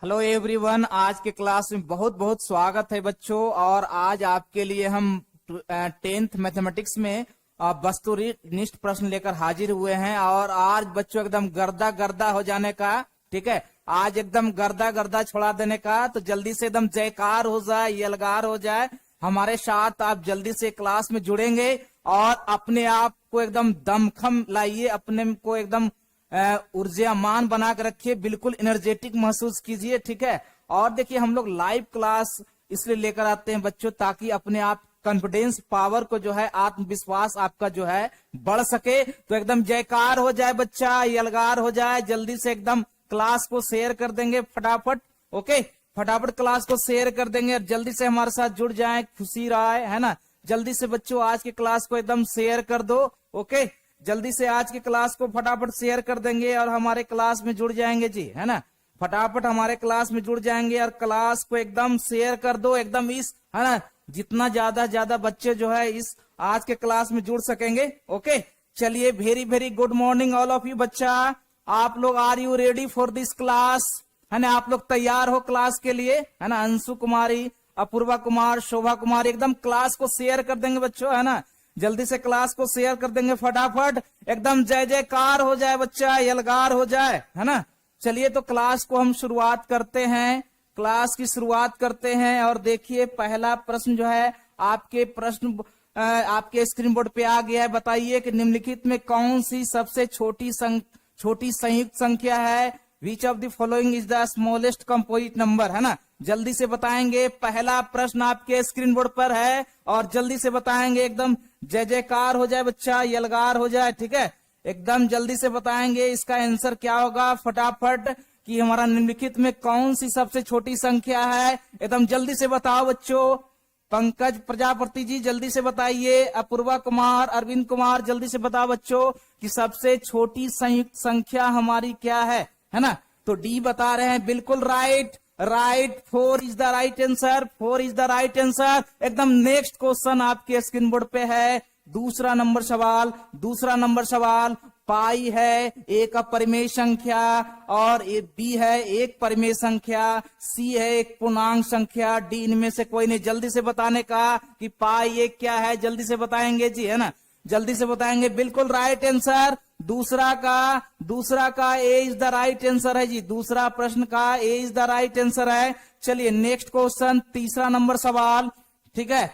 Hello everyone, आज के class में बहुत बहुत स्वागत है बच्चों। और आज आपके लिए हम 10th मैथमेटिक्स में वस्तुनिष्ठ प्रश्न लेकर हाजिर हुए हैं। और आज बच्चों एकदम गर्दा गर्दा हो जाने का, ठीक है, आज एकदम गर्दा गर्दा छोड़ा देने का। तो जल्दी से एकदम जयकार हो जाए, यलगार हो जाए, हमारे साथ आप जल्दी से क्लास में जुड़ेंगे और अपने आप को एकदम दमखम लाइए, अपने को एकदम ऊर्जामान बना कर रखिए, बिल्कुल एनर्जेटिक महसूस कीजिए, ठीक है। और देखिए, हम लोग लाइव क्लास इसलिए लेकर आते हैं बच्चों, ताकि अपने आप कॉन्फिडेंस पावर को जो है, आत्मविश्वास आपका जो है बढ़ सके। तो एकदम जयकार हो जाए बच्चा, यलगार हो जाए, जल्दी से एकदम क्लास को शेयर कर देंगे फटाफट। ओके, फटाफट क्लास को शेयर कर देंगे और जल्दी से हमारे साथ जुड़ जाए, खुशी रहा है ना। जल्दी से बच्चों आज की क्लास को एकदम शेयर कर दो। ओके, जल्दी से आज की क्लास को फटाफट शेयर कर देंगे और हमारे क्लास में जुड़ जाएंगे जी, है ना। फटाफट हमारे क्लास में जुड़ जाएंगे और क्लास को एकदम शेयर कर दो, एकदम इस, है ना, जितना ज्यादा बच्चे जो है इस आज के क्लास में जुड़ सकेंगे। ओके, चलिए, very very good morning all of you बच्चा। आप लोग are you ready for this class, है ना। आप लोग तैयार हो क्लास के लिए, है ना। अंशु कुमारी, अपूर्वा कुमार, शोभा कुमारी, एकदम क्लास को शेयर कर देंगे बच्चों, है ना। जल्दी से क्लास को शेयर कर देंगे फटाफट, एकदम जय जयकार हो जाए बच्चा, यलगार हो जाए, है ना। चलिए, तो क्लास को हम शुरुआत करते हैं, क्लास की शुरुआत करते हैं। और देखिए, पहला प्रश्न जो है आपके आपके स्क्रीन बोर्ड पे आ गया है। बताइए कि निम्नलिखित में कौन सी सबसे छोटी संयुक्त संख्या है। Which of the following is the smallest composite number, है ना। जल्दी से बताएंगे, पहला प्रश्न आपके स्क्रीन बोर्ड पर है और जल्दी से बताएंगे, एकदम जय जयकार हो जाए बच्चा, यलगार हो जाए, ठीक है। एकदम जल्दी से बताएंगे इसका आंसर क्या होगा फटाफट, कि हमारा निम्नलिखित में कौन सी सबसे छोटी संख्या है। एकदम जल्दी से बताओ बच्चों। पंकज प्रजापति जी जल्दी से बताइए, अपूर्वा कुमार, अरविंद कुमार जल्दी से बताओ बच्चों कि सबसे छोटी संयुक्त संख्या हमारी क्या है ना। तो डी बता रहे हैं, बिल्कुल right, 4 is the right answer, 4 is the right answer. एकदम नेक्स्ट क्वेश्चन आपके स्क्रीन बोर्ड पे है, दूसरा नंबर सवाल। पाई है एक अपरिमेय संख्या, और बी है एक परिमेय संख्या, सी है एक पूर्णांक संख्या, डी इनमें से कोई नहीं। जल्दी से बताने का कि पाई एक क्या है, जल्दी से बताएंगे जी, है ना। जल्दी से बताएंगे, बिल्कुल राइट आंसर। दूसरा का A is the right answer है जी, दूसरा प्रश्न का A is the right answer है। चलिए, नेक्स्ट क्वेश्चन, तीसरा नंबर सवाल, ठीक है।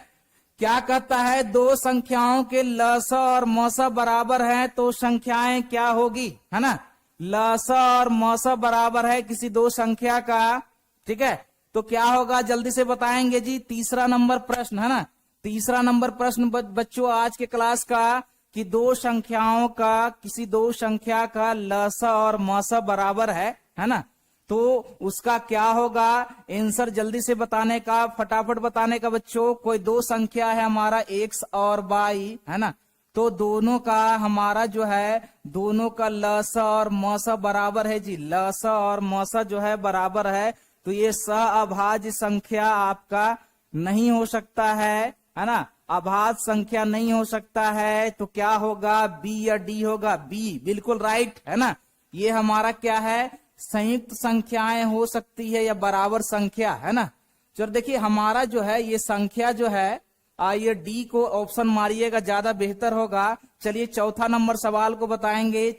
क्या कहता है, दो संख्याओं के लस और मस बराबर हैं तो संख्याएं क्या होगी, है ना। लस और मस बराबर है किसी दो संख्या का, ठीक है, तो क्या होगा, जल्दी से बताएंगे जी। तीसरा नंबर प्रश्न, है ना, तीसरा नंबर प्रश्न बच्चों आज के क्लास का, कि किसी दो संख्या का लस और मस बराबर है ना, तो उसका क्या होगा आंसर। जल्दी से बताने का, फटाफट बताने का बच्चों। कोई दो संख्या है हमारा x और y, है ना, तो दोनों का हमारा जो है, दोनों का लस और मस बराबर है जी, लस और मस जो है बराबर है। तो ये सहअभाज्य संख्या आपका नहीं हो सकता है ना, अभाज्य संख्या नहीं हो सकता है। तो क्या होगा, बी या डी होगा, बी बिल्कुल राइट, है ना। ये हमारा क्या है, संयुक्त संख्याएं हो सकती है या बराबर संख्या, है ना। चलो देखिए, हमारा जो है ये संख्या जो है, आइए डी को ऑप्शन मारिएगा, ज्यादा बेहतर होगा। चलिए, चौथा नंबर सवाल को बताएंगे,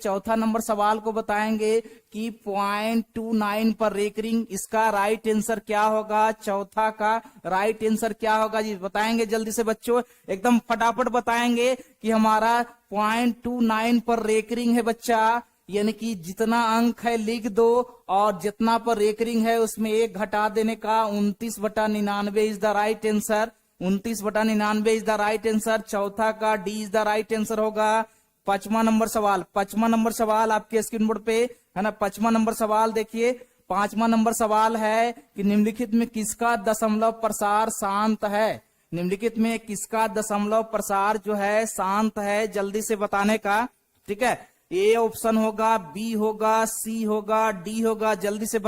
कि 0.29 पर रेकरिंग, इसका राइट आंसर क्या होगा, चौथा का राइट आंसर क्या होगा जी, बताएंगे जल्दी से बच्चों, एकदम फटाफट बताएंगे कि हमारा 0.29 पर रेकरिंग है बच्चा, यानी कि जितना अंक है लिख दो और जितना पर रेकरिंग है उसमें एक घटा देने का, 29/99 is the right answer, 29/99 is the right answer. चौथा का D is the right answer होगा। पांचवा नंबर सवाल आपके स्क्रीन बोर्ड पे, है ना। पांचवा नंबर सवाल देखिए, पांचवा नंबर सवाल है कि निम्नलिखित में किसका दशमलव प्रसार शांत है, निम्नलिखित में किसका दशमलव प्रसार जो है शांत है, जल्दी से बताने का, ठीक है। ए ऑप्शन होगा, बी होगा, सी होगा, डी होगा, जल्दी से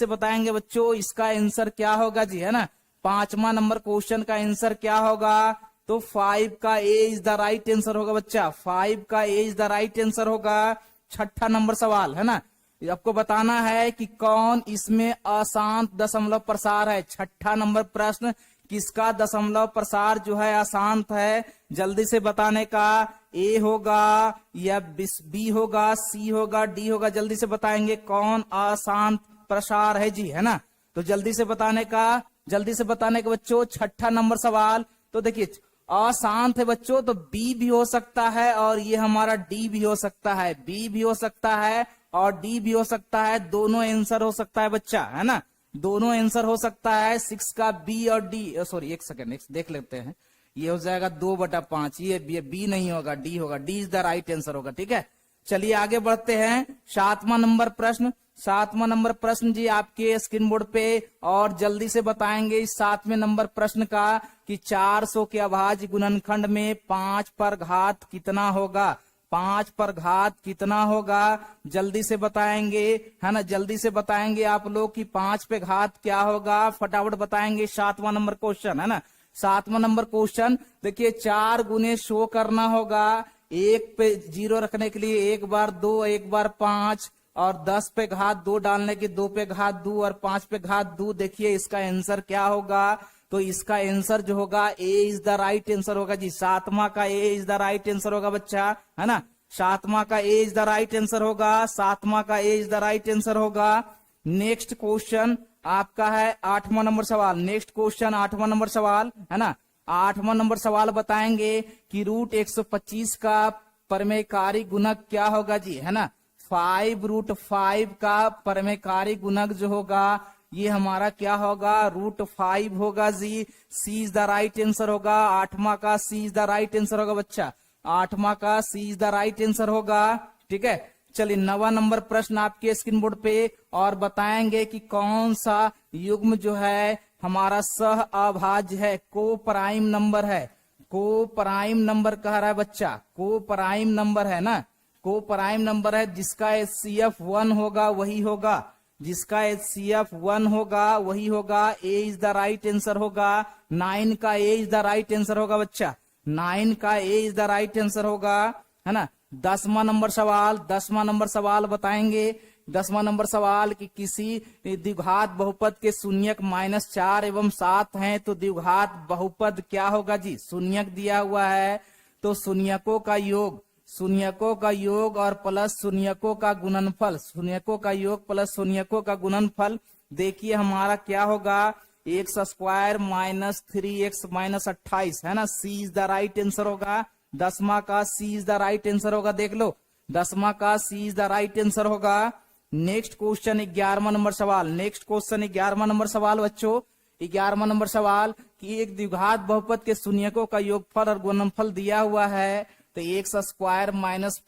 बताएंगे बच्चों, इसका आंसर क्या होगा जी, है ना। पांचवा नंबर क्वेश्चन का आंसर क्या होगा, तो 5 का A is the right answer होगा बच्चा, 5 का A is the right answer होगा। छठा नंबर सवाल, है ना, आपको बताना है कि कौन इसमें अशांत दशमलव प्रसार है। छठा नंबर प्रश्न, किसका दशमलव प्रसार जो है अशांत है, जल्दी से बताने का। ए होगा या बी होगा, सी होगा, डी होगा, जल्दी से बताएंगे कौन अशांत प्रसार है जी, है ना। तो जल्दी से बताने का, जल्दी से बताने का बच्चों। छठा नंबर सवाल, तो देखिए अशांत है बच्चों, तो बी भी हो सकता है और ये हमारा डी भी हो सकता है। बी भी हो सकता है और डी भी हो सकता है, दोनों आंसर हो सकता है बच्चा, है ना। दोनों आंसर हो सकता है 6 का बी और डी। सॉरी एक सेकंड देख लेते हैं, ये हो जाएगा 2/5, ये बी नहीं होगा, डी होगा। D is the right answer होगा, ठीक है। चलिए आगे बढ़ते हैं। 7वां नंबर प्रश्न, 7वां नंबर प्रश्न जी आपके स्क्रीन बोर्ड पे, और जल्दी से बताएंगे इस 7वें नंबर प्रश्न का कि 400 के अभाज्य गुणनखंड में 5 पर घात कितना होगा। 5 पर घात कितना होगा, जल्दी से बताएंगे, है ना। जल्दी से बताएंगे आप लोग कि 5 पे घात क्या होगा, फटाफट बताएंगे। 7वां नंबर क्वेश्चन, है ना। 7वां नंबर क्वेश्चन देखिए, 4 गुने शो करना होगा। 1 पे 0 रखने के लिए 1 बार 2, 1 बार 5, और 10 पे घात 2 डालने की 2 पे घात 2 और 5 पे घात 2। देखिए इसका आंसर क्या होगा, तो इसका आंसर जो होगा ए इज द राइट आंसर होगा जी। 7वां का A is the right answer होगा बच्चा, है ना। 7वां का A is the right answer होगा, 7वां का A is the right answer होगा। नेक्स्ट क्वेश्चन आपका है 8वां नंबर सवाल। नेक्स्ट क्वेश्चन 8वां नंबर सवाल, है ना। 8वां नंबर सवाल बताएंगे कि रूट 125 का परमेयकारी गुणक क्या होगा जी, है ना। 5√5 का परमेयकारी गुणक जो होगा ये हमारा क्या होगा, √5 होगा जी। सी इज द राइट आंसर होगा। 8वां का C is the right answer होगा बच्चा, 8वां का C is the right answer होगा, ठीक है। चलिए 9वां नंबर प्रश्न आपके स्क्रीन बोर्ड पे, और बताएंगे कि कौन सा युग्म जो है हमारा सह अभाज्य है, को प्राइम नंबर है। को प्राइम नंबर कह रहा है बच्चा, को प्राइम नंबर है ना, को प्राइम नंबर है। जिसका HCF 1 होगा वही होगा, जिसका HCF 1 होगा वही होगा। ए इज द राइट आंसर होगा। 9 का A is the right answer होगा बच्चा, 9 का A is the right answer होगा, है ना। 10वां नंबर सवाल, 10वां नंबर सवाल बताएंगे। 10वां नंबर सवाल कि किसी द्विघात बहुपद के शून्यक -4 एवं 7 हैं, तो द्विघात बहुपद क्या होगा जी। शून्यक दिया हुआ है तो शून्यकों का योग, शून्यकों का योग और प्लस शून्यकों का गुणनफल, शून्यकों का योग प्लस शून्यकों का गुणनफल। देखिए हमारा क्या होगा, x² - 3x - 28, है ना। सी इज द राइट आंसर होगा। 10वां का C is the right answer होगा, देख लो 10वां का C is the right answer होगा। नेक्स्ट क्वेश्चन 11वां नंबर सवाल। नेक्स्ट क्वेश्चन 11वां नंबर सवाल बच्चों, 11वां नंबर सवाल कि एक द्विघात बहुपद के शून्यकों का योगफल और गुणनफल दिया हुआ है, तो x² -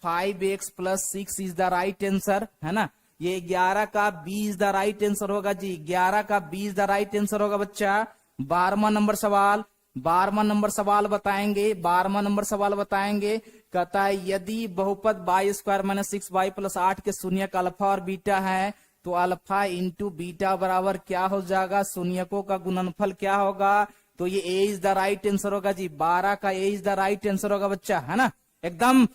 5x + 6 is the right answer, है ना। ये 11 का B is the right answer होगा जी, 11 का B is the right answer होगा बच्चा। 12वां नंबर सवाल, 12वां नंबर सवाल बताएंगे। 12वां नंबर सवाल बताएंगे, कहता है यदि बहुपद y² - 6y + 8 के शून्यक अल्फा और बीटा है, तो अल्फा इंटू बीटा बराबर क्या हो जाएगा, शून्यकों का गुणनफल क्या होगा, तो ये ए इज द राइट आंसर होगा जी। 12 का A is the right answer होगा बच्चा, है ना। एकदम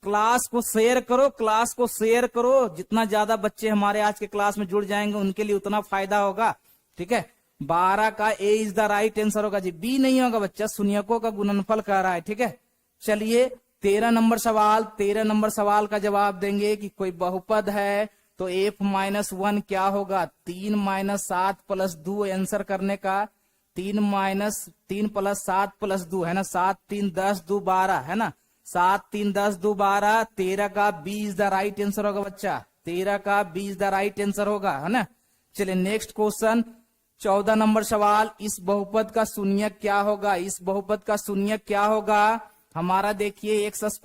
क्लास को शेयर करो, क्लास को शेयर करो। जितना ज्यादा बच्चे हमारे आज के क्लास में जुड़ जाएंगे उनके लिए उतना फायदा होगा, ठीक है। 12 का A is the right answer होगा जी, बी नहीं होगा बच्चा, शून्यकों का गुणनफल कह रहा है, ठीक है। चलिए 13 नंबर सवाल, 13 नंबर सवाल का जवाब देंगे कि कोई बहुपद है तो f - 1 क्या होगा, 3 - 7 + 2 आंसर करने का। 3 + 7 + 2, है ना। 7 3 10 2 12, है ना। 7 3 10 2 12, 13 का B is the right answer होगा बच्चा, 13 का B is the right answer होगा, है ना। चलिए नेक्स्ट क्वेश्चन 14 नंबर सवाल, इस बहुपद का शून्यक क्या होगा, इस बहुपद का शून्यक क्या होगा हमारा। देखिए x² -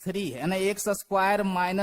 3, है ना। x²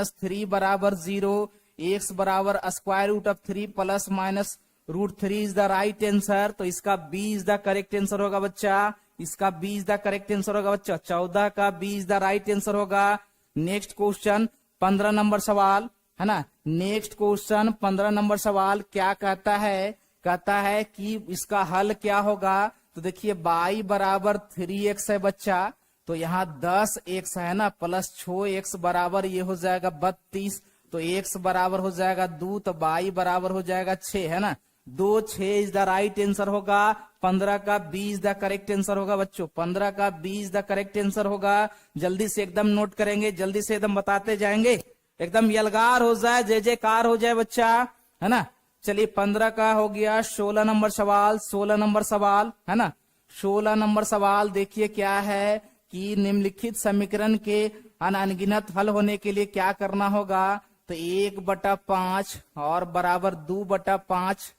- 3 बराबर 0, x बराबर √3 ± √3 इज द राइट आंसर, तो इसका b is the correct answer होगा बच्चा, इसका b is the correct answer होगा बच्चा। 14 का b is the right answer होगा। नेक्स्ट क्वेश्चन 15 नंबर सवाल, है ना। नेक्स्ट क्वेश्चन 15 नंबर सवाल क्या कहता है, कहता है कि इसका हल क्या होगा। तो देखिए y बराबर 3x है बच्चा, तो यहाँ 10x है ना, प्लस 6x बराबर ये हो जाएगा 32, तो x बराबर हो जाएगा 2, तो y बराबर हो जाएगा 6, है ना। 2 6 इज द राइट आंसर होगा। 15 का 20 द करेक्ट आंसर होगा बच्चों, 15 का 20 द करेक्ट आंसर होगा। जल्दी से एकदम नोट करेंगे, जल्दी से एकदम बताते जाएंगे, एकदम यलगार हो जाए, जय जयकार हो जाए बच्चा, है ना। चलिए 15 का हो गया। 16 नंबर सवाल, 16 नंबर सवाल, है ना। 16 नंबर सवाल देखिए क्या है कि निम्नलिखित समीकरण के अनगिनत हल होने के लिए क्या करना होगा। तो 1/5 और बराबर 2/5,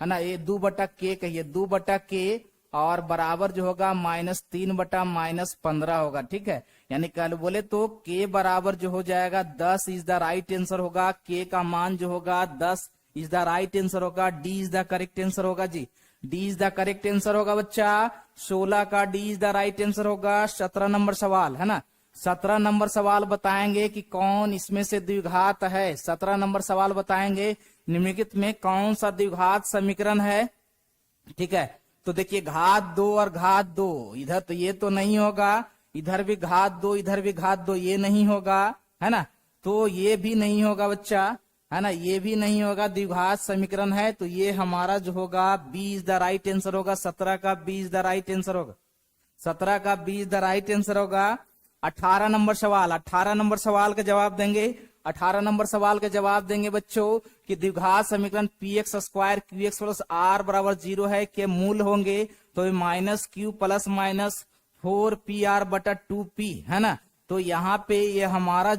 है ना। ये 2/k कहिए, 2/k और बराबर जो होगा -3/-15 होगा, ठीक है। यानी कल बोले तो k बराबर जो हो जाएगा 10 इज द राइट आंसर होगा। k का मान जो होगा 10 इज द राइट आंसर होगा। d is the correct answer होगा जी, d is the correct answer होगा बच्चा। 16 का d is the right answer होगा। 17 नंबर सवाल, है ना। 17 नंबर सवाल बताएंगे कि कौन इसमें से द्विघात है। 17 नंबर सवाल बताएंगे निम्नलिखित में कौन सा द्विघात समीकरण है, ठीक है। तो देखिए घात 2 और घात 2, इधर तो ये तो नहीं होगा, इधर भी घात 2, इधर भी घात 2, ये नहीं होगा, है ना। तो ये भी नहीं होगा बच्चा, है ना, ये भी नहीं होगा, द्विघात समीकरण है। तो ये हमारा जो होगा 20 द राइट आंसर होगा। 17 का 20 द राइट आंसर होगा। 17 का 20 द राइट आंसर होगा। 18 नंबर सवाल, 18 नंबर सवाल का जवाब देंगे। 18 नंबर सवाल का जवाब देंगे बच्चों कि द्विघात समीकरण px² qx प्लस r बराबर 0 है के मूल होंगे। तो -q प्लस -4pr/2p, है ना। तो यहाँ पे ये हमारा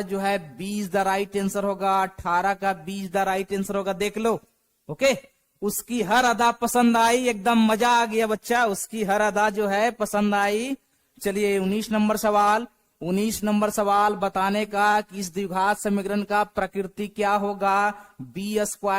जो है 20 द राइट आंसर होगा। 18 का 20 द राइट आंसर होगा, देख लो। ओके, उसकी हर अदा पसंद आई, एकदम मजा आ गया बच्चा, उसकी हर अदा जो है पसंद आई। चलिए 19 नंबर सवाल, 19 नंबर सवाल बताने का कि इस द्विघात समीकरण का प्रकृति क्या होगा। b² - ca,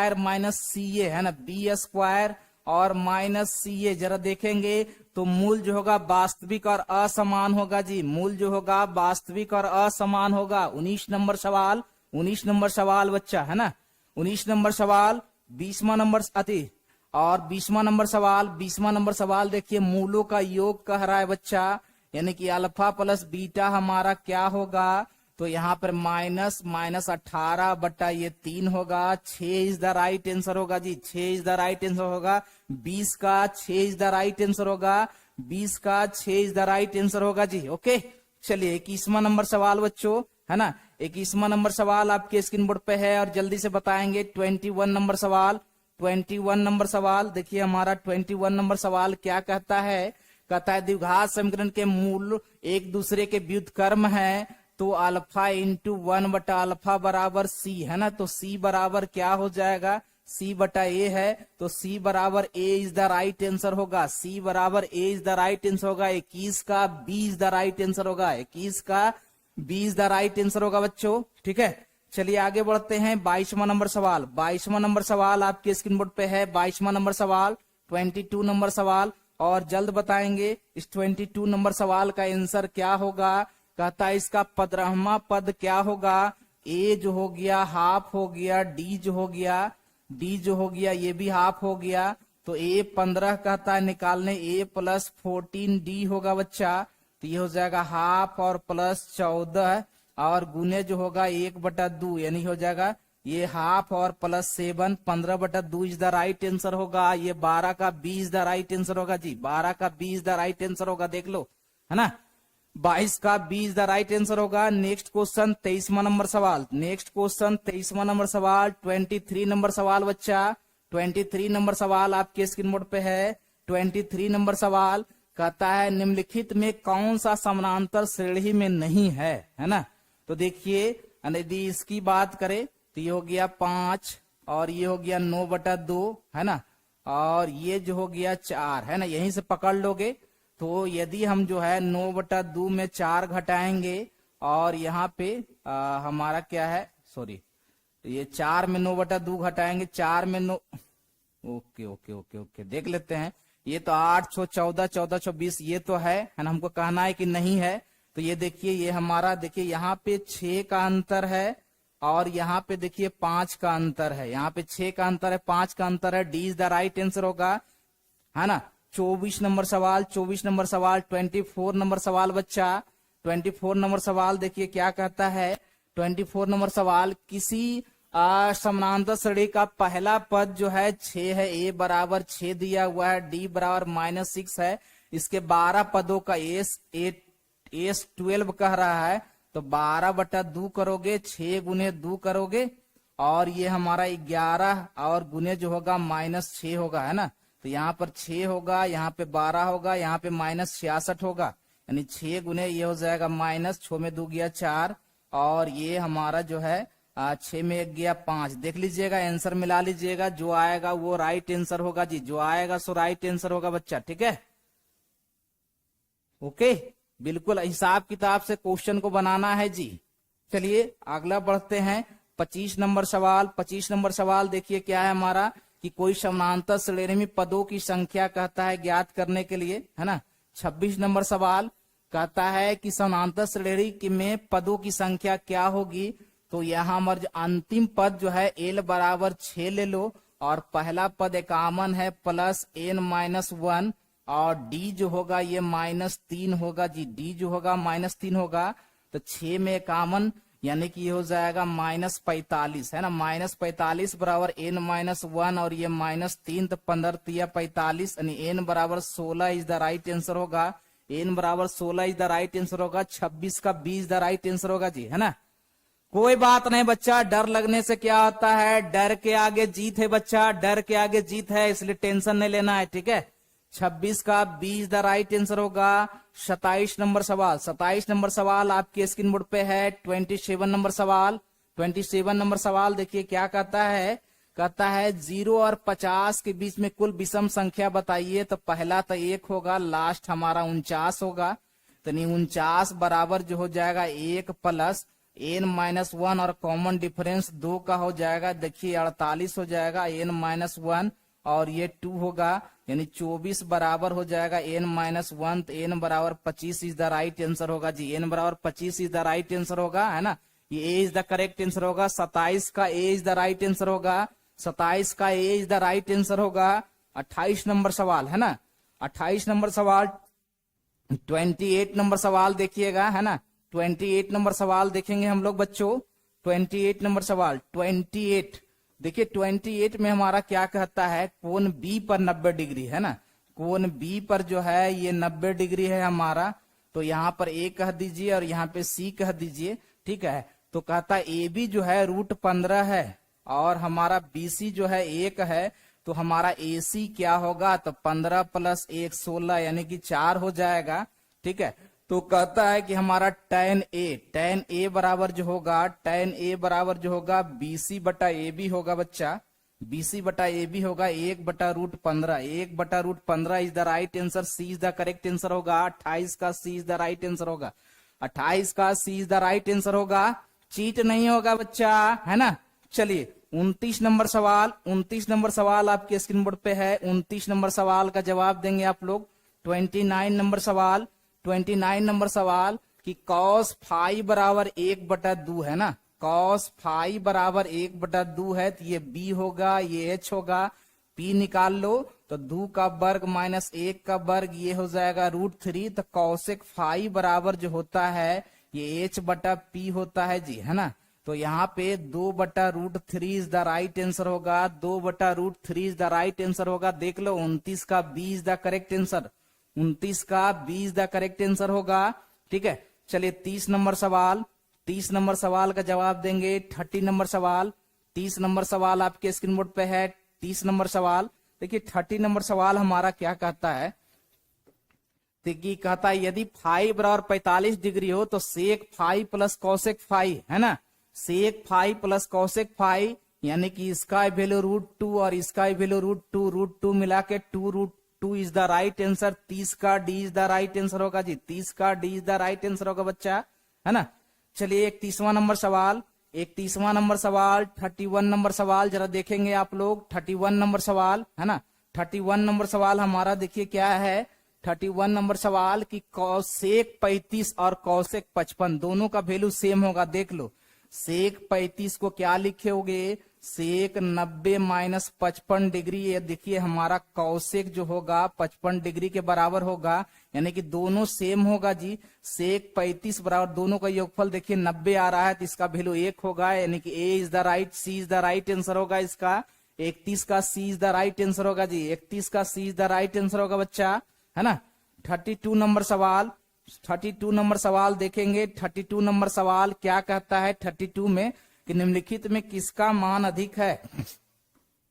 है ना, b² और -ca जरा देखेंगे तो मूल जो होगा वास्तविक और असमान होगा जी, मूल जो होगा वास्तविक और असमान होगा। 19 नंबर सवाल, 19 नंबर सवाल बच्चा, है ना। 19 नंबर सवाल 20वां नंबर अति और 20वां नंबर सवाल, 20वां नंबर सवाल देखिए मूलों का योग कह रहा है बच्चा, यानी कि अल्फा प्लस बीटा हमारा क्या होगा। तो यहाँ पर -18/3 होगा। 6 इज द राइट आंसर होगा जी, 6 इज द राइट आंसर होगा। 20 का 6 इज द राइट आंसर होगा। 20 का 6 इज द राइट आंसर होगा जी। ओके, चलिए 21वां नंबर सवाल बच्चों, है ना। 21वां नंबर सवाल आपके स्क्रीन बोर्ड पे है और जल्दी से बताएंगे। 21 नंबर सवाल, 21 नंबर सवाल देखिए हमारा 21 नंबर सवाल क्या कहता है। कहता है द्विघात समीकरण के मूल एक दूसरे के व्युत्क्रम है। तो अल्फा इंटू 1/α बराबर c, है ना। तो c बराबर क्या हो जाएगा, c/a है। तो c बराबर a is the right answer होगा। c बराबर a is the right answer होगा। 21 का 20 द राइट आंसर होगा। 21 का 20 द राइट आंसर होगा बच्चों, ठीक है। चलिए आगे बढ़ते हैं। 22वां नंबर सवाल, 22वां नंबर सवाल आपके स्क्रीन बोर्ड पे है। 22वां नंबर सवाल, 22 नंबर सवाल और जल्द बताएंगे इस 22 नंबर सवाल का आंसर क्या होगा। कहता है इसका 15वां पद क्या होगा। ए जो हो गया हाफ हो गया, डी जो हो गया ये भी हाफ हो गया। तो ए 15 कहता है निकालने, ए प्लस 14d होगा बच्चा। तो ये हो जाएगा हाफ और प्लस 14 और गुने जो होगा 1/2, यानी हो जाएगा ये हाफ और plus 7, 15/2 is the right answer होगा। ये 12 का 20 द राइट आंसर होगा जी, 12 का 20 द राइट आंसर होगा, देख लो, है ना। 22 का 20 द राइट आंसर होगा। नेक्स्ट क्वेश्चन 23वां नंबर सवाल, नेक्स्ट क्वेश्चन 23वां नंबर सवाल, 23 नंबर सवाल बच्चा। 23 नंबर सवाल आपके स्क्रीन बोर्ड पे है। 23 नंबर सवाल कहता है निम्नलिखित में कौन सा समानांतर श्रेणी में नहीं है, है ना। तो देखिए यदि इसकी बात करें तो ये हो गया 5 और ये हो गया 9/2, है ना। और ये जो हो गया 4, है ना, यहीं से पकड़ लोगे। तो यदि हम जो है 9/2 में 4 घटाएंगे और यहाँ पे हमारा क्या है, सॉरी, ये 4 में 9/2 घटाएंगे, 4 में 9, ओके ओके ओके ओके देख लेते हैं। ये तो 8 6 14 14 24 ये तो है ना, हमको कहना है कि नहीं है। तो ये देखिए ये हमारा देखिए यहाँ पे 6 का अंतर है और यहाँ पे देखिए 5 का अंतर है। यहाँ पे 6 का अंतर है, 5 का अंतर है। D is the right answer होगा, है ना। 24 नंबर सवाल, 24 नंबर सवाल, 24 नंबर सवाल बच्चा। 24 नंबर सवाल देखिए क्या कहता है। 24 नंबर सवाल, किसी समानांतर श्रेणी का पहला पद जो है 6 है, ए बराबर 6 दिया हुआ है, डी बराबर -6 है, इसके 12 पदों का एस 12 कह रहा है, तो 12/2 करोगे, 6 गुने 2 करोगे, और ये हमारा 11 और गुने जो होगा -6 होगा, है ना। तो यहाँ पर 6 होगा, यहाँ पे 12 होगा, यहाँ पे -66 होगा, यानी 6 गुने ये हो जाएगा -6 में 2 गया 4, और ये हमारा जो है 6 में 1 गया 5। देख लीजिएगा, आंसर मिला लीजिएगा, जो आएगा वो राइट आंसर होगा जी, जो आएगा सो राइट आंसर होगा बच्चा, ठीक है। ओके, बिल्कुल हिसाब किताब से क्वेश्चन को बनाना है जी। चलिए अगला बढ़ते हैं, 25 नंबर सवाल। 25 नंबर सवाल देखिए क्या है हमारा, कि कोई समानांतर श्रेणी में पदों की संख्या कहता है ज्ञात करने के लिए, है ना। 26 नंबर सवाल कहता है कि समानांतर श्रेणी में पदों की संख्या क्या होगी, तो यहाँ हमारा जो अंतिम पद जो है l बराबर 6 ले लो, और पहला पद 51 है प्लस n-1, और d जो होगा ये -3 होगा जी, d जो होगा -3 होगा, तो 6 में 51 यानी कि ये हो जाएगा -45, है ना। -45 बराबर n-1, और ये -3, तो 15 तिया 45, यानी n बराबर 16 इज द राइट आंसर होगा। n बराबर 16 इज द राइट आंसर होगा। 26 का 20 द राइट आंसर होगा जी, है ना। कोई बात नहीं बच्चा, डर लगने से क्या होता है, डर के आगे जीत है बच्चा, डर के आगे जीत है, इसलिए टेंशन नहीं लेना है, ठीक है। 26 का 20 द राइट आंसर होगा। 27 नंबर सवाल। 27 नंबर सवाल आपके स्क्रीन बोर्ड पे है। 27 नंबर सवाल। 27 नंबर सवाल देखिए क्या कहता है, कहता है 0 और 50 के बीच में कुल विषम संख्या बताइए। तो पहला तो 1 होगा, लास्ट हमारा 49 होगा, तो 49 बराबर जो हो जाएगा 1 प्लस n-1, और कॉमन डिफरेंस 2 का हो जाएगा, देखिए 48 हो जाएगा, n-1 और ये 2 होगा, यानी 24 बराबर हो जाएगा n-1, तो n बराबर 25 इज द राइट आंसर होगा जी। n बराबर 25 इज द राइट आंसर होगा, है ना। ये a is the correct answer होगा। 27 का a is the right answer होगा। 27 का a is the right answer होगा। 28 नंबर सवाल, है ना। 28 नंबर सवाल। 28 नंबर सवाल देखिएगा, है ना। 28 नंबर सवाल देखेंगे हम लोग बच्चों। 28 नंबर सवाल। 28 देखिए, 28 में हमारा क्या कहता है, कोण B पर 90 डिग्री, है ना। कोण B पर जो है ये 90 डिग्री है हमारा, तो यहाँ पर A कह दीजिए और यहाँ पे C कह दीजिए, ठीक है। तो कहता है AB जो है √15 है, और हमारा BC जो है 1 है, तो हमारा AC क्या होगा, तो 15 प्लस 1 16, यानी कि 4 हो जाएगा, ठीक है। तो कहता है कि हमारा tan A बराबर जो होगा, tan A बराबर जो होगा BC बटा AB होगा बच्चा। BC बटा AB होगा 1/√15। 1/√15 is the right answer. C is the correct answer होगा। 28 का C is the right answer होगा। 28 का C is the right answer होगा। चीट नहीं होगा बच्चा, है ना। चलिए 29 नंबर सवाल। 29 नंबर सवाल आपके स्क्रीन बोर्ड पे है। 29 नंबर सवाल का जवाब देंगे आप लोग। 29 नंबर सवाल। 29 नंबर सवाल कि cos फाई बराबर 1/2 है ना। cos फाई बराबर 1/2 है, तो ये b होगा, ये h होगा। p निकाल लो, तो 2 का वर्ग माइनस 1 का वर्ग, ये हो जाएगा √3। तो cosec फाई बराबर जो होता है ये h/p होता है जी, है ना। तो यहाँ पे 2/√3 इज द राइट आंसर होगा। 2/√3 इज द राइट आंसर होगा। देख लो 29 का b is the correct answer. 29 का 20 द करेक्ट आंसर होगा, ठीक है। चलिए 30 नंबर सवाल। 30 नंबर सवाल का जवाब देंगे। 30 नंबर सवाल। 30 नंबर सवाल आपके स्क्रीन बोर्ड पे है। 30 नंबर सवाल देखिए। 30 नंबर सवाल हमारा क्या कहता है, देखिए कहता है यदि फाई बराबर 45 डिग्री हो तो सेक फाई प्लस कौसेक फाई, है ना। सेक फाई प्लस कौसेक फाई, यानी कि इसका वैल्यू √2 और इसका वैल्यू √2 मिला के 2√2 इज द राइट आंसर। 30 का D is the right answer होगा जी। 30 का D is the right answer होगा बच्चा, है ना। चलिए 31वां नंबर सवाल। 31वां नंबर सवाल। 31 नंबर सवाल जरा देखेंगे आप लोग। 31 नंबर सवाल, है ना। 31 नंबर सवाल हमारा देखिए क्या है। 31 नंबर सवाल कि कौसेक 35 और कौसेक 55 दोनों का वैल्यू सेम होगा। देख लो सेक 35 को क्या लिखे होगे, सेक 90 माइनस 55 डिग्री, ये देखिए हमारा कौसेक जो होगा 55 डिग्री के बराबर होगा, यानी कि दोनों सेम होगा जी। सेक 35 बराबर, दोनों का योगफल देखिए 90 आ रहा है तो इसका वैल्यू 1 होगा, यानी कि A is the right, C is the right answer होगा इसका। 31 का C is the right answer होगा जी, 31 का C is the right answer होगा बच्चा, है ना। 32 नंबर सवाल, 32 नंबर सवाल देखेंगे। 32 नंबर सवाल क्या कहता है 32 में कि निम्नलिखित में किसका मान अधिक है,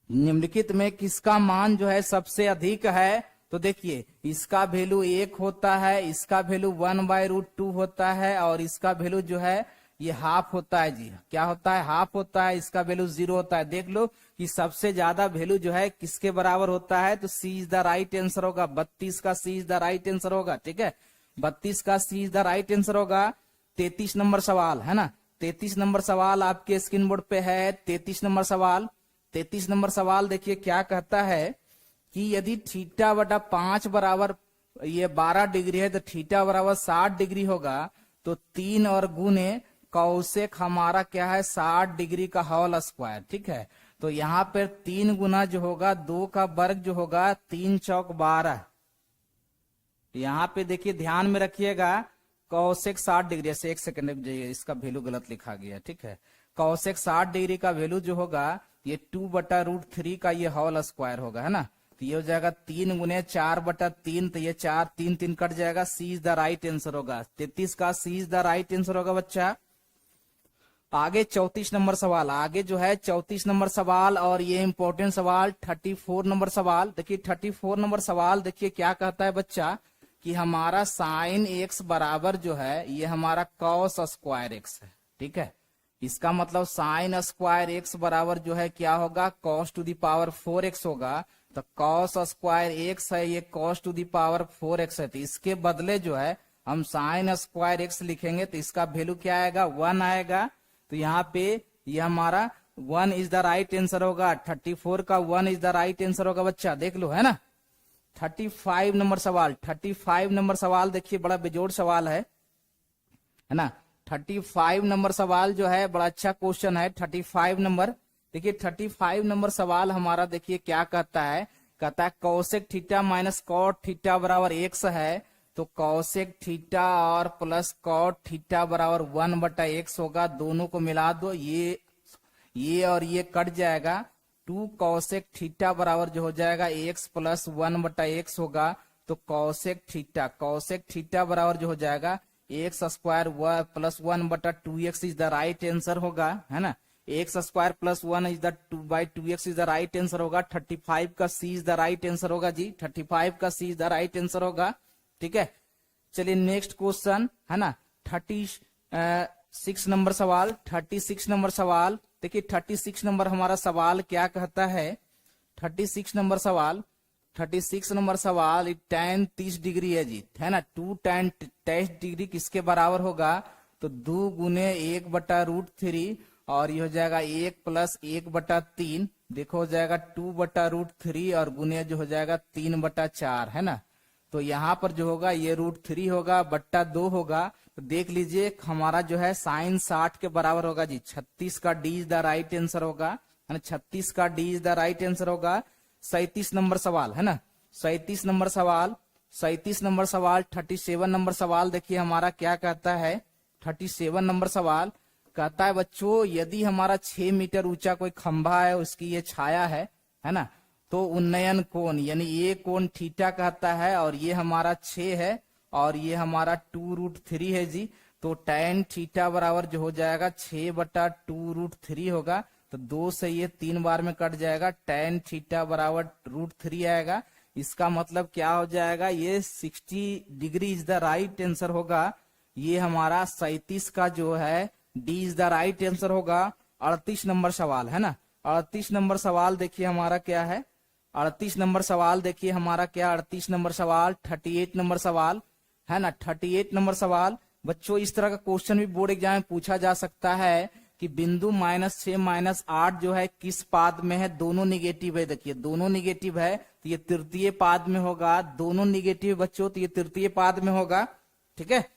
निम्नलिखित में किसका मान जो है सबसे अधिक है। तो देखिए इसका वैल्यू 1 होता है, इसका वैल्यू 1/√2 होता है, और इसका वैल्यू जो है ये हाफ होता है जी। क्या होता है, हाफ होता है, इसका वैल्यू 0 होता है। देख लो कि सबसे ज्यादा वैल्यू जो है किसके बराबर होता है, तो सी इज द राइट आंसर होगा। 32 का C is the right answer होगा, ठीक है, 32 का C is the right answer होगा। 33 नंबर सवाल, है ना, 33 नंबर सवाल आपके स्क्रीन बोर्ड पे है। 33 नंबर सवाल, 33 नंबर सवाल देखिए क्या कहता है कि यदि थीटा बटा 5 बराबर ये 12 डिग्री है तो थीटा बराबर 60 डिग्री होगा, तो 3 और गुने कौसेक हमारा क्या है 60 डिग्री का होल स्क्वायर, ठीक है। तो यहाँ पर 3 गुना जो होगा 2 का वर्ग जो होगा 3 चौक 12। यहाँ पे देखिए ध्यान में रखिएगा कौसेक 60 डिग्री से, एक सेकंड इसका वैल्यू गलत लिखा गया, ठीक है। कौसेक 60 डिग्री का वैल्यू जो होगा ये 2/√3 का ये होल स्क्वायर होगा, है ना। तो ये हो जाएगा 3 गुने 4/3, तो ये 4 3 3 कट जाएगा, सी इज द राइट आंसर होगा। 33 का C is the right answer होगा बच्चा। आगे 34 नंबर सवाल, आगे जो है 34 नंबर सवाल, और ये इंपॉर्टेंट सवाल 34 नंबर सवाल। देखिए 34 नंबर सवाल देखिए क्या कहता है बच्चा कि हमारा साइन एक्स बराबर जो है ये हमारा कॉस स्क्वायर एक्स है, ठीक है। इसका मतलब साइन स्क्वायर एक्स बराबर जो है क्या होगा, cos to the power 4x होगा। तो कॉस स्क्वायर एक्स है, ये cos to the power 4x है, तो इसके बदले जो है हम साइन स्क्वायर एक्स लिखेंगे, तो इसका वैल्यू क्या आएगा 1 आएगा। तो यहाँ पे ये हमारा 1 इज द राइट आंसर होगा। 34 का 1 इज द राइट आंसर होगा बच्चा, देख लो, है ना। 35 नंबर सवाल, 35 नंबर सवाल देखिए बड़ा बेजोड़ सवाल है ना। 35 नंबर सवाल जो है बड़ा अच्छा क्वेश्चन है। 35 नंबर देखिए, 35 नंबर सवाल हमारा देखिए क्या कहता है, कहता है कौसेक थीटा माइनस कॉट थीटा बराबर x है, तो कौसेक थीटा और प्लस कॉट थीटा बराबर 1/x होगा। दोनों को मिला दो, ये और ये कट जाएगा। 2 कौसेक थीटा बराबर जो हो जाएगा x प्लस 1/x होगा। तो कौसेक थीटा बराबर जो हो जाएगा x square plus 1/2x is the right answer होगा, है ना। X square plus 1 is the 2/2x is the right answer होगा। 35 का C is the right answer होगा जी, 35 का C is the right answer होगा, ठीक है। चलिए नेक्स्ट क्वेश्चन, है ना। 36 नंबर सवाल, 36 नंबर सवाल देखिए। 36 नंबर हमारा सवाल क्या कहता है, 36 नंबर सवाल, 36 नंबर सवाल tan 30 डिग्री है जी, है ना। 2 tan 30 डिग्री किसके बराबर होगा, तो 2 गुने 1/√3, और ये हो जाएगा 1 प्लस 1/3, देखो हो जाएगा 2/√3, और गुने जो हो जाएगा 3/4, है ना। तो यहाँ पर जो होगा ये √3 होगा बट्टा 2 होगा। तो देख लीजिए हमारा जो है साइन 60 के बराबर होगा जी। 36 का D is the right answer होगा, है ना। 36 का D is the right answer होगा। 37 नंबर सवाल, है ना। 37 नंबर सवाल, 37 नंबर सवाल, 37 नंबर सवाल देखिए हमारा क्या कहता है। 37 नंबर सवाल कहता है बच्चों, यदि हमारा 6 मीटर ऊंचा कोई खंभा है, उसकी ये छाया है ना, तो उन्नयन कोण यानी ये कोण थीटा कहता है, और ये हमारा 6 है, और ये हमारा 2√3 है जी। तो tan थीटा बराबर जो हो जाएगा 6/2√3 होगा। तो 2 से ये 3 बार में कट जाएगा, tan थीटा बराबर √3 आएगा। इसका मतलब क्या हो जाएगा, ये 60 degree is the right answer होगा। ये हमारा 37 का जो है D is the right answer होगा। 38 नंबर सवाल, है ना। 38 नंबर सवाल देखिए हमारा क्या है, 38 नंबर सवाल देखिए हमारा क्या, 38 नंबर सवाल, 38 नंबर सवाल, है ना। 38 नंबर सवाल बच्चों, इस तरह का क्वेश्चन भी बोर्ड एग्जाम में पूछा जा सकता है कि बिंदु -6 -8 जो है किस पाद में है, दोनों निगेटिव है। देखिए दोनों निगेटिव है तो ये तृतीय पाद में होगा। दोनों निगेटिव बच्चों तो ये तृतीय पाद में होगा, ठीक है।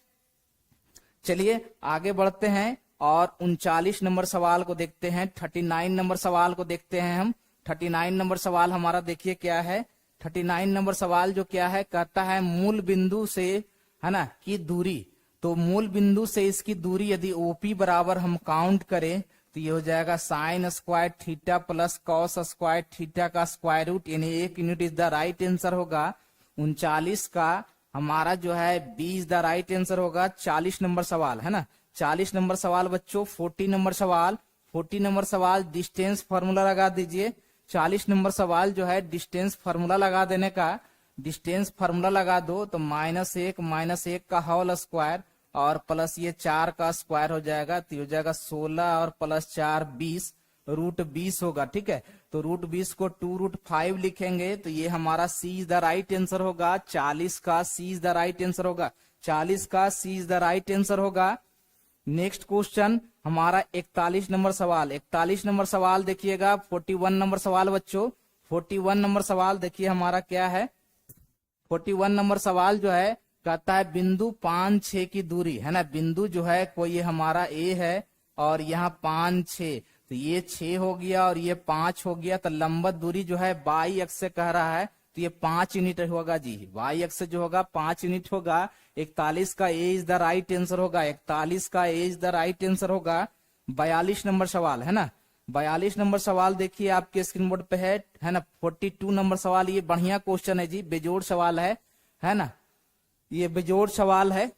चलिए आगे बढ़ते हैं। और 39 नंबर सवाल को देखते हैं। 39 नंबर सवाल को देखते हैं हम। 39 नंबर सवाल हमारा देखिए क्या है। 39 नंबर सवाल जो क्या है, कहता है मूल बिंदु से, है ना, की दूरी। तो मूल बिंदु से इसकी दूरी यदि ओपी बराबर हम काउंट करें तो ये हो जाएगा sine square theta plus cos square theta का स्क्वायर रूट, यानी 1 unit is the right answer होगा। 39 का हमारा जो है 20 द राइट आंसर होगा। 40 नंबर सवाल, है ना, 40 नंबर सवाल बच्चों। 40 नंबर सवाल, 40 नंबर सवाल डिस्टेंस फार्मूला लगा दीजिए। 40 नंबर सवाल जो है डिस्टेंस फार्मूला लगा देने का, डिस्टेंस फार्मूला लगा दो तो -1 का होल स्क्वायर और प्लस ये 4 का स्क्वायर हो जाएगा, तो हो जाएगा 16 और प्लस 4 20, रूट 20 होगा। ठीक है, तो रूट 20 को 2√5 लिखेंगे तो ये हमारा सी इज द राइट आंसर होगा। 40 का C is the right answer होगा। 40 का C is the right answer होगा। नेक्स्ट क्वेश्चन हमारा 41 नंबर सवाल। 41 नंबर सवाल देखिएगा। 41 नंबर सवाल बच्चों, 41 नंबर सवाल देखिए हमारा क्या है। 41 नंबर सवाल जो है कहता है बिंदु 5 6 की दूरी, है ना, बिंदु जो है कोई ये हमारा ए है और यहाँ 5 6, तो ये 6 हो गया और ये 5 हो गया, तो लंबवत दूरी जो है बाई अक्ष से कह रहा है तो ये 5 यूनिट होगा जी। बाई अक्ष से जो होगा 5 यूनिट होगा। 41 का A is the right answer होगा। 41 का A is the right answer होगा। 42 नंबर सवाल, है ना, 42 नंबर सवाल देखिए आपके स्क्रीन बोर्ड पे है ना। 42 नंबर सवाल, ये बढ़िया क्वेश्चन है जी, बेजोड़ सवाल है ना, ये बेजोड़ सवाल है।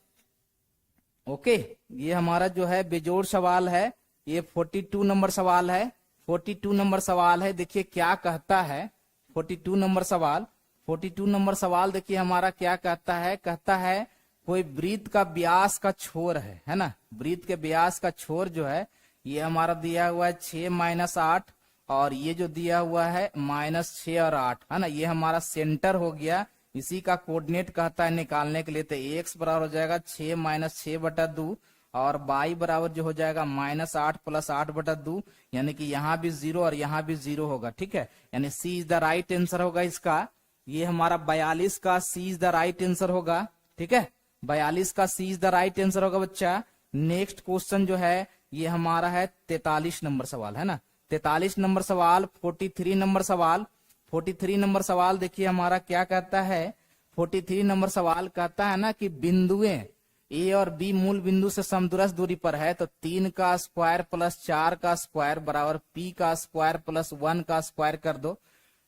ओके, ये हमारा जो है बेजोड़ सवाल है। ये 42 नंबर सवाल है। 42 नंबर सवाल है, देखिए क्या कहता है। 42 नंबर सवाल, 42 नंबर सवाल देखिए हमारा क्या कहता है। कहता है कोई वृत्त का व्यास का छोर है ना, वृत्त के व्यास का छोर जो है ये हमारा दिया हुआ है 6 - 8 और ये जो दिया हुआ है -6 और 8, है ना, ये हमारा सेंटर हो गया। इसी का कोऑर्डिनेट कहता है निकालने के लिए, तो एक्स बराबर हो जाएगा 6 - 6/2 और y बराबर जो हो जाएगा -8 + 8/2, यानी कि यहाँ भी 0 और यहाँ भी 0 होगा। ठीक है, यानी सी इज द राइट आंसर होगा इसका। ये हमारा 42 का C is the right answer होगा। ठीक है, 42 का C is the right answer होगा बच्चा। नेक्स्ट क्वेश्चन जो है ये हमारा है 43 नंबर सवाल, है ना, 43 नंबर सवाल। 43 नंबर सवाल, 43 नंबर सवाल देखिए हमारा क्या कहता है। 43 नंबर सवाल कहता है ना कि बिंदुएं ए और बी मूल बिंदु से समदूरस्थ दूरी पर है, तो 3 का स्क्वायर प्लस 4 का स्क्वायर बराबर पी का स्क्वायर प्लस 1 का स्क्वायर कर दो,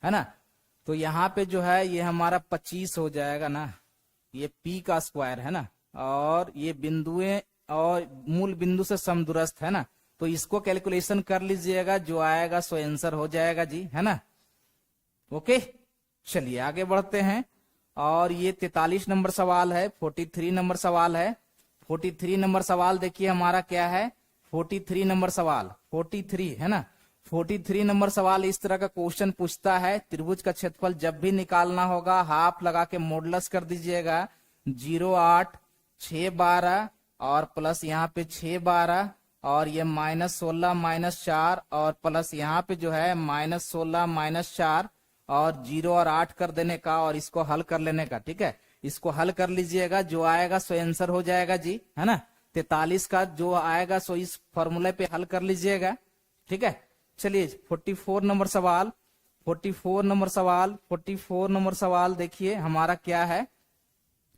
है ना। तो यहाँ पे जो है ये हमारा 25 हो जाएगा ना, ये पी का स्क्वायर है ना, और ये बिंदुएं और मूल बिंदु से समदूरस्थ है ना, तो इसको कैलकुलेशन कर लीजिएगा, जो आएगा सो आंसर हो जाएगा जी, है ना। ओके, चलिए आगे बढ़ते हैं। और ये 43 नंबर सवाल है। 43 नंबर सवाल है। 43 नंबर सवाल देखिए हमारा क्या है। 43 नंबर सवाल, 43 है ना, 43 नंबर सवाल इस तरह का क्वेश्चन पूछता है। त्रिभुज का क्षेत्रफल जब भी निकालना होगा हाफ लगा के मॉडुलस कर दीजिएगा। 0 8 6 12 और प्लस यहाँ पे 6 12 और ये -16 -4 और प्लस यहाँ पे जो है -16 -4 और 0 और 8 कर देने का और इसको हल कर लेने का। ठीक है, इसको हल कर लीजिएगा, जो आएगा सो आंसर हो जाएगा जी, है ना। 43 का जो आएगा सो इस फॉर्मूले पे हल कर लीजिएगा। ठीक है, चलिए 44 नंबर सवाल। 44 नंबर सवाल, 44 नंबर सवाल देखिए हमारा क्या है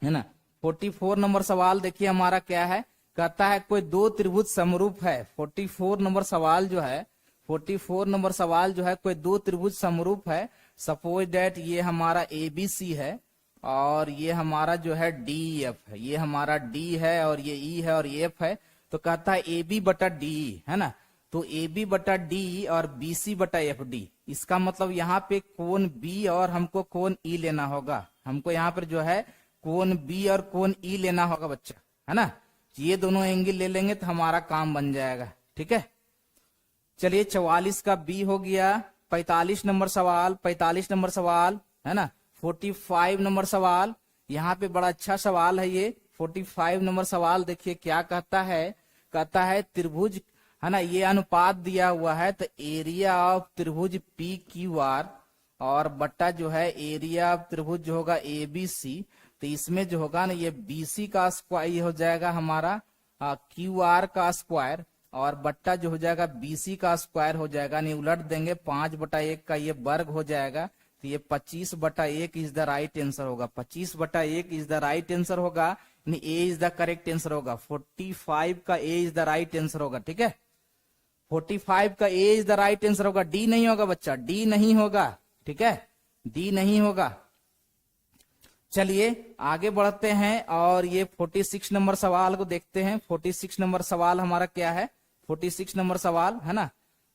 ना। 44 नंबर सवाल देखिए हमारा क्या है। कहता है कोई दो त्रिभुज समरूप है। 44 नंबर सवाल जो है, 44 नंबर सवाल जो है कोई दो त्रिभुज समरूप है। सपोज डेट ये हमारा ABC है और ये हमारा जो है DEF है, ये हमारा D है और ये E है और ये F है। तो कहता है AB/DE, है ना, तो AB/DE और BC/FD। इसका मतलब यहाँ पे कोण B और हमको कोण E लेना होगा। हमको यहाँ पर जो है कोण B और कोण E लेना होगा बच्चा, है ना। ये दोनों एंगल ले लेंगे तो हमारा काम बन जाएगा। ठीक है, चलिए 44 का B हो गया। 45 नंबर सवाल, 45 नंबर सवाल, है ना। 45 नंबर सवाल, यहाँ पे बड़ा अच्छा सवाल है ये। 45 नंबर सवाल देखिए क्या कहता है। कहता है त्रिभुज, है ना, ये अनुपात दिया हुआ है, तो एरिया ऑफ त्रिभुज PQR और बट्टा जो है एरिया ऑफ त्रिभुज जो होगा ABC, तो इसमें जो होगा ना ये BC का स्क्वायर हो जाएगा हमारा QR का स्क्वायर और बट्टा जो हो जाएगा BC का स्क्वायर हो जाएगा, नहीं उलट देंगे 5/1 का ये वर्ग हो जाएगा, तो ये 25/1 इज द राइट आंसर होगा। 25/1 इज द राइट आंसर होगा, यानी ए इज द करेक्ट आंसर होगा। 45 का A is the right answer होगा। ठीक है, 45 का A is the right answer होगा। डी नहीं होगा बच्चा, डी नहीं होगा। ठीक है, डी नहीं होगा। चलिए आगे बढ़ते हैं और ये 46 नंबर सवाल को देखते हैं। 46 नंबर सवाल हमारा क्या है? 46 नंबर सवाल है ना,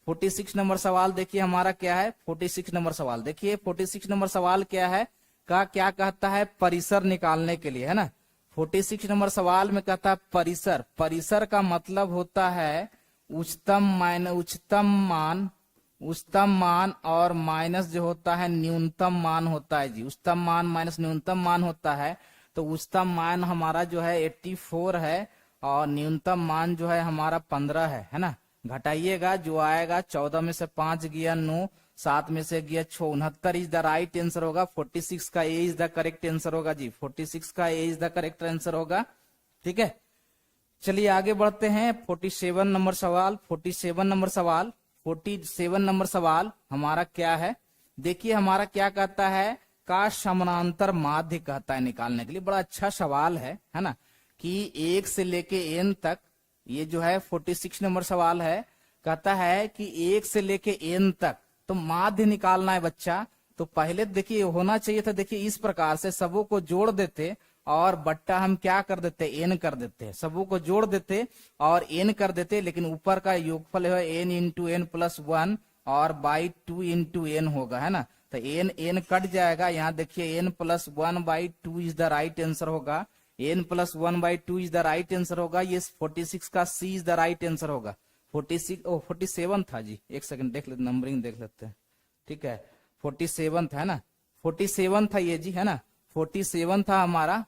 46 नंबर सवाल देखिए हमारा क्या है। 46 नंबर सवाल देखिए, 46 नंबर सवाल क्या है का क्या कहता है? परिसर निकालने के लिए है ना। 46 नंबर सवाल में कहता है परिसर। परिसर का मतलब होता है उच्चतम मान और माइनस जो होता है न्यूनतम मान होता है जी। उच्चतम मान माइनस न्यूनतम मान होता है। तो उच्चतम मान हमारा जो है 84 है और न्यूनतम मान जो है हमारा 15 है ना। घटाइएगा जो आएगा 14 में से 5 गया 9, 7 में से गया 6, 69 इज द राइट आंसर होगा। 46 का A is the correct answer होगा जी। 46 का A is the correct answer होगा। ठीक है, चलिए आगे बढ़ते हैं। 47 नंबर सवाल। 47 नंबर सवाल 47 नंबर सवाल हमारा क्या है? देखिए हमारा क्या कहता है का समानांतर माध्य कहता है निकालने के लिए। बड़ा अच्छा सवाल है ना, कि 1 से लेके n तक, ये जो है 46 नंबर सवाल है, कहता है कि 1 से लेके n तक तो माध्य निकालना है बच्चा। तो पहले देखिए होना चाहिए था, देखिए इस प्रकार से सबों को जोड़ देते और बट्टा हम क्या कर देते? n कर देते। सबों को जोड़ देते और n कर देते, लेकिन ऊपर का योगफल है n इंटू n प्लस 1 और बाई 2 इंटू n होगा है ना। तो n कट जाएगा। यहाँ देखिए n plus 1/2 is the right answer होगा। n plus 1/2 is the right answer होगा। ये 46 का c is the right answer होगा। 47 था जी, एक सेकंड देख लेते, नंबरिंग देख लेते हैं। ठीक है, 47 था है ना, 47 था ये जी है ना, 47 था हमारा।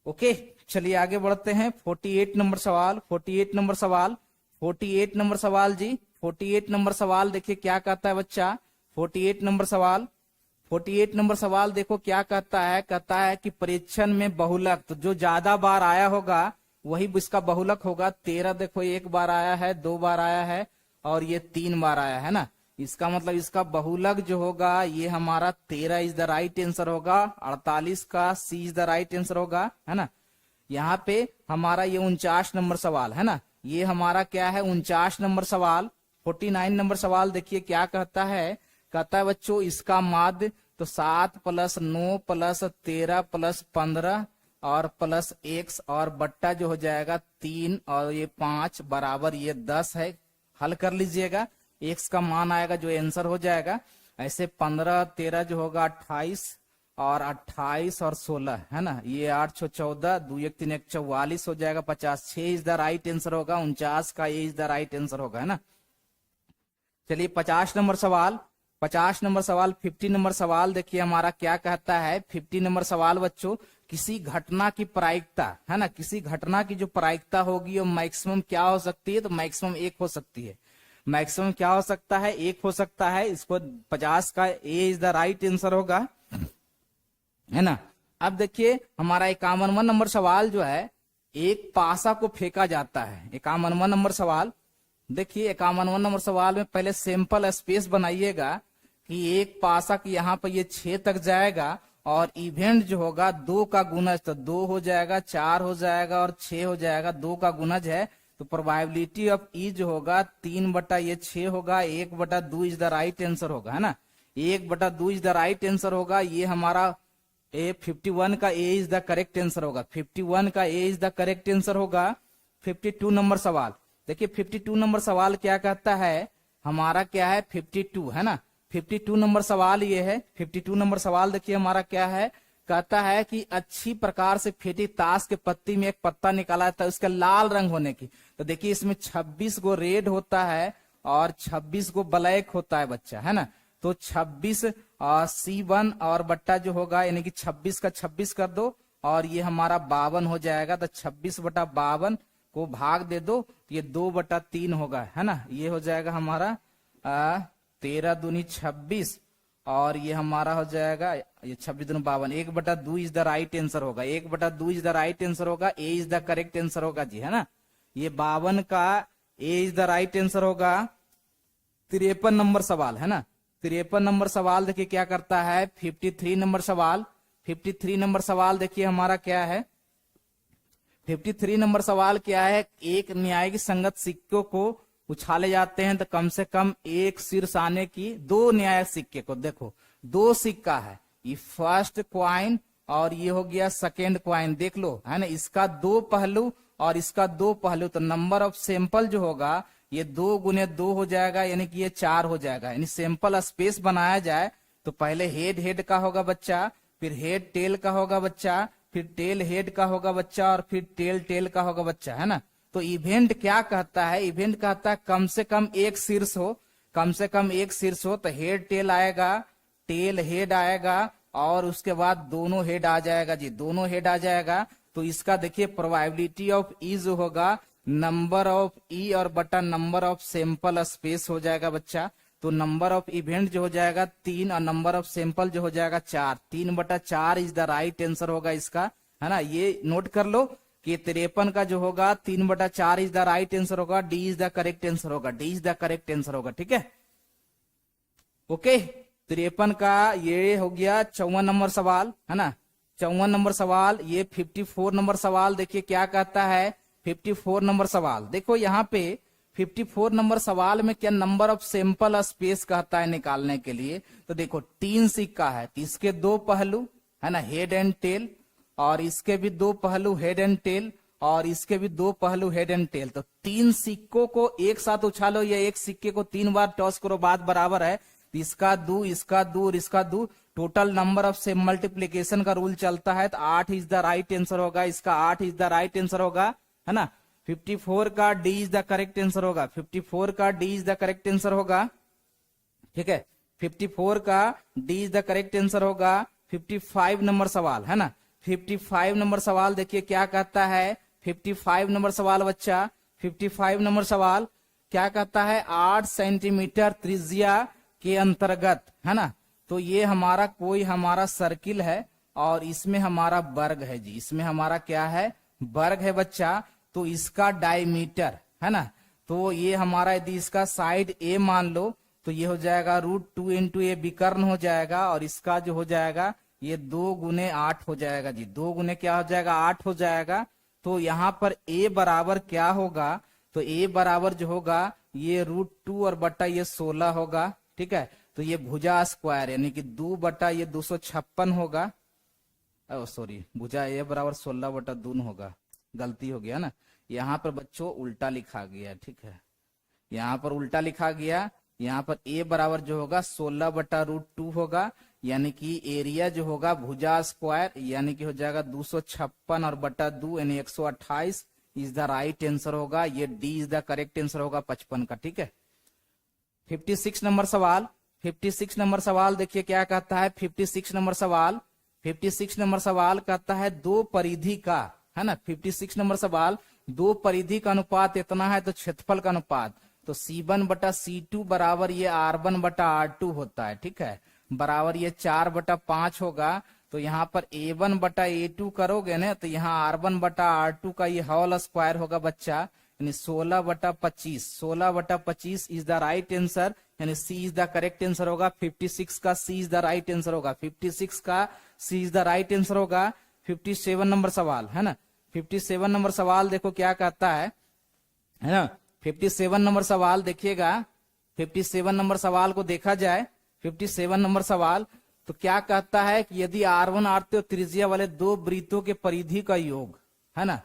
ओके, चलिए आगे बढ़ते हैं। 48 नंबर सवाल। 48 नंबर सवाल 48 नंबर सवाल जी। 48 नंबर सवाल देखिए क्या कहता है बच्चा। 48 नंबर सवाल 48 नंबर सवाल देखो क्या कहता है। कहता है कि परीक्षण में बहुलक, तो जो ज्यादा बार आया होगा वही इसका बहुलक होगा। 13 देखो 1 बार आया है, 2 बार आया है और ये 3 बार आया है ना। इसका मतलब इसका बहुलक जो होगा ये हमारा 13 इज द राइट आंसर होगा। 48 का C is the right answer होगा है ना। यहाँ पे हमारा ये 49 नंबर सवाल है ना, ये हमारा क्या है? 49 नंबर सवाल। 49 नंबर सवाल देखिए क्या कहता है। कहता है बच्चों इसका माध्य तो 7 प्लस 9 प्लस 13 प्लस 15 और प्लस x और बट्टा जो हो जाएगा 3 और ये 5 बराबर ये 10 है। हल कर लीजिएगा, x का मान आएगा जो आंसर हो जाएगा। ऐसे 15 13 जो होगा 28 और 28 और 16 है ना, ये 8 6 14 2 1 3 1 44 हो जाएगा। 50 6 इज द राइट आंसर होगा। 49 का A is the right answer होगा है ना। चलिए 50 नंबर सवाल। 50 नंबर सवाल 50 नंबर सवाल देखिए हमारा क्या कहता है। 50 नंबर सवाल बच्चों, किसी घटना की प्रायिकता है ना, किसी घटना की जो प्रायिकता होगी वो मैक्सिमम क्या हो सकती है? तो मैक्सिमम 1 हो सकती है। मैक्सिमम क्या हो सकता है? 1 हो सकता है। इसको 50 का A is the right answer होगा है ना। अब देखिए हमारा 51वां नंबर सवाल जो है, एक पासा को फेंका जाता है। 51वां नंबर सवाल देखिए, 51वां नंबर सवाल में पहले सैंपल स्पेस बनाइएगा कि एक पासा की यहाँ पर ये 6 तक जाएगा और इवेंट जो होगा 2 का गुणज, तो 2 हो जाएगा, 4 हो जाएगा और 6 हो जाएगा। 2 का गुणज है तो प्रोबेबिलिटी ऑफ ई जो होगा 3/6 होगा। 1/2 इज द राइट आंसर होगा है ना। 1/2 इज द राइट आंसर होगा। ये हमारा 51 का A is the correct answer होगा। 51 का A is the correct answer होगा। 52 नंबर सवाल देखिए, 52 नंबर सवाल क्या कहता है हमारा? क्या है? 52 है ना। 52 नंबर सवाल ये है। 52 नंबर सवाल देखिए हमारा क्या है। कहता है कि अच्छी प्रकार से फेंटी ताश के पत्ती में एक पत्ता निकाला था उसका लाल रंग होने की। तो देखिए इसमें 26 गो रेड होता है और 26 गो ब्लैक होता है बच्चा है ना। तो 26 C1 और बट्टा जो होगा यानी कि 26 का 26 कर दो और ये हमारा 52 हो जाएगा। तो 26/52 को भाग दे दो, ये 2/3 होगा है ना। ये हो जाएगा हमारा 13 दूनी 26 और ये हमारा हो जाएगा ये 26 दूनी 52। 1/2 इज द राइट आंसर होगा। 1/2 इज द राइट आंसर होगा। ए इज द करेक्ट आंसर होगा जी है ना। ये 52 का A is the right answer होगा। 53 नंबर सवाल है ना, 53 नंबर सवाल देखिए क्या करता है। 53 नंबर सवाल, 53 नंबर सवाल देखिए हमारा क्या है। 53 नंबर सवाल क्या है, एक न्यायिक संगत सिक्कों को उछाले जाते हैं तो कम से कम एक शीर्ष आने की, दो न्यायिक सिक्के को, देखो दो सिक्का है, ये फर्स्ट क्वाइन और ये हो गया सेकेंड क्वाइन, देख लो है ना, इसका दो पहलू और इसका दो पहलू, तो नंबर ऑफ सैंपल जो होगा ये 2 गुने 2 हो जाएगा, यानी कि ये 4 हो जाएगा। यानी सैंपल स्पेस बनाया जाए तो पहले हेड हेड का होगा बच्चा, फिर हेड टेल का होगा बच्चा, फिर टेल हेड का होगा बच्चा, और फिर टेल टेल का होगा बच्चा, है ना। तो इवेंट क्या कहता है, इवेंट कहता है कम से कम एक शीर्ष हो, कम से कम एक शीर्ष हो, तो हेड टेल आएगा, टेल हेड आएगा, और उसके बाद दोनों हेड आ जाएगा जी, दोनों हेड आ जाएगा। तो इसका देखिए प्रोबेबिलिटी ऑफ ई जो होगा नंबर ऑफ ई और बटा नंबर ऑफ सैंपल स्पेस हो जाएगा बच्चा। तो नंबर ऑफ इवेंट जो हो जाएगा 3 और नंबर ऑफ सैंपल जो हो जाएगा 4, 3/4 इज द राइट आंसर होगा इसका, है ना। ये नोट कर लो कि 53 का जो होगा 3/4 इज द राइट आंसर होगा, D is the correct answer होगा, D is the correct answer होगा, ठीक है। ओके, 53 का ये हो गया 54 नंबर सवाल, है ना। 54 नंबर सवाल, ये 54 नंबर सवाल देखिए क्या कहता है। 54 नंबर सवाल देखो यहाँ पे 54 नंबर सवाल में क्या नंबर ऑफ सैंपल स्पेस कहता है निकालने के लिए। तो देखो 3 सिक्का है, तो इसके 2 पहलू है ना, हेड एंड टेल, और इसके भी 2 पहलू हेड एंड टेल, और इसके भी 2 पहलू हेड एंड टेल। तो 3 सिक्कों को एक साथ उछालो या एक सिक्के को 3 बार टॉस करो, बात बराबर है। तो इसका 2, इसका 2 और इसका 2, टोटल नंबर ऑफ से मल्टीप्लीकेशन का रूल चलता है, तो 8 इज द राइट आंसर होगा, इसका 8 इज द राइट आंसर होगा, है ना। 54 का D is the correct answer होगा, 54 का D is the correct answer होगा, ठीक है। 54 का D is the correct answer होगा। 55 नंबर सवाल, है ना, 55 नंबर सवाल देखिए क्या कहता है। 55 नंबर सवाल बच्चा, 55 नंबर सवाल क्या कहता है, 8 सेंटीमीटर त्रिज्या के अंतर्गत, है ना। तो ये हमारा कोई हमारा सर्किल है और इसमें हमारा वर्ग है जी, इसमें हमारा क्या है, वर्ग है बच्चा। तो इसका डायमीटर, है ना, तो ये हमारा यदि इसका साइड ए मान लो तो ये हो जाएगा √2 इंटू ए विकर्ण हो जाएगा, और इसका जो हो जाएगा ये 2 गुने 8 हो जाएगा जी, 2 गुने क्या हो जाएगा, 8 हो जाएगा। तो यहाँ पर ए बराबर क्या होगा, तो ए बराबर जो होगा ये √2 और बटा ये 16 होगा, ठीक है। तो ये भुजा स्क्वायर यानी कि 2 बटा ये 256 होगा, सॉरी भुजा ए बराबर 16/2 होगा, गलती हो गया ना, यहाँ पर बच्चों उल्टा लिखा गया, ठीक है, यहाँ पर उल्टा लिखा गया। यहाँ पर ए बराबर जो होगा 16/√2 होगा, यानी कि एरिया जो होगा भुजा स्क्वायर यानी कि हो जाएगा 256 और बटा 2 यानी 128 इज द राइट आंसर होगा। ये D is the correct answer होगा 55 का, ठीक है। 56 नंबर सवाल, 56 नंबर सवाल देखिए क्या कहता है। 56 नंबर सवाल, 56 नंबर सवाल कहता है 2 परिधि का, है ना। 56 नंबर सवाल 2 परिधि का अनुपात इतना है तो क्षेत्रफल का अनुपात, तो C1/C2 बराबर ये R1/R2 होता है, ठीक है, बराबर ये 4/5 होगा। तो यहाँ पर A1/A2 करोगे ना तो यहाँ R1/R2 का ये होल स्क्वायर होगा बच्चा, यानी 16/25, 16/25 इज द राइट आंसर, यानी सी इज द करेक्ट आंसर होगा। 56 का C is the right answer होगा, 56 का C is the right answer होगा। 57 नंबर सवाल, है ना, 57 नंबर सवाल देखो क्या कहता है ना। 57 नंबर सवाल देखिएगा, 57 नंबर सवाल को देखा जाए, 57 नंबर सवाल तो क्या कहता है कि यदि R1 R2 त्रिज्या वाले 2 वृत्तों के परिधि का योग, है ना,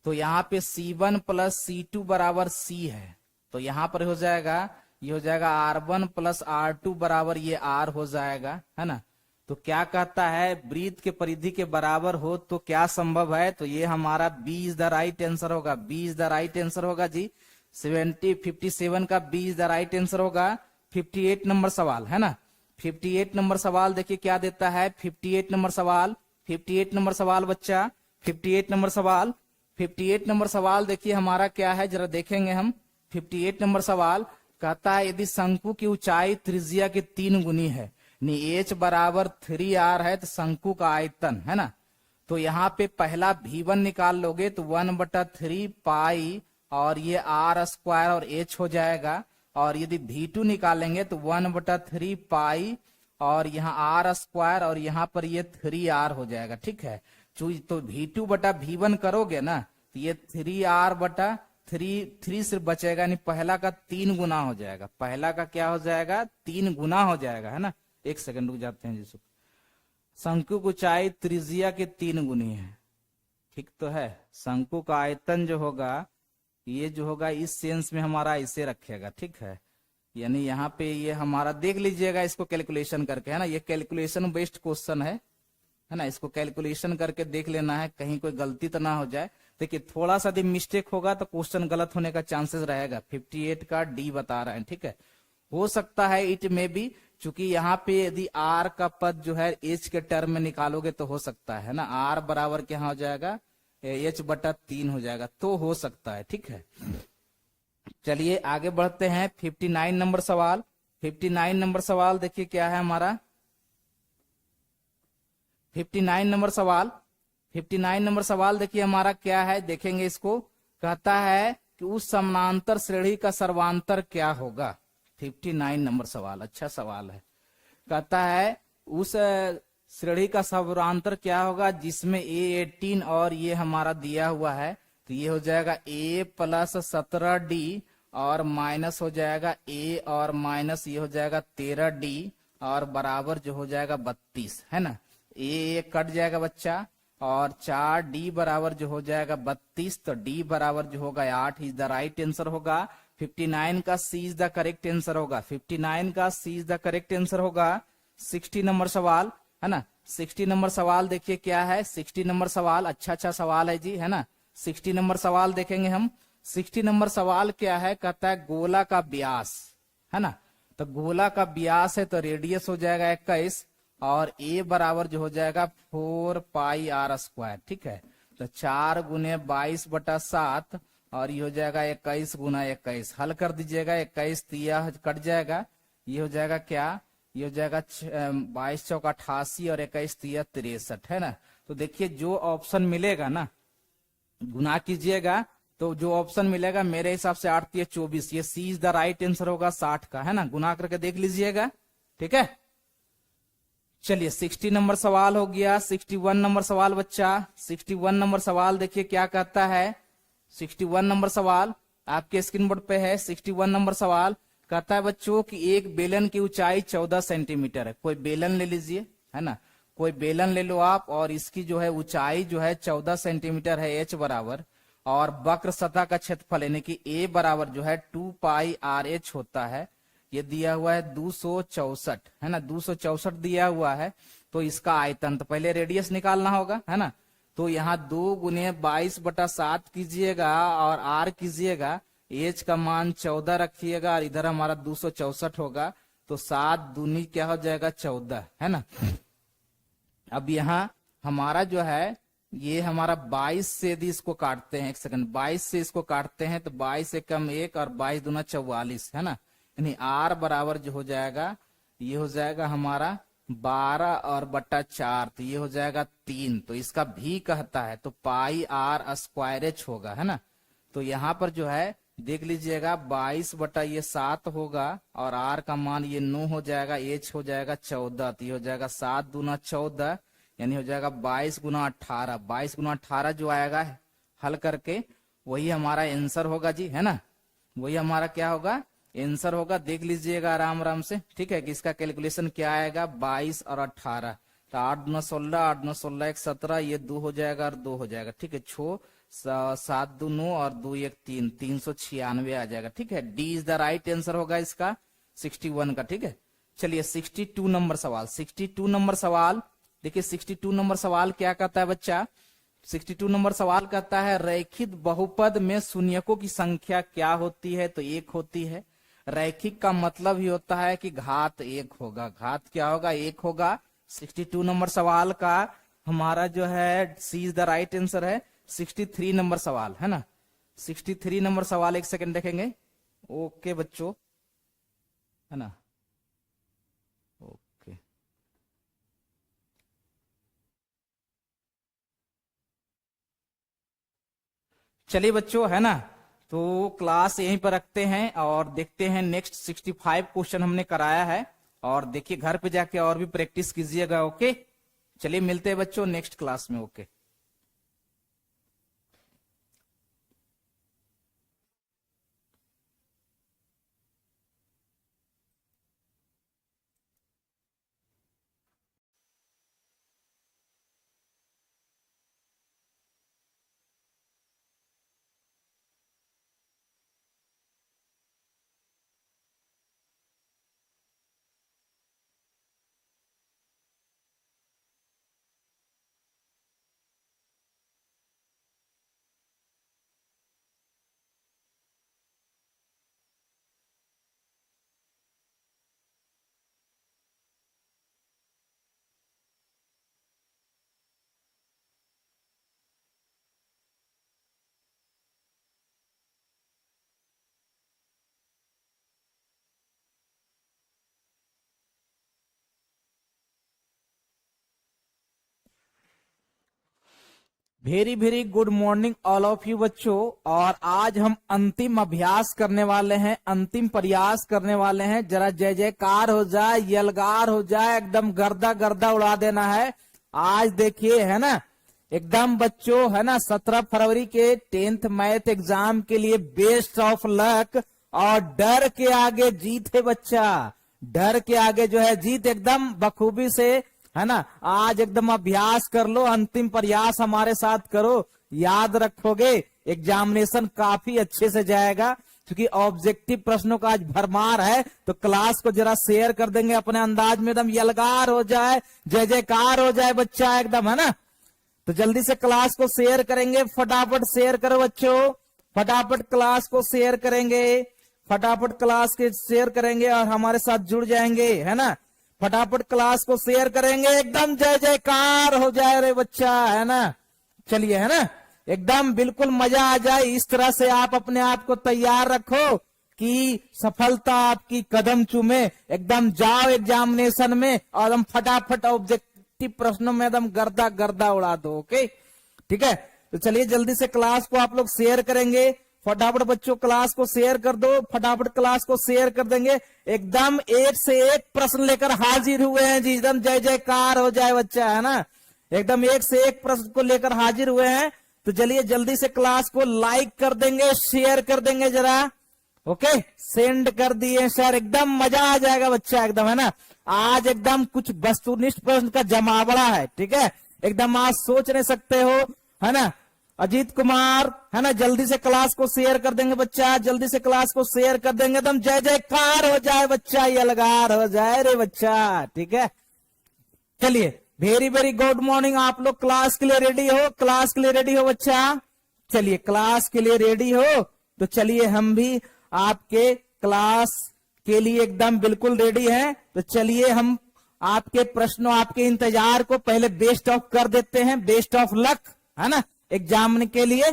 तो यहाँ पे C1 + C2 बराबर C है, तो यहाँ पर हो जाएगा ये हो जाएगा R1 + R2 बराबर ये R हो जाएगा, है ना। तो क्या कहता है वृत्त के परिधि के बराबर हो तो क्या संभव है, तो ये हमारा B is the right answer होगा, B is the right answer होगा जी। 57 का B is the right answer होगा। 58 नंबर सवाल, है ना, 58 नंबर सवाल देखिए क्या देता है। 58 नंबर सवाल, 58 नंबर सवाल बच्चा, 58 नंबर सवाल, 58 नंबर सवाल देखिए हमारा क्या है जरा देखेंगे हम। 58 नंबर सवाल कहता है यदि शंकु की ऊंचाई त्रिज्या के 3 गुनी है, h बराबर 3r है, तो शंकु का आयतन, है ना, तो यहाँ पे पहला V1 निकाल लोगे तो 1/3 पाई और ये आर स्क्वायर और एच हो जाएगा। और यदि V2 निकालेंगे तो 1/3 पाई और यहाँ आर स्क्वायर और यहाँ पर ये 3R हो जाएगा। ठीक है, तो V2/V1 करोगे ना तो ये 3R/3 सिर्फ बचेगा, यानी पहला का 3 गुना हो जाएगा। पहला का क्या हो जाएगा, 3 गुना हो जाएगा, है ना। एक सेकंड रुक जाते हैं जिसको। शंकु की ऊंचाई त्रिज्या के 3 गुनी है, ठीक तो है। शंकु का आयतन जो होगा, ये जो होगा इस सेंस में हमारा इसे रखेगा, ठीक है। यानी यहाँ पे ये हमारा देख लीजिएगा इसको कैलकुलेशन करके, है ना। ये कैलकुलेशन बेस्ड क्वेश्चन है ना। इसको कैलकुलेशन करके देख लेना है, कहीं कोई गलती तो ना हो जाए। देखिए थोड़ा सा भी मिस्टेक होगा तो क्वेश्चन गलत होने का चांसेस रहेगा। 58 का डी बता रहा है, ठीक है। हो सकता है इट में भी, चूंकि यहाँ पे यदि आर का पद जो है एच के टर्म में निकालोगे तो हो सकता है ना। आर बराबर क्या हो जाएगा, H/3 हो जाएगा, तो हो सकता है, ठीक है। चलिए आगे बढ़ते हैं। 59 नंबर सवाल। 59 नंबर सवाल देखिए क्या है हमारा। 59 नंबर सवाल। 59 नंबर सवाल देखिए हमारा क्या है, देखेंगे इसको। कहता है कि उस समानांतर श्रेणी का सर्वांतर क्या होगा। 59 नंबर सवाल अच्छा सवाल है। कहता है उस श्रेणी का सर्वांतर क्या होगा जिसमें A18 और ये हमारा दिया हुआ है, तो ये हो जाएगा A + 17D और माइनस हो जाएगा A और माइनस ये हो जाएगा 13D और बराबर जो हो जाएगा 32, है ना। A कट जाएगा बच्चा और 4D बराबर जो हो जाएगा 32, तो D बराबर जो होगा 8 इज द राइट आंसर होगा। 59 का C is the correct answer होगा। 59 का C is the correct answer होगा। 60 नंबर सवाल, है ना। 60 नंबर सवाल देखिए क्या है। 60 नंबर सवाल अच्छा सवाल है जी, है ना। 60 नंबर सवाल देखेंगे हम। 60 नंबर सवाल क्या है, कहता है गोला का व्यास, है ना। तो गोला का व्यास है तो रेडियस हो जाएगा 21 और A बराबर जो हो जाएगा 4 पाई R स्क्वायर, ठीक है। तो 4 गुने 22/7 और ये हो जाएगा 21 गुना 21। हल कर दीजिएगा, 21 तिया कट जाएगा, ये हो जाएगा क्या, ये हो जाएगा 22 चौक 88 और 21 तिया 63, है ना। तो देखिए जो ऑप्शन मिलेगा ना, गुना कीजिएगा तो जो ऑप्शन मिलेगा मेरे हिसाब से 8 तिया 24, ये C is the right answer होगा 60 का, है ना। गुना करके देख लीजिएगा, ठीक है। चलिए 60 नंबर सवाल हो गया। 61 नंबर सवाल बच्चा। 61 नंबर सवाल देखिए क्या कहता है। 61 नंबर सवाल आपके स्क्रीन बोर्ड पे है। 61 नंबर सवाल कहता है बच्चों कि एक बेलन की ऊंचाई 14 सेंटीमीटर है। कोई बेलन ले लीजिए, है ना। कोई बेलन ले लो आप और इसकी जो है ऊंचाई जो है 14 सेंटीमीटर है H बराबर, और वक्र सतह का क्षेत्रफल यानी कि A बराबर जो है 2 पाई RH होता है। ये दिया हुआ है 264, है ना। 264 दिया हुआ है। तो इसका आयतन, तो पहले रेडियस निकालना होगा, है ना। तो यहाँ 2 गुने 22/7 कीजिएगा और R कीजिएगा। H का मान 14 रखिएगा और इधर हमारा 264 होगा, तो 7 दूनी क्या हो जाएगा 14, है ना। अब यहाँ हमारा जो है ये हमारा 22 से यदि इसको काटते हैं, एक सेकंड, 22 से इसको काटते हैं तो 22 से कम 1 और 22 दूना 44, है ना। यानी R बराबर जो हो जाएगा, ये हो जाएगा हमारा 12 और बट्टा 4, तो ये हो जाएगा 3। तो इसका भी कहता है तो पाई R स्क्वायर H होगा, है ना। तो यहाँ पर जो है देख लीजिएगा 22/7 होगा और R का मान ये 9 हो जाएगा, H हो जाएगा 14, तो ये हो जाएगा 7 दूना 14 यानी हो जाएगा 22 गुना 18। 22 गुना 18 जो आएगा हल करके वही हमारा आंसर होगा जी, है ना। वही हमारा क्या होगा, आंसर होगा। देख लीजिएगा आराम आराम से, ठीक है, कि इसका कैलकुलेशन क्या आएगा। 22 और 18, तो 8 दूना 16, 8 दूना 16 1 17, ये 2 हो जाएगा और 2 हो जाएगा, ठीक है। 7 2 9 और 2 1 3, 396 आ जाएगा, ठीक है। D is the right answer होगा इसका 61 का, ठीक है। चलिए 62 नंबर सवाल। 62 नंबर सवाल देखिए। 62 नंबर सवाल क्या कहता है बच्चा। 62 नंबर सवाल कहता है रैखिक बहुपद में शून्यकों की संख्या क्या होती है, तो 1 होती है। रैखिक का मतलब ही होता है कि घात 1 होगा। घात क्या होगा, 1 होगा। 62 नंबर सवाल का हमारा जो है सी इज द राइट आंसर है। 63 नंबर सवाल, है ना। 63 नंबर सवाल, एक सेकंड देखेंगे। ओके बच्चों, है ना। ओके, चलिए बच्चों, है ना। तो क्लास यहीं पर रखते हैं और देखते हैं नेक्स्ट 65 क्वेश्चन हमने कराया है। और देखिए घर पे जाके और भी प्रैक्टिस कीजिएगा। ओके, चलिए मिलते हैं बच्चों नेक्स्ट क्लास में। Okay. Very very good morning all of you बच्चों। और आज हम अंतिम अभ्यास करने वाले हैं, अंतिम प्रयास करने वाले हैं। जरा जय जयकार हो जाए, यलगार हो जाए, एकदम गर्दा गर्दा उड़ा देना है। आज देखिए है ना, एकदम बच्चों है ना, 17 फरवरी के 10th मैथ एग्जाम के लिए बेस्ट ऑफ लक। और डर के आगे जीत है बच्चा, डर के आगे जो है जीत। एकदम बखूबी से है ना, आज एकदम अभ्यास कर लो, अंतिम प्रयास हमारे साथ करो। याद रखोगे एग्जामिनेशन काफी अच्छे से जाएगा, क्योंकि ऑब्जेक्टिव प्रश्नों का आज भरमार है। तो क्लास को जरा शेयर कर देंगे अपने अंदाज में, एकदम यलगार हो जाए, जय जयकार हो जाए बच्चा, एकदम है ना। तो जल्दी से क्लास को शेयर करेंगे, फटाफट शेयर करो बच्चों, फटाफट क्लास को शेयर करेंगे, फटाफट क्लास के शेयर करेंगे और हमारे साथ जुड़ जाएंगे, है ना। फटाफट क्लास को शेयर करेंगे, एकदम जय जयकार हो जाए रे बच्चा, है ना। चलिए है ना, एकदम बिल्कुल मजा आ जाए। इस तरह से आप अपने आप को तैयार रखो कि सफलता आपकी कदम चूमे। एकदम जाओ एग्जामिनेशन में और एकदम फटाफट ऑब्जेक्टिव प्रश्नों में एकदम गर्दा गर्दा उड़ा दो। ओके, ठीक है। तो चलिए जल्दी से क्लास को आप लोग शेयर करेंगे, फटाफट बच्चों क्लास को शेयर कर दो, फटाफट क्लास को शेयर कर देंगे। एकदम एक से एक प्रश्न लेकर हाजिर हुए हैं जी, एकदम जय जयकार हो जाए बच्चा, है ना। एकदम एक से एक प्रश्न को लेकर हाजिर हुए हैं। तो चलिए जल्दी से क्लास को लाइक कर देंगे, शेयर कर देंगे जरा। ओके, सेंड कर दिए सर, एकदम मजा आ जाएगा बच्चा, एकदम है ना। आज एकदम कुछ वस्तुनिष्ठ प्रश्न का जमावड़ा है, ठीक है। एकदम आज सोच नहीं सकते हो, है ना। अजीत कुमार है ना, जल्दी से क्लास को शेयर कर देंगे बच्चा, जल्दी से क्लास को शेयर कर देंगे, एकदम जय जयकार हो जाए बच्चा, यलगार हो जाए रे बच्चा, ठीक है। चलिए वेरी वेरी गुड मॉर्निंग। आप लोग क्लास के लिए रेडी हो, क्लास के लिए रेडी हो बच्चा। चलिए क्लास के लिए रेडी हो तो चलिए हम भी आपके क्लास के लिए एकदम बिल्कुल रेडी हैं। तो चलिए हम आपके प्रश्नों, आपके इंतजार को पहले बेस्ट ऑफ कर देते हैं, बेस्ट ऑफ लक, है ना, एग्जाम के लिए।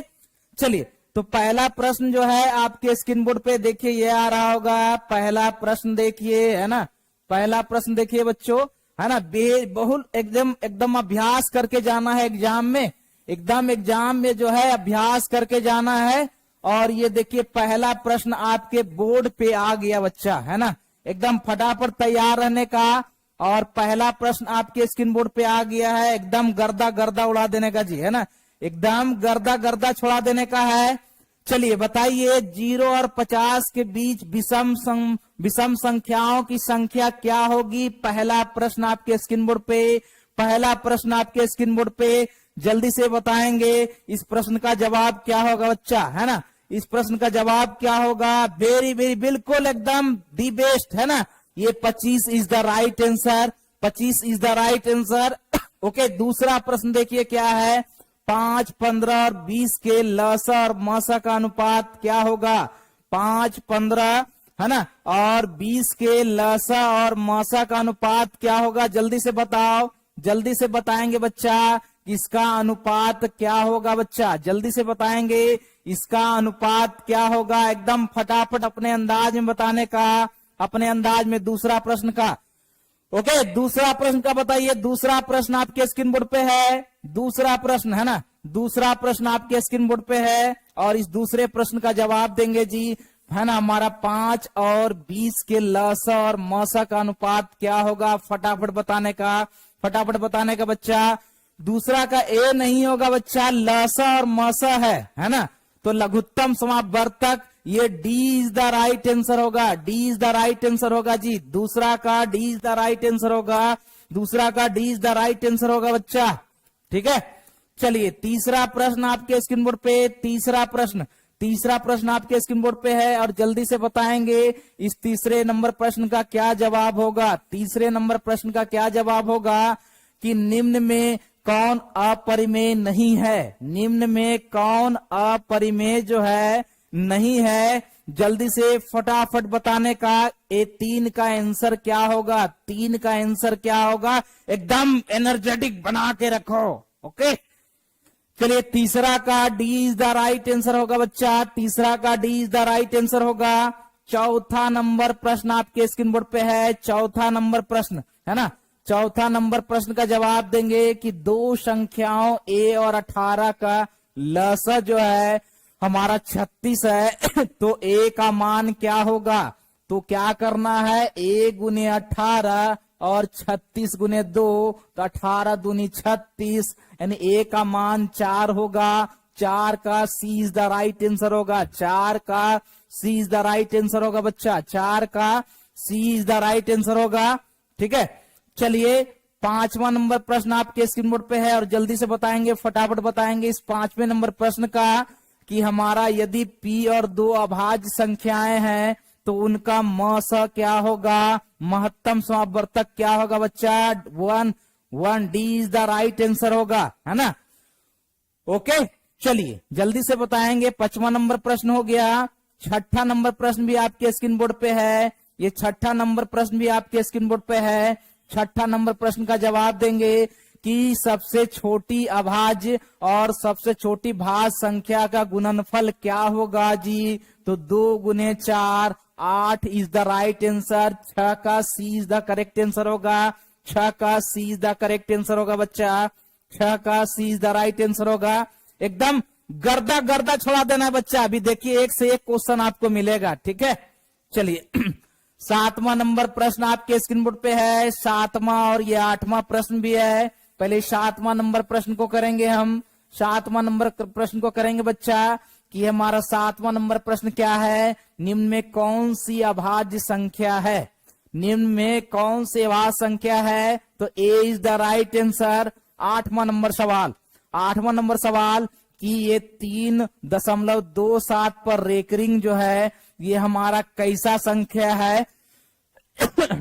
चलिए तो पहला प्रश्न जो है आपके स्क्रीन बोर्ड पे देखिए, ये आ रहा होगा। पहला प्रश्न देखिए, है ना, पहला प्रश्न देखिए बच्चों, है ना। बहुत एकदम एकदम अभ्यास करके जाना है एग्जाम में, एकदम एग्जाम में जो है अभ्यास करके जाना है। और ये देखिए पहला प्रश्न आपके बोर्ड पे आ गया बच्चा, है ना। एकदम फटाफट तैयार रहने का। और पहला प्रश्न आपके स्क्रीन बोर्ड पे आ गया है, एकदम गर्दा गर्दा उड़ा देने का जी, है ना, एकदम गर्दा गर्दा छोड़ा देने का है। चलिए बताइए 0 और 50 के बीच विषम संख्याओं की संख्या क्या होगी। पहला प्रश्न आपके स्क्रीन बोर्ड पे, पहला प्रश्न आपके स्क्रीन बोर्ड पे, जल्दी से बताएंगे इस प्रश्न का जवाब क्या होगा बच्चा, है ना। इस प्रश्न का जवाब क्या होगा, वेरी वेरी बिल्कुल एकदम दी बेस्ट, है ना। ये 25 is the right answer, 25 is the right answer. Okay, दूसरा प्रश्न देखिए क्या है, 5, 15 और 20 के लसा और मसा का अनुपात क्या होगा। 5, 15 है ना, और 20 के लसा और मसा का अनुपात क्या होगा, जल्दी से बताओ, जल्दी से बताएंगे बच्चा, इसका अनुपात क्या होगा बच्चा, जल्दी से बताएंगे इसका अनुपात क्या होगा। एकदम फटाफट अपने अंदाज में बताने का, अपने अंदाज में। दूसरा प्रश्न का, ओके, दूसरा प्रश्न का बताइए। दूसरा प्रश्न आपके स्क्रीन बोर्ड पे है, दूसरा प्रश्न, है ना, दूसरा प्रश्न आपके स्क्रीन बोर्ड पे है। और इस दूसरे प्रश्न का जवाब देंगे जी, है ना। हमारा 5 और 20 के लसा और मसा का अनुपात क्या होगा, फटाफट बताने का बच्चा। दूसरा का ए नहीं होगा बच्चा, लसा और मसा है ना। तो लघुत्तम समावर्तक, ये D is the right answer होगा, D is the right answer होगा जी। दूसरा का D is the right answer होगा, दूसरा का D is the right answer होगा बच्चा, ठीक है। चलिए तीसरा प्रश्न आपके स्क्रीन बोर्ड पे, तीसरा प्रश्न आपके स्क्रीन बोर्ड पे है और जल्दी से बताएंगे इस तीसरे नंबर प्रश्न का क्या जवाब होगा। तीसरे नंबर प्रश्न का क्या जवाब होगा कि निम्न में कौन अपरिमेय नहीं है, निम्न में कौन अपरिमेय जो है नहीं है। जल्दी से फटाफट बताने का, ये 3 का आंसर क्या होगा, 3 का आंसर क्या होगा, एकदम एनर्जेटिक बना के रखो, ओके। चलिए तीसरा का D is the right answer होगा बच्चा, तीसरा का D is the right answer होगा। चौथा नंबर प्रश्न आपके स्क्रीन बोर्ड पे है, चौथा नंबर प्रश्न है ना। चौथा नंबर प्रश्न का जवाब देंगे कि दो संख्याओं ए और 18 का लसा जो है हमारा 36 है तो ए का मान क्या होगा। तो क्या करना है, ए गुने 18 और 36 गुने 2, तो 18 दूनी 36, यानी ए का मान 4 होगा। 4 का C is the right answer होगा, 4 का C is the right answer होगा बच्चा, 4 का C is the right answer होगा, ठीक है। चलिए पांचवा नंबर प्रश्न आपके स्क्रीन बोर्ड पे है और जल्दी से बताएंगे, फटाफट बताएंगे इस पांचवें नंबर प्रश्न का कि हमारा यदि p और 2 अभाज्य संख्याएं हैं तो उनका मस क्या होगा, महत्तम समावर्तक क्या होगा बच्चा, 1 D is the right answer होगा, है ना। ओके चलिए जल्दी से बताएंगे। 5वां नंबर प्रश्न हो गया। 6ठा नंबर प्रश्न भी आपके स्क्रीन बोर्ड पे है, ये 6ठा नंबर प्रश्न भी आपके स्क्रीन बोर्ड पे है। 6ठा नंबर प्रश्न का जवाब देंगे कि सबसे छोटी अभाज्य और सबसे छोटी भाज्य संख्या का गुणनफल क्या होगा जी। तो 2 गुने 4 8 इज द राइट आंसर, 6 का C is the correct answer होगा, 6 का C is the correct answer होगा बच्चा, 6 का C is the right answer होगा। एकदम गर्दा छोड़ा देना है बच्चा, अभी देखिए एक से एक क्वेश्चन आपको मिलेगा, ठीक है। चलिए 7वां नंबर प्रश्न आपके स्क्रीन बोर्ड पे है, 7वां और ये 8वां प्रश्न भी है। पहले 7वां नंबर प्रश्न को करेंगे हम, 7वां नंबर प्रश्न को करेंगे बच्चा कि हमारा 7वां नंबर प्रश्न क्या है, निम्न में कौन सी अभाज्य संख्या है, निम्न में कौन सी अभाज्य संख्या है। तो A is the right answer. 8वां नंबर सवाल, 8वां नंबर सवाल कि ये 3.27 पर रेकरिंग जो है ये हमारा कैसा संख्या है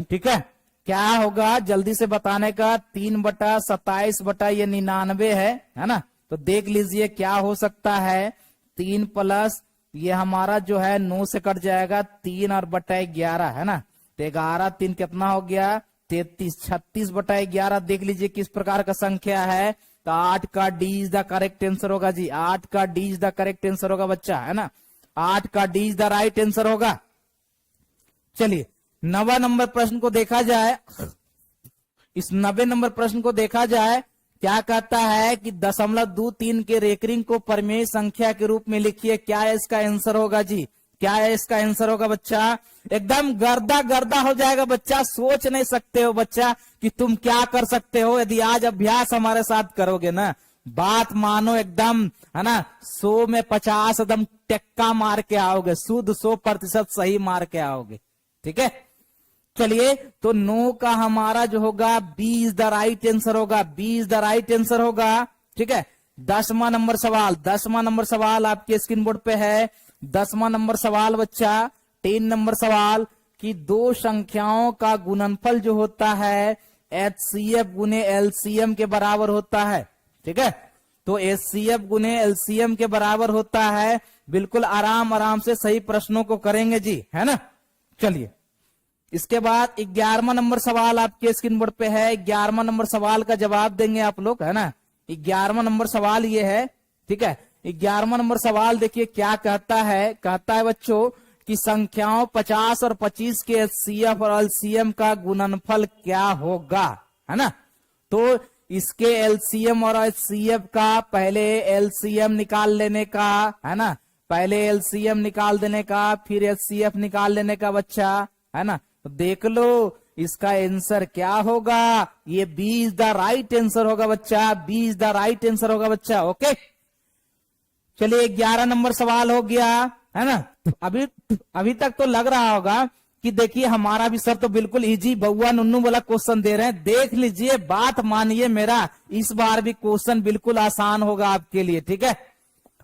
ठीक है, क्या होगा जल्दी से बताने का। 3/27/99 है ना। तो देख लीजिए क्या हो सकता है, 3 प्लस ये हमारा जो है 9 से कट जाएगा, 3 और बटा 11 है ना। तो 11 3 कितना हो गया 33, 36/11 देख लीजिए किस प्रकार का संख्या है। तो 8 का D is the correct answer होगा जी, 8 का D is the correct answer होगा बच्चा, है ना। 8 का D is the right answer होगा। चलिए 9वां नंबर प्रश्न को देखा जाए, इस 90 नंबर प्रश्न को देखा जाए, क्या कहता है कि 0.23 के रेकरिंग को परिमेय संख्या के रूप में लिखिए। क्या इसका आंसर होगा जी, क्या इसका आंसर होगा बच्चा। एकदम गर्दा हो जाएगा बच्चा, सोच नहीं सकते हो बच्चा कि तुम क्या कर सकते हो यदि आज अभ्यास हमारे साथ करोगे ना। बात मानो एकदम, है ना, 100 में 50 एकदम टेक्का मार के आओगे, शुद्ध 100% सही मार के आओगे, ठीक है। चलिए तो 9 का हमारा जो होगा B is the right answer होगा, B is the right answer होगा, ठीक है। 10वां नंबर सवाल, 10वां नंबर सवाल आपके स्क्रीन बोर्ड पे है। 10वां नंबर सवाल बच्चा, 10 नंबर सवाल कि दो संख्याओं का गुणनफल जो होता है HCF गुने LCM के बराबर होता है, ठीक है। तो HCF गुने LCM के बराबर होता है। बिल्कुल आराम से सही प्रश्नों को करेंगे जी, है ना। चलिए इसके बाद 11वां नंबर सवाल आपके स्क्रीन बोर्ड पे है। 11वां नंबर सवाल का जवाब देंगे आप लोग, है ना। 11वां नंबर सवाल ये है, ठीक है। 11वां नंबर सवाल देखिए क्या कहता है, कहता है बच्चों कि संख्याओं 50 और 25 के HCF और LCM का गुणनफल क्या होगा, है ना। तो इसके LCM और HCF का पहले LCM निकाल लेने का, है ना, पहले एलसीएम निकाल देने का, फिर एचसीएफ निकाल लेने का बच्चा, है ना। तो देख लो इसका आंसर क्या होगा, ये B is the right answer होगा बच्चा, B is the right answer होगा बच्चा। ओके, चलिए 11 नंबर सवाल हो गया, है ना। अभी तक तो लग रहा होगा कि देखिए हमारा भी सर तो बिल्कुल इजी बउआ नुन्नू वाला क्वेश्चन दे रहे हैं। देख लीजिए, बात मानिए मेरा, इस बार भी क्वेश्चन बिल्कुल आसान होगा आपके लिए, ठीक है।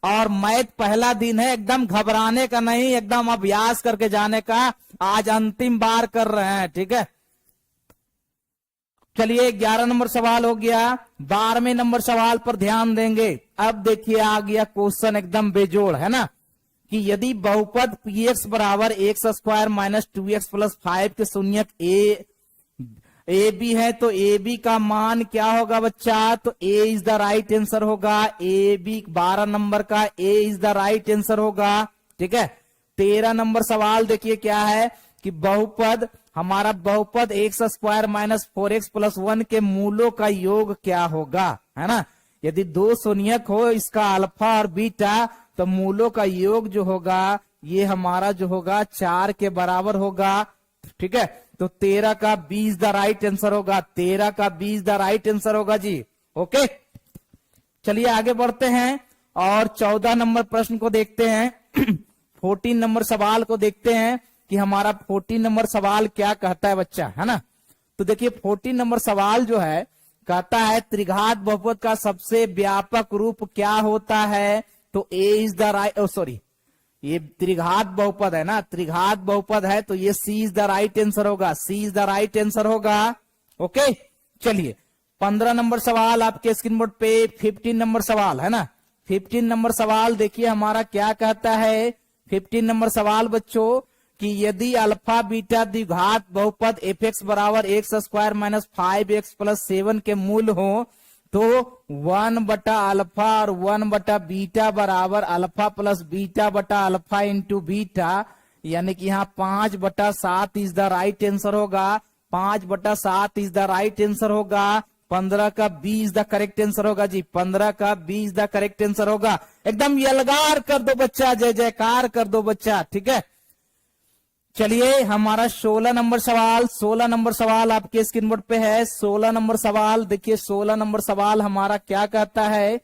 और मैथ पहला दिन है, एकदम घबराने का नहीं, एकदम अभ्यास करके जाने का। आज अंतिम बार कर रहे हैं, ठीक है। चलिए 11 नंबर सवाल हो गया। 12वें नंबर सवाल पर ध्यान देंगे। अब देखिए आ गया क्वेश्चन एकदम बेजोड़, है ना, कि यदि बहुपद px बराबर x square minus 2x plus 5 के शून्यक ए बी है तो ए बी का मान क्या होगा बच्चा। तो A is the right answer होगा, ए बी 12 नंबर का A is the right answer होगा, ठीक है। 13 नंबर सवाल देखिए क्या है कि बहुपद हमारा बहुपद x square minus 4x plus 1 के मूलों का योग क्या होगा, है ना। यदि दो शून्यक हो इसका अल्फा और बीटा तो मूलों का योग जो होगा ये हमारा जो होगा 4 के बराबर होगा, ठीक है। तो 13 का 20 द राइट आंसर होगा, 13 का 20 द राइट आंसर होगा जी। ओके, चलिए आगे बढ़ते हैं और 14 नंबर प्रश्न को देखते हैं। 14 नंबर सवाल को देखते हैं कि हमारा 14 नंबर सवाल क्या कहता है बच्चा, है ना। तो देखिए 14 नंबर सवाल जो है कहता है त्रिघात बहुपद का सबसे व्यापक रूप क्या होता है। तो A is the right, sorry ये त्रिघात बहुपद है ना, त्रिघात बहुपद है तो ये सी इज द राइट आंसर होगा, सी इज द राइट आंसर होगा। ओके, चलिए 15 नंबर सवाल आपके स्क्रीन बोर्ड पे। 15 नंबर सवाल है ना, 15 नंबर सवाल देखिए हमारा क्या कहता है। 15 नंबर सवाल बच्चों कि यदि अल्फा बीटा द्विघात बहुपद एफ एक्स बराबर x square minus 5x plus 7 के मूल हो तो 1 बटा अल्फा और 1 बटा बीटा बराबर अल्फा प्लस बीटा बटा अल्फा इंटू बीटा, यानी कि यहाँ 5 बटा 7 इज द राइट आंसर होगा, 5 बटा 7 इज द राइट आंसर होगा। 15 का 20 द करेक्ट आंसर होगा जी, 15 का 20 द करेक्ट आंसर होगा। एकदम यलगार कर दो बच्चा, जय जयकार कर दो बच्चा, ठीक है। चलिए हमारा 16 नंबर सवाल, 16 नंबर सवाल आपके स्क्रीन बोर्ड पे है। 16 नंबर सवाल देखिए, 16 नंबर सवाल हमारा क्या कहता है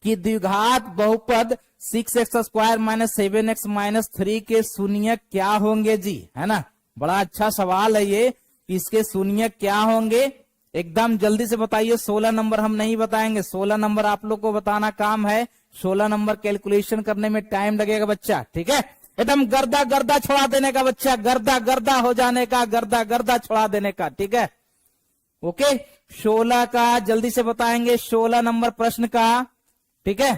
कि द्विघात बहुपद 6x square minus 7x minus 3 के शून्यक क्या होंगे जी, है ना। बड़ा अच्छा सवाल है ये, इसके शून्यक क्या होंगे, एकदम जल्दी से बताइए। 16 नंबर हम नहीं बताएंगे, 16 नंबर आप लोग को बताना काम है। 16 नंबर कैलकुलेशन करने में टाइम लगेगा बच्चा, ठीक है। एकदम गर्दा गर्दा छोड़ा देने का बच्चा, गर्दा गर्दा हो जाने का, गर्दा गर्दा छोड़ा देने का, ठीक है। ओके, 16 का जल्दी से बताएंगे, 16 नंबर प्रश्न का, ठीक है।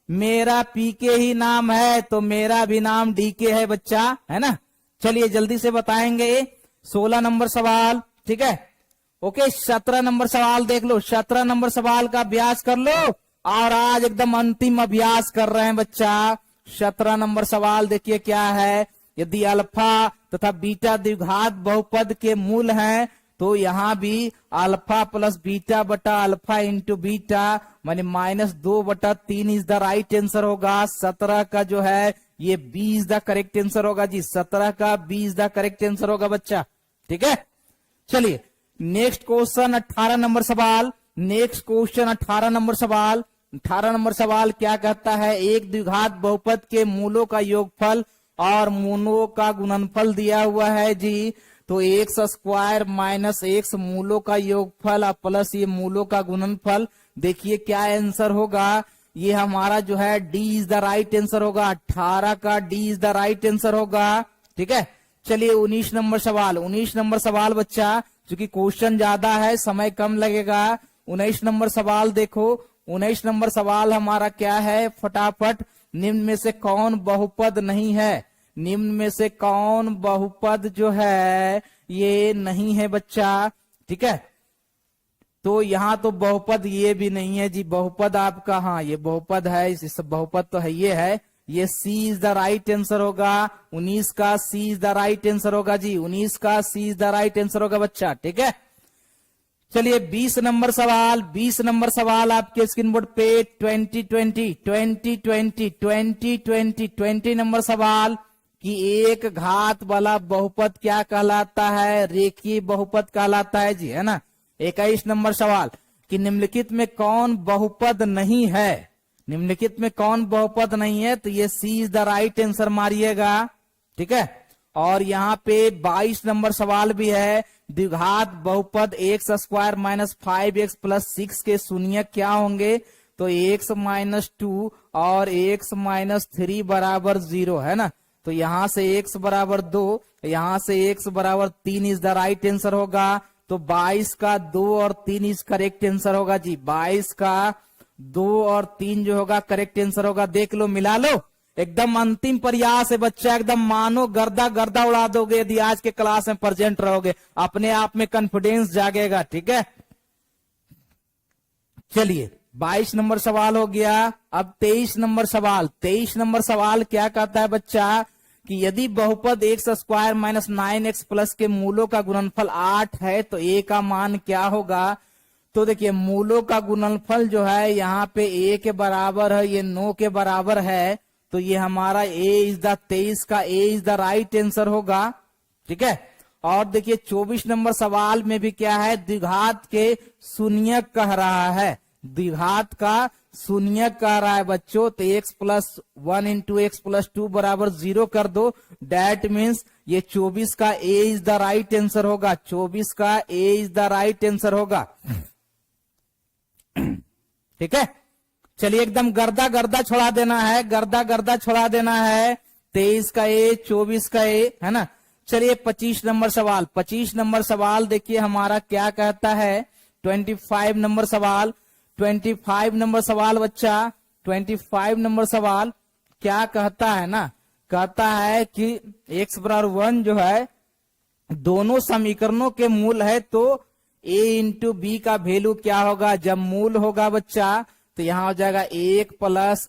मेरा पीके ही नाम है तो मेरा भी नाम डीके है बच्चा, है ना। चलिए जल्दी से बताएंगे 16 नंबर सवाल, ठीक है। ओके, 17 नंबर सवाल देख लो, 17 नंबर सवाल का अभ्यास कर लो और आज एकदम अंतिम अभ्यास कर रहे हैं बच्चा। 17 नंबर सवाल देखिए क्या है, यदि अल्फा तथा बीटा द्विघात बहुपद के मूल हैं तो यहाँ भी अल्फा प्लस बीटा बटा अल्फा इंटू बीटा माने -2/3 इज द राइट आंसर होगा। 17 का जो है ये 20 द करेक्ट आंसर होगा जी, 17 का 20 द करेक्ट आंसर होगा बच्चा, ठीक है। चलिए नेक्स्ट क्वेश्चन 18 नंबर सवाल, नेक्स्ट क्वेश्चन 18 नंबर सवाल। 18 नंबर सवाल क्या कहता है, एक द्विघात बहुपद के मूलों का योगफल और मूलों का गुणनफल दिया हुआ है जी। तो एक्स स्क्वायर माइनस एक्स मूलों का योगफल और प्लस ये मूलों का गुणनफल, देखिए क्या आंसर होगा। ये हमारा जो है D is the right answer होगा, 18 का D is the right answer होगा, ठीक है। चलिए 19 नंबर सवाल, 19 नंबर सवाल बच्चा, क्योंकि क्वेश्चन ज्यादा है समय कम लगेगा। 19 नंबर सवाल देखो, 19 नंबर सवाल हमारा क्या है, फटाफट निम्न में से कौन बहुपद नहीं है, निम्न में से कौन बहुपद जो है ये नहीं है बच्चा, ठीक है। तो यहाँ तो बहुपद ये भी नहीं है जी, बहुपद आपका, हाँ ये बहुपद है, इस बहुपद तो है, ये सी इज द राइट आंसर होगा। 19 का C is the right answer होगा जी, 19 का C is the right answer होगा बच्चा, ठीक है। चलिए 20 नंबर सवाल आपके स्क्रीन बोर्ड पे 20 नंबर सवाल कि एक घात वाला बहुपद क्या कहलाता है? रेखीय बहुपद कहलाता है जी, है ना। 21 नंबर सवाल कि निम्नलिखित में कौन बहुपद नहीं है? निम्नलिखित में कौन बहुपद नहीं है? तो ये सी इज द राइट आंसर मारिएगा, ठीक है। और यहाँ पे 22 नंबर सवाल भी है, द्विघात बहुपद x square minus 5x plus 6 के शून्य क्या होंगे? तो x माइनस 2 और x माइनस 3 बराबर 0, है ना। तो यहाँ से x बराबर 2, यहाँ से x बराबर 3 इज द राइट आंसर होगा। तो 22 का 2 और 3 इज करेक्ट आंसर होगा जी। 22 का 2 और 3 जो होगा करेक्ट आंसर होगा। देख लो, मिला लो, एकदम अंतिम प्रयास है बच्चा, एकदम मानो गर्दा गर्दा उड़ा दोगे यदि आज के क्लास में प्रेजेंट रहोगे, अपने आप में कॉन्फिडेंस जागेगा, ठीक है। चलिए 22 नंबर सवाल हो गया। अब 23 नंबर सवाल। 23 नंबर सवाल क्या कहता है बच्चा कि यदि बहुपद x square minus 9x plus के मूलों का गुणनफल 8 है तो a का मान क्या होगा? तो देखिए मूलों का गुणनफल जो है यहाँ पे a के बराबर है, ये 9 के बराबर है, तो ये हमारा a इज द 23 का a is the right answer होगा, ठीक है। और देखिए 24 नंबर सवाल में भी क्या है, द्विघात के शून्य कह रहा है, द्विघात का शून्य कह रहा है बच्चों। तो x plus 1 into x plus 2 बराबर 0 कर दो। डेट मीन्स ये 24 का a is the right answer होगा, 24 का a is the right answer होगा, ठीक है। चलिए एकदम गर्दा गर्दा छोड़ा देना है, गर्दा गर्दा छोड़ा देना है। 23 का a, 24 का a, है ना। चलिए 25 नंबर सवाल। 25 नंबर सवाल देखिए हमारा क्या कहता है। 25 नंबर सवाल। 25 नंबर सवाल बच्चा, 25 नंबर सवाल क्या कहता है ना, कहता है कि x बराबर 1 जो है दोनों समीकरणों के मूल है तो a इंटू बी का वैल्यू क्या होगा? जब मूल होगा बच्चा तो यहाँ हो जाएगा 1 प्लस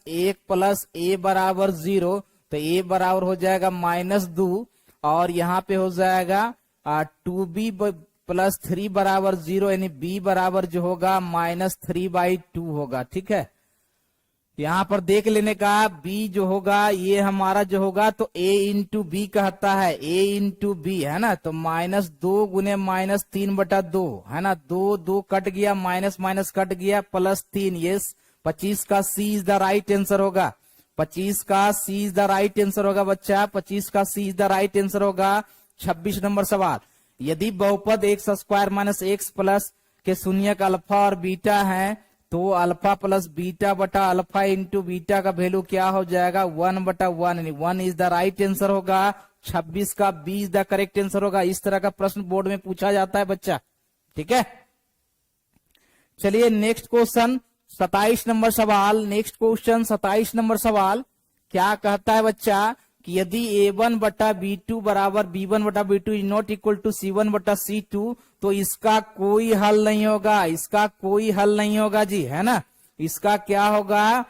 a बराबर 0, तो a बराबर हो जाएगा -2 और यहाँ पे हो जाएगा 2b प्लस 3 बराबर 0, यानी b बराबर जो होगा -3/2 होगा, ठीक है। यहाँ पर देख लेने का b जो होगा ये हमारा जो होगा तो a इंटू बी कहता है, a इंटू बी, है ना। तो -2 गुने -3/2, है ना। 2 कट गया, माइनस कट गया, +3, ये 25 का c is the right answer होगा। 25 का c is the right answer होगा बच्चा, 25 का c is the right answer होगा। 26 नंबर सवाल, यदि बहुपद x square minus x plus के शून्य का अल्फा और बीटा है तो अल्फा प्लस बीटा बटा अल्फा इंटू बीटा का वैल्यू क्या हो जाएगा? 1/1, यानी 1 इज द राइट आंसर होगा। 26 का b is the correct answer होगा। इस तरह का प्रश्न बोर्ड में पूछा जाता है बच्चा, ठीक है। चलिए नेक्स्ट क्वेश्चन 27 नंबर सवाल। नेक्स्ट क्वेश्चन 27 नंबर सवाल क्या कहता है बच्चा कि यदि a1 बटा b2 बराबर b1 बटा b2 is not equal to c1 बटा c2 तो इसका कोई हल नहीं होगा, इसका कोई हल नहीं होगा जी, है ना। इसका क्या होगा?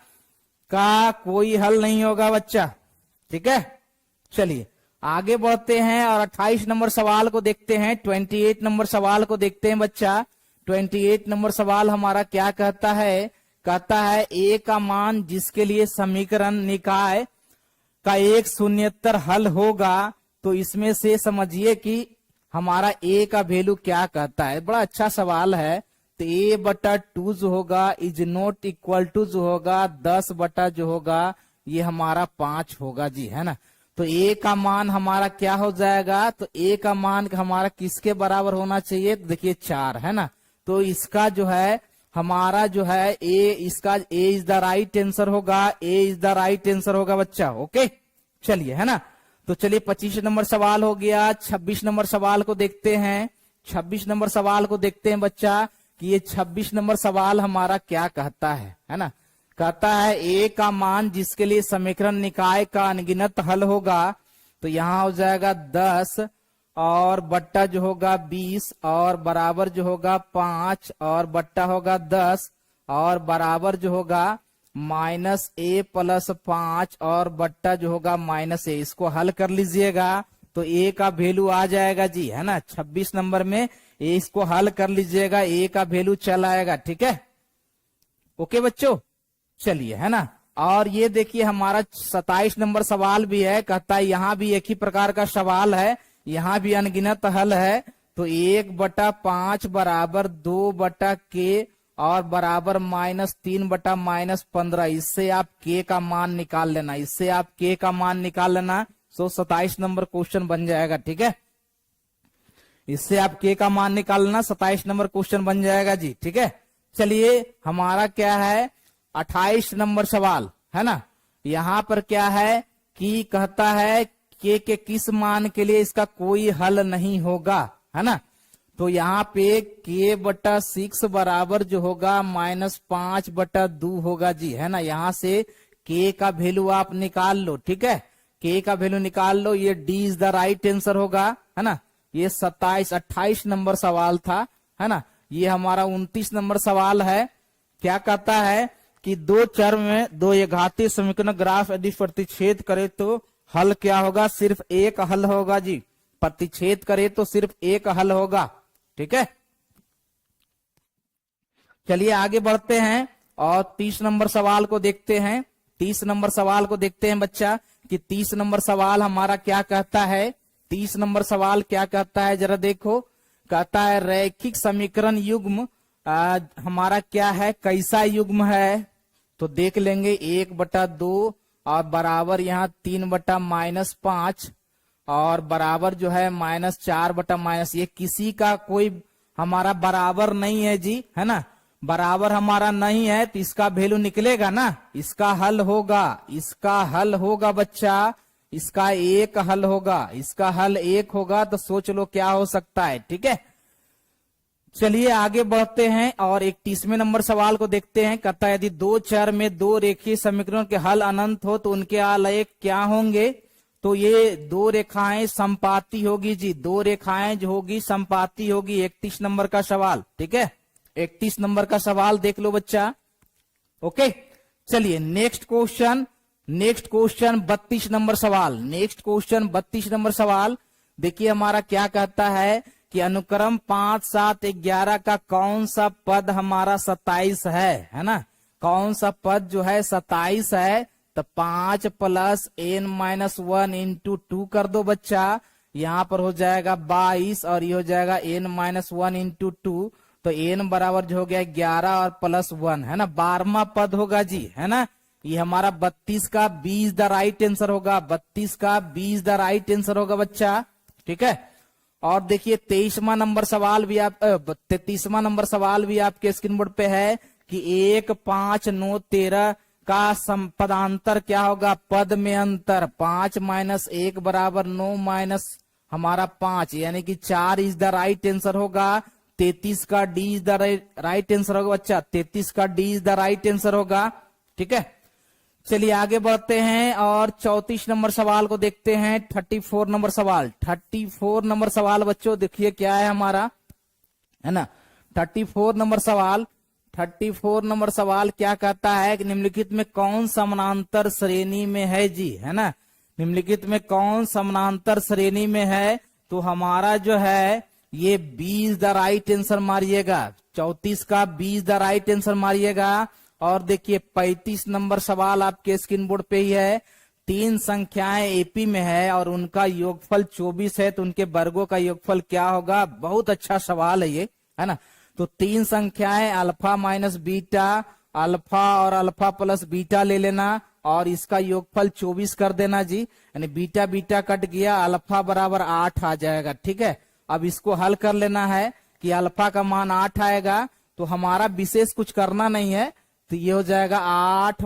का कोई हल नहीं होगा बच्चा, ठीक है। चलिए आगे बढ़ते हैं और 28 नंबर सवाल को देखते हैं। 28 नंबर सवाल को देखते हैं बच्चा। 28 नंबर सवाल हमारा क्या कहता है? कहता है a का मान जिसके लिए समीकरण निकाय का एक शून्येतर हल होगा, तो इसमें से समझिए कि हमारा a का वैल्यू क्या कहता है। बड़ा अच्छा सवाल है। तो a/2 जो होगा इज नॉट इक्वल टू जो होगा 10 बटा जो होगा ये हमारा 5 होगा जी, है ना। तो a का मान हमारा क्या हो जाएगा? तो a का मान हमारा किसके बराबर होना चाहिए? तो देखिए 4, है ना। तो इसका जो है हमारा जो है इसका a is the right answer होगा, a is the right answer होगा बच्चा, ओके। चलिए, है ना। तो चलिए 25 नंबर सवाल हो गया। 26 नंबर सवाल को देखते हैं। 26 नंबर सवाल को देखते हैं बच्चा कि ये 26 नंबर सवाल हमारा क्या कहता है ना। कहता है a का मान जिसके लिए समीकरण निकाय का अनगिनत हल होगा, तो यहाँ हो जाएगा 10 और बट्टा जो होगा 20 और बराबर जो होगा 5 और बट्टा होगा 10 और बराबर जो होगा -a प्लस 5 और बट्टा जो होगा -a। इसको हल कर लीजिएगा तो a का वैल्यू आ जाएगा जी, है ना। 26 नंबर में ये इसको हल कर लीजिएगा, ए का वैल्यू चल आएगा। ठीक है, ओके बच्चों, चलिए, है ना। और ये देखिए हमारा 27 नंबर सवाल भी है, कहता है यहाँ भी एक ही प्रकार का सवाल है, यहाँ भी अनगिनत हल है। तो 1/5 बराबर 2/k और बराबर -3/-15, इससे आप k का मान निकाल लेना, इससे आप k का मान निकाल लेना। 27 नंबर क्वेश्चन बन जाएगा। ठीक है, इससे आप k का मान निकाल लेना, 27 नंबर क्वेश्चन बन जाएगा जी। ठीक है, चलिए हमारा क्या है 28 नंबर सवाल, है ना। यहाँ पर क्या है कि कहता है k के किस मान के लिए इसका कोई हल नहीं होगा, है ना। तो यहाँ पे k/6 बराबर जो होगा -5/2 होगा जी, है ना। यहाँ से k का वैल्यू आप निकाल लो। ठीक है, k का वैल्यू निकाल लो, ये d is the right answer होगा, है ना। ये 28 नंबर सवाल था, है ना। ये हमारा 29 नंबर सवाल है। क्या कहता है कि दो चर में दो घातीय समीकरण ग्राफ यदि प्रतिच्छेद करे तो हल क्या होगा, सिर्फ एक हल होगा जी। प्रतिच्छेद करे तो सिर्फ एक हल होगा। ठीक है, चलिए आगे बढ़ते हैं और 30 नंबर सवाल को देखते हैं। 30 नंबर सवाल को देखते हैं बच्चा कि 30 नंबर सवाल हमारा क्या कहता है। 30 नंबर सवाल क्या कहता है, जरा देखो। कहता है रैखिक समीकरण युग्म हमारा क्या है, कैसा युग्म है, तो देख लेंगे 1/2 और बराबर यहाँ 3/-5 और बराबर जो है -4/-, ये किसी का कोई हमारा बराबर नहीं है जी, है ना। बराबर हमारा नहीं है तो इसका वैल्यू निकलेगा ना, इसका हल होगा, इसका हल होगा बच्चा, इसका एक हल होगा, इसका हल एक होगा। तो सोच लो क्या हो सकता है। ठीक है, चलिए आगे बढ़ते हैं और 31वें नंबर सवाल को देखते हैं। कहता है यदि दो चर में दो रेखीय समीकरणों के हल अनंत हो तो उनके आलेख क्या होंगे। तो ये दो रेखाएं संपाती होगी जी, दो रेखाएं जो होगी संपाती होगी। 31 नंबर का सवाल। ठीक है, 31 नंबर का सवाल देख लो बच्चा। ओके, चलिए नेक्स्ट क्वेश्चन 32 नंबर सवाल। नेक्स्ट क्वेश्चन 32 नंबर सवाल देखिए हमारा क्या कहता है कि अनुक्रम 5, 7, 11 का कौन सा पद हमारा 27 है ना। कौन सा पद जो है 27 है, तो 5 + n-1 × 2 कर दो बच्चा। यहाँ पर हो जाएगा 22 और ये हो जाएगा n-1 × 2। तो n बराबर जो हो गया 11 और +1, है ना, 12वां पद होगा जी, है ना। ये हमारा 32 का 20 द राइट आंसर होगा, 32 का 20 द राइट आंसर होगा बच्चा। ठीक है, और देखिए 23वां नंबर सवाल भी आप 33वां नंबर सवाल भी आपके स्क्रीन बोर्ड पे है कि 1, 5, 9, 13 का पदांतर क्या होगा, पद में अंतर। 5 - 1 बराबर 9 - हमारा 5, यानी कि 4 इज द राइट आंसर होगा। 33 का D is the right answer होगा बच्चा, 33 का D is the right answer होगा। ठीक है, चलिए आगे बढ़ते हैं और 34 नंबर सवाल को देखते हैं। 34 नंबर सवाल। 34 नंबर सवाल बच्चों देखिए क्या है हमारा, है ना। 34 नंबर सवाल। 34 नंबर सवाल क्या कहता है कि निम्नलिखित में कौन समानांतर श्रेणी में है जी, है ना। निम्नलिखित में कौन समानांतर श्रेणी में है, तो हमारा जो है ये 20 द राइट आंसर मारिएगा। 34 का 20 द राइट आंसर मारिएगा। और देखिए 35 नंबर सवाल आपके स्क्रीन बोर्ड पे ही है। 3 संख्याएं एपी में है और उनका योगफल 24 है, तो उनके वर्गों का योगफल क्या होगा। बहुत अच्छा सवाल है ये, है ना। तो 3 संख्याएं अल्फा - बीटा, अल्फा और अल्फा + बीटा ले लेना और इसका योगफल 24 कर देना जी, यानी बीटा बीटा कट गया, अल्फा बराबर 8 आ जाएगा। ठीक है, अब इसको हल कर लेना है कि अल्फा का मान 8 आएगा, तो हमारा विशेष कुछ करना नहीं है। तो ये हो जाएगा 8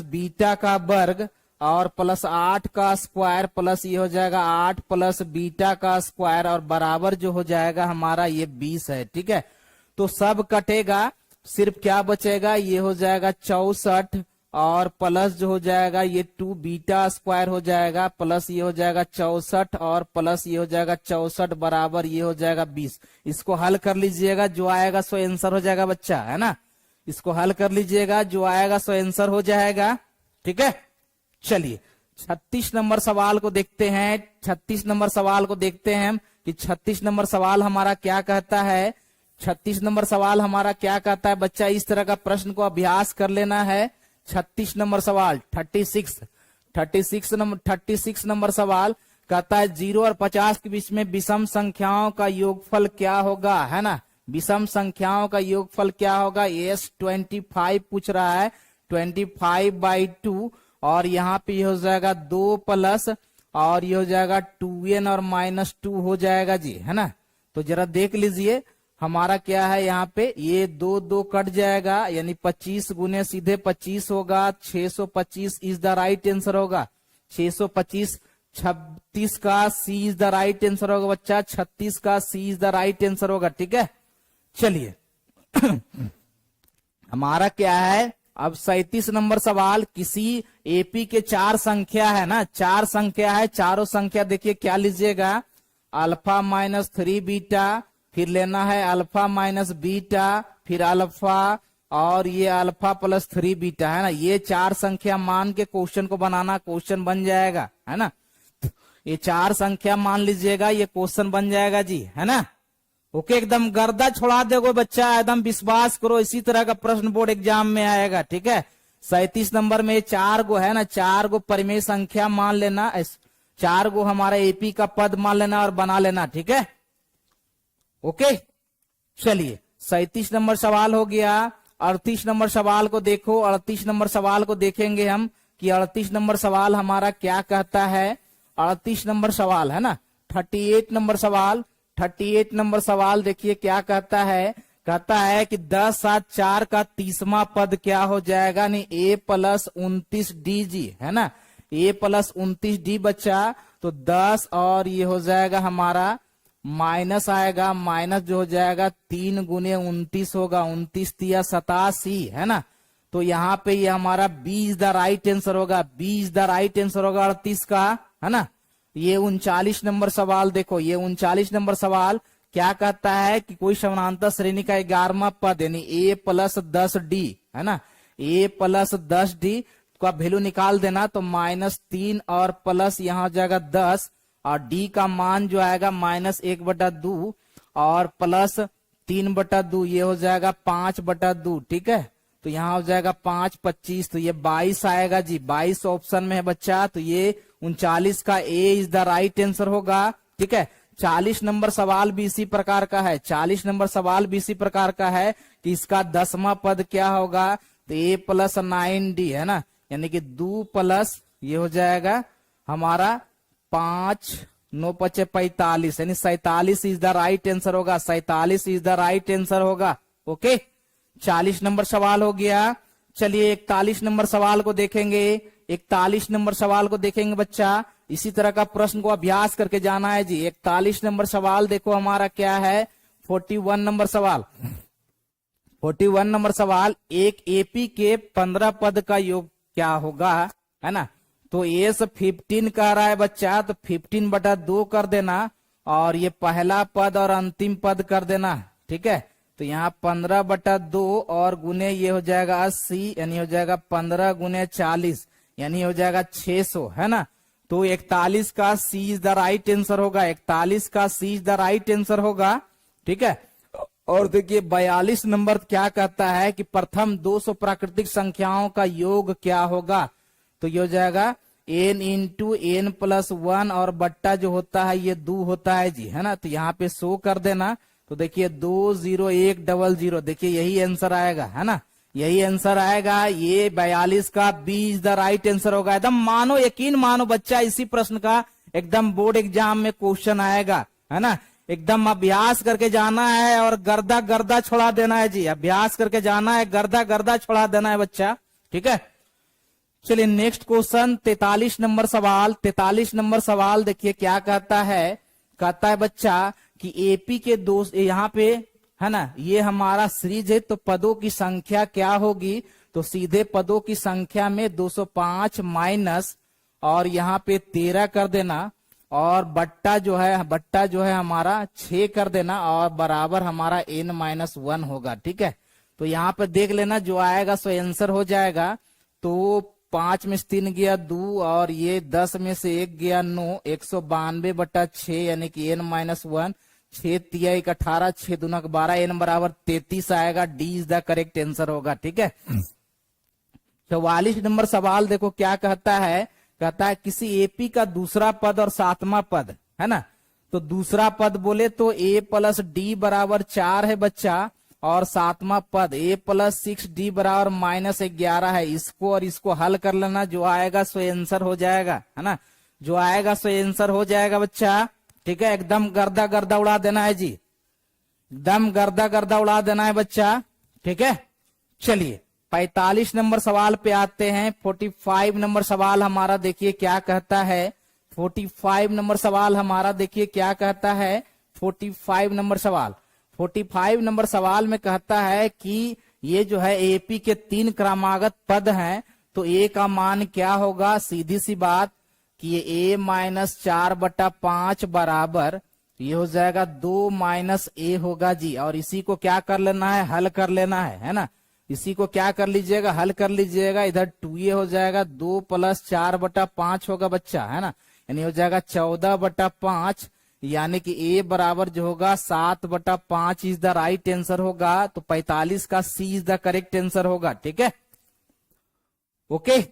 - बीटा का वर्ग और +8 का स्क्वायर प्लस ये हो जाएगा 8 + बीटा का स्क्वायर और बराबर जो हो जाएगा हमारा ये 20 है। ठीक है, तो सब कटेगा, सिर्फ क्या बचेगा, ये हो जाएगा 64 और प्लस जो हो जाएगा ये 2 बीटा स्क्वायर हो जाएगा, प्लस ये हो जाएगा 64 और प्लस ये हो जाएगा 64 बराबर ये हो जाएगा 20। इसको हल कर लीजिएगा, जो आएगा सो आंसर हो जाएगा बच्चा, है ना। इसको हल कर लीजिएगा, जो आएगा सो आंसर हो जाएगा। ठीक है, चलिए 36 नंबर सवाल को देखते हैं। 36 नंबर सवाल को देखते हैं कि 36 नंबर सवाल हमारा क्या कहता है। 36 नंबर सवाल हमारा क्या कहता है बच्चा, इस तरह का प्रश्न को अभ्यास कर लेना है। 36 नंबर सवाल 36 नंबर सवाल कहता है 0 और 50 के बीच में विषम संख्याओं का योगफल क्या होगा, है ना। विषम संख्याओं का योगफल क्या होगा। एस 25 पूछ रहा है, 25/2 और यहाँ पे ये हो जाएगा 2 प्लस और ये हो जाएगा 2n और -2 हो जाएगा जी, है ना। तो जरा देख लीजिए हमारा क्या है यहाँ पे, ये 2 कट जाएगा यानी 25 गुने सीधे 25 होगा। 625 इज द राइट आंसर होगा। 625 36 का C is the right answer होगा बच्चा। 36 का C is the right answer होगा, ठीक है। चलिए हमारा क्या है अब 37 नंबर सवाल, किसी एपी के 4 संख्या है ना, 4 संख्या है। चारों संख्या देखिए क्या लीजिएगा, अल्फा -3 बीटा, फिर लेना है अल्फा बीटा, फिर अल्फा और ये अल्फा +3 बीटा, है ना। ये 4 संख्या मान के क्वेश्चन को बनाना, क्वेश्चन बन जाएगा, है ना। ये 4 संख्या मान लीजिएगा, ये क्वेश्चन बन जाएगा जी, है ना। ओके, एकदम गर्दा छोड़ा दोगे बच्चा, एकदम विश्वास करो, इसी तरह का प्रश्न बोर्ड एग्जाम में आएगा, ठीक है। 37 नंबर में 4 गो है ना, 4 गो परिमेय संख्या मान लेना, 4 गो हमारा एपी का पद मान लेना और बना लेना, ठीक है। ओके, चलिए 37 नंबर सवाल हो गया। 38 नंबर सवाल को देखो, 38 नंबर सवाल को देखेंगे हम कि 38 नंबर सवाल हमारा क्या कहता है। 38 नंबर सवाल है ना, 38 नंबर सवाल, 38 नंबर सवाल देखिए क्या कहता है। कहता है कि 10 7 4 का 30वां पद क्या हो जाएगा, नहीं a + 29d जी, है ना। a + 29d बच्चा, तो 10 और ये हो जाएगा हमारा माइनस आएगा, माइनस जो हो जाएगा 3 गुने 29 होगा, 29 तिया 87, है ना। तो यहाँ पे ये हमारा B is the right answer होगा, B is the right answer होगा 38 का, है ना। ये 39 नंबर सवाल देखो, ये 39 नंबर सवाल क्या कहता है कि कोई समानांतर श्रेणी का 11वां पद यानी a + 10d, है ना। a + 10d का वैल्यू निकाल देना, तो -3 और प्लस यहाँ हो जाएगा 10 और d का मान जो आएगा -1/2 और प्लस 3/2, ये हो जाएगा 5/2, ठीक है। तो यहाँ हो जाएगा 5 25, तो ये 22 आएगा जी, 22 ऑप्शन में है बच्चा। तो ये 39 का A is the right answer होगा, ठीक है। 40 नंबर सवाल भी इसी प्रकार का है, 40 नंबर सवाल भी इसी प्रकार का है कि इसका 10वां पद क्या होगा, तो a + 9d, है ना, यानी कि 2 प्लस ये हो जाएगा हमारा 5 9 5 45, यानी 47 इज द राइट आंसर होगा, 47 इज द राइट आंसर होगा। ओके, 40 नंबर सवाल हो गया। चलिए 41 नंबर सवाल को देखेंगे। 41 नंबर सवाल को देखेंगे बच्चा, इसी तरह का प्रश्न को अभ्यास करके जाना है जी। 41 नंबर सवाल देखो हमारा क्या है, 41 नंबर सवाल, 41 नंबर सवाल, एक एपी के 15 पद का योग क्या होगा, है ना। तो ये सब 15 कह रहा है बच्चा, तो 15/2 कर देना और ये पहला पद और अंतिम पद कर देना, ठीक है। तो यहाँ 15/2 और गुने ये हो जाएगा 80, यानी हो जाएगा 15 गुने 40, यानी हो जाएगा 600, है ना। तो 41 का C is the right answer होगा, 41 का C is the right answer होगा, ठीक है। और देखिए 42 नंबर क्या कहता है कि प्रथम 200 प्राकृतिक संख्याओं का योग क्या होगा, तो ये हो जाएगा n × n + 1 और बट्टा जो होता है ये 2 होता है जी, है ना। तो यहाँ पे 100 कर देना, तो देखिए 20100, देखिए यही आंसर आएगा, है ना, यही आंसर आएगा। ये 42 का B is the right answer होगा। एकदम मानो, यकीन मानो बच्चा, इसी प्रश्न का एकदम बोर्ड एग्जाम में क्वेश्चन आएगा, है ना। एकदम अभ्यास करके जाना है और गर्दा गर्दा छोड़ा देना है जी, अभ्यास करके जाना है, गर्दा गर्दा छोड़ा देना है बच्चा, ठीक है। चलिए नेक्स्ट क्वेश्चन 43 नंबर सवाल। 43 नंबर सवाल देखिए क्या कहता है। कहता है बच्चा कि एपी के दो, यहाँ पे है ना, ये हमारा सीरीज है, तो पदों की संख्या क्या होगी, तो सीधे पदों की संख्या में 205 माइनस और यहाँ पे 13 कर देना और बट्टा जो है हमारा 6 कर देना और बराबर हमारा n-1 होगा, ठीक है। तो यहाँ पे देख लेना जो आएगा सो आंसर हो जाएगा। तो 5 में से 3 गया 2 और ये 10 में से 1 गया 9, 192/6 यानी कि n-1, 6 तिया 1 18, 6 दूना 12, n बराबर 33 आएगा। D is the correct answer होगा। ठीक है, 44 नंबर सवाल देखो क्या कहता है। कहता है किसी एपी का दूसरा पद और सातवां पद है ना, तो दूसरा पद बोले तो a + d बराबर 4 है बच्चा, और सातवां पद a + 6d बराबर -11 है। इसको और इसको हल कर लेना, जो आएगा सो आंसर हो जाएगा, है ना, जो आएगा सो आंसर हो जाएगा बच्चा। ठीक है, एकदम गर्दा गर्दा उड़ा देना है जी, एकदम गर्दा गर्दा उड़ा देना है बच्चा। ठीक है, चलिए 45 नंबर सवाल पे आते हैं। 45 नंबर सवाल हमारा देखिए क्या कहता है। 45 नंबर सवाल हमारा देखिए क्या कहता है। 45 नंबर सवाल 45 नंबर सवाल में कहता है कि ये जो है एपी के 3 क्रमागत पद हैं, तो ए का मान क्या होगा। सीधी सी बात कि ये a-4/5 बराबर ये हो जाएगा 2 - a होगा जी। और इसी को क्या कर लेना है, हल कर लेना है ना। इसी को क्या कर लीजिएगा, हल कर लीजिएगा। इधर 2a हो जाएगा, 2 + 4/5 होगा बच्चा, है ना, यानी हो जाएगा 14/5, यानी कि a बराबर जो होगा 7/5 इज द राइट आंसर होगा। तो 45 का C is the correct answer होगा। ठीक है, ओके,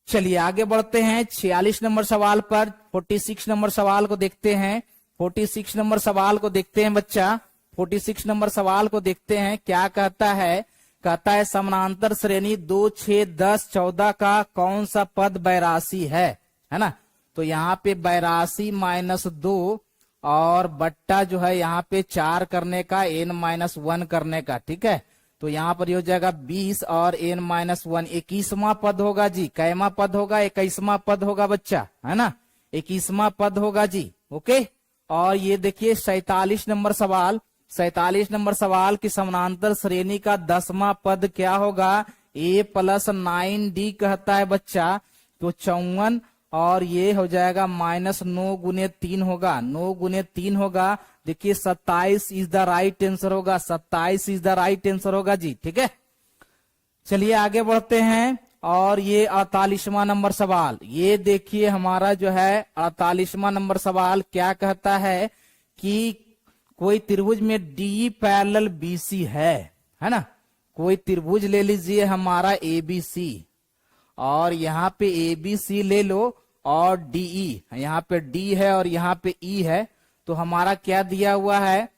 चलिए आगे बढ़ते हैं 46 नंबर सवाल पर। 46 नंबर सवाल को देखते हैं। 46 नंबर सवाल को देखते हैं बच्चा। 46 नंबर सवाल को देखते हैं क्या कहता है। कहता है समानांतर श्रेणी 2, 6, 10, 14 का कौन सा पद बैरासी है ना। तो यहाँ पे बैरासी -2 और बट्टा जो है यहाँ पे 4 करने का, n-1 करने का। ठीक है, तो यहाँ पर हो जाएगा 20 और n-1 21वां पद होगा जी। कैमा पद होगा, 21वां पद होगा बच्चा, है ना, 21वां पद होगा जी। ओके, और ये देखिए 47 नंबर सवाल। 47 नंबर सवाल की समानांतर श्रेणी का 10वां पद क्या होगा। a + 9d कहता है बच्चा, तो 54 और ये हो जाएगा -9 × 3 होगा, 9 × 3 होगा। देखिए 27 इज द राइट आंसर होगा, 27 इज द राइट आंसर होगा जी। ठीक है, चलिए आगे बढ़ते हैं। और ये 48वां नंबर सवाल, ये देखिए हमारा जो है 48वां नंबर सवाल क्या कहता है कि कोई त्रिभुज में डी पैरेलल बीसी है ना। कोई त्रिभुज ले लीजिए हमारा एबीसी, और यहाँ पे एबीसी ले लो और डीई, यहाँ पे डी है और यहाँ पे ई है। तो हमारा क्या दिया हुआ है,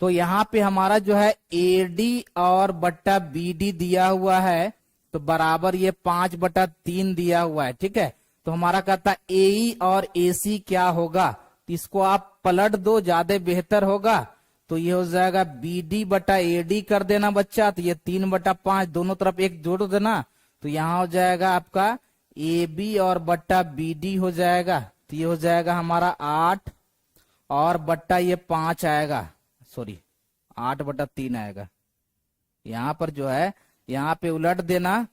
तो यहाँ पे हमारा जो है एडी और बट्टा बीडी दिया हुआ है, तो बराबर ये 5/3 दिया हुआ है। ठीक है, तो हमारा कहता है एई और एसी क्या होगा। तो इसको आप पलट दो, ज्यादा बेहतर होगा। तो ये हो जाएगा BD/AD कर देना बच्चा, तो ये 3/5 दोनों तरफ एक जोड़ देना, तो यहाँ हो जाएगा आपका AB और बट्टा BD हो जाएगा। तो ये हो जाएगा हमारा 8 और बट्टा ये 5 आएगा, सॉरी 8/3 आएगा। यहाँ पर जो है यहाँ पे उलट देना,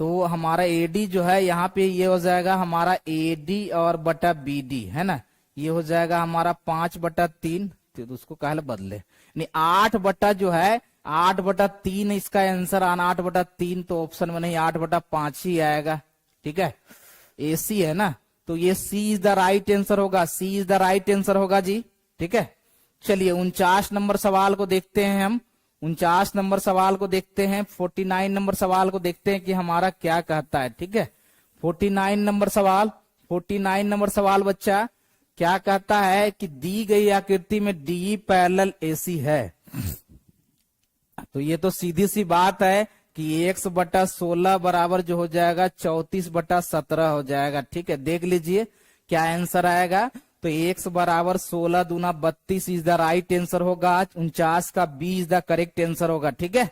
तो हमारा AD जो है यहाँ पे ये हो जाएगा हमारा AD और बट्टा BD, है ना, ये हो जाएगा हमारा 5/3। तो उसको कहले बदले, नहीं 8 जो है 8/3 इसका आंसर आना, 8/3 तो ऑप्शन में नहीं, 8/5 ही आएगा। ठीक है, AC है ना, तो ये C is the right answer होगा, C is the right answer होगा जी। ठीक है, चलिए 49 नंबर सवाल को देखते हैं हम। 49 नंबर सवाल को देखते हैं। 49 नंबर सवाल को देखते हैं कि हमारा क्या कहता है। ठीक है, 49 नंबर सवाल, 49 नंबर सवाल बच्चा क्या कहता है कि दी गई आकृति में डी पैरेलल AC है। तो ये तो सीधी सी बात है कि x/16 बराबर जो हो जाएगा 34/17 हो जाएगा। ठीक है, देख लीजिए क्या आंसर आएगा। तो x बराबर 16 दूना 32 इज द राइट आंसर होगा। 49 का B is the correct answer होगा। ठीक है,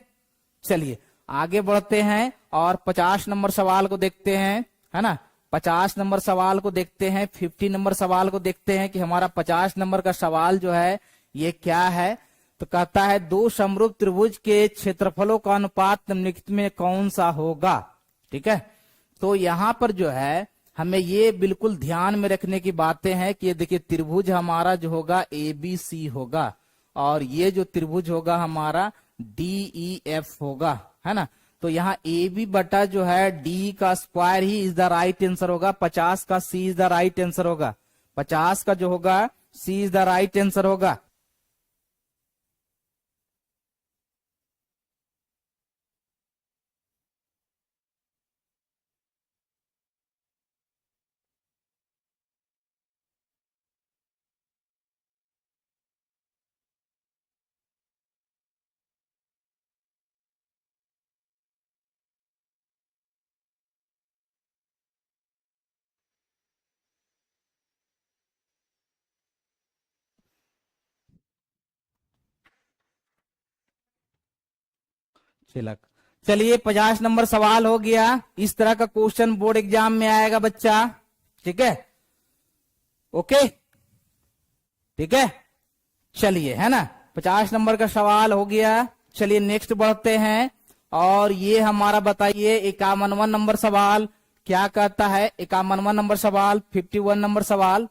चलिए आगे बढ़ते हैं और 50 नंबर सवाल को देखते हैं, है ना। 50 नंबर सवाल को देखते हैं। 50 नंबर सवाल को देखते हैं कि हमारा 50 नंबर का सवाल जो है ये क्या है। तो कहता है दो समरूप त्रिभुज के क्षेत्रफलों का अनुपात निम्नलिखित में कौन सा होगा। ठीक है, तो यहाँ पर जो है हमें ये बिल्कुल ध्यान में रखने की बातें हैं कि ये देखिए त्रिभुज हमारा जो होगा ABC होगा, और ये जो त्रिभुज होगा हमारा DEF होगा, है ना। तो यहाँ ए बी बटा जो है डी का square he is the right answer होगा। 50 का C is the right answer होगा। 50 का जो होगा सी इज द राइट आंसर होगा। छिलक। चलिए 50 नंबर सवाल हो गया। इस तरह का क्वेश्चन बोर्ड एग्जाम में आएगा बच्चा। ठीक है, ओके, ठीक है। चलिए, है ना, 50 नंबर का सवाल हो गया। चलिए नेक्स्ट बढ़ते हैं। और ये हमारा बताइए 51वां नंबर सवाल क्या कहता है। 51वां नंबर सवाल, 51 नंबर सवाल,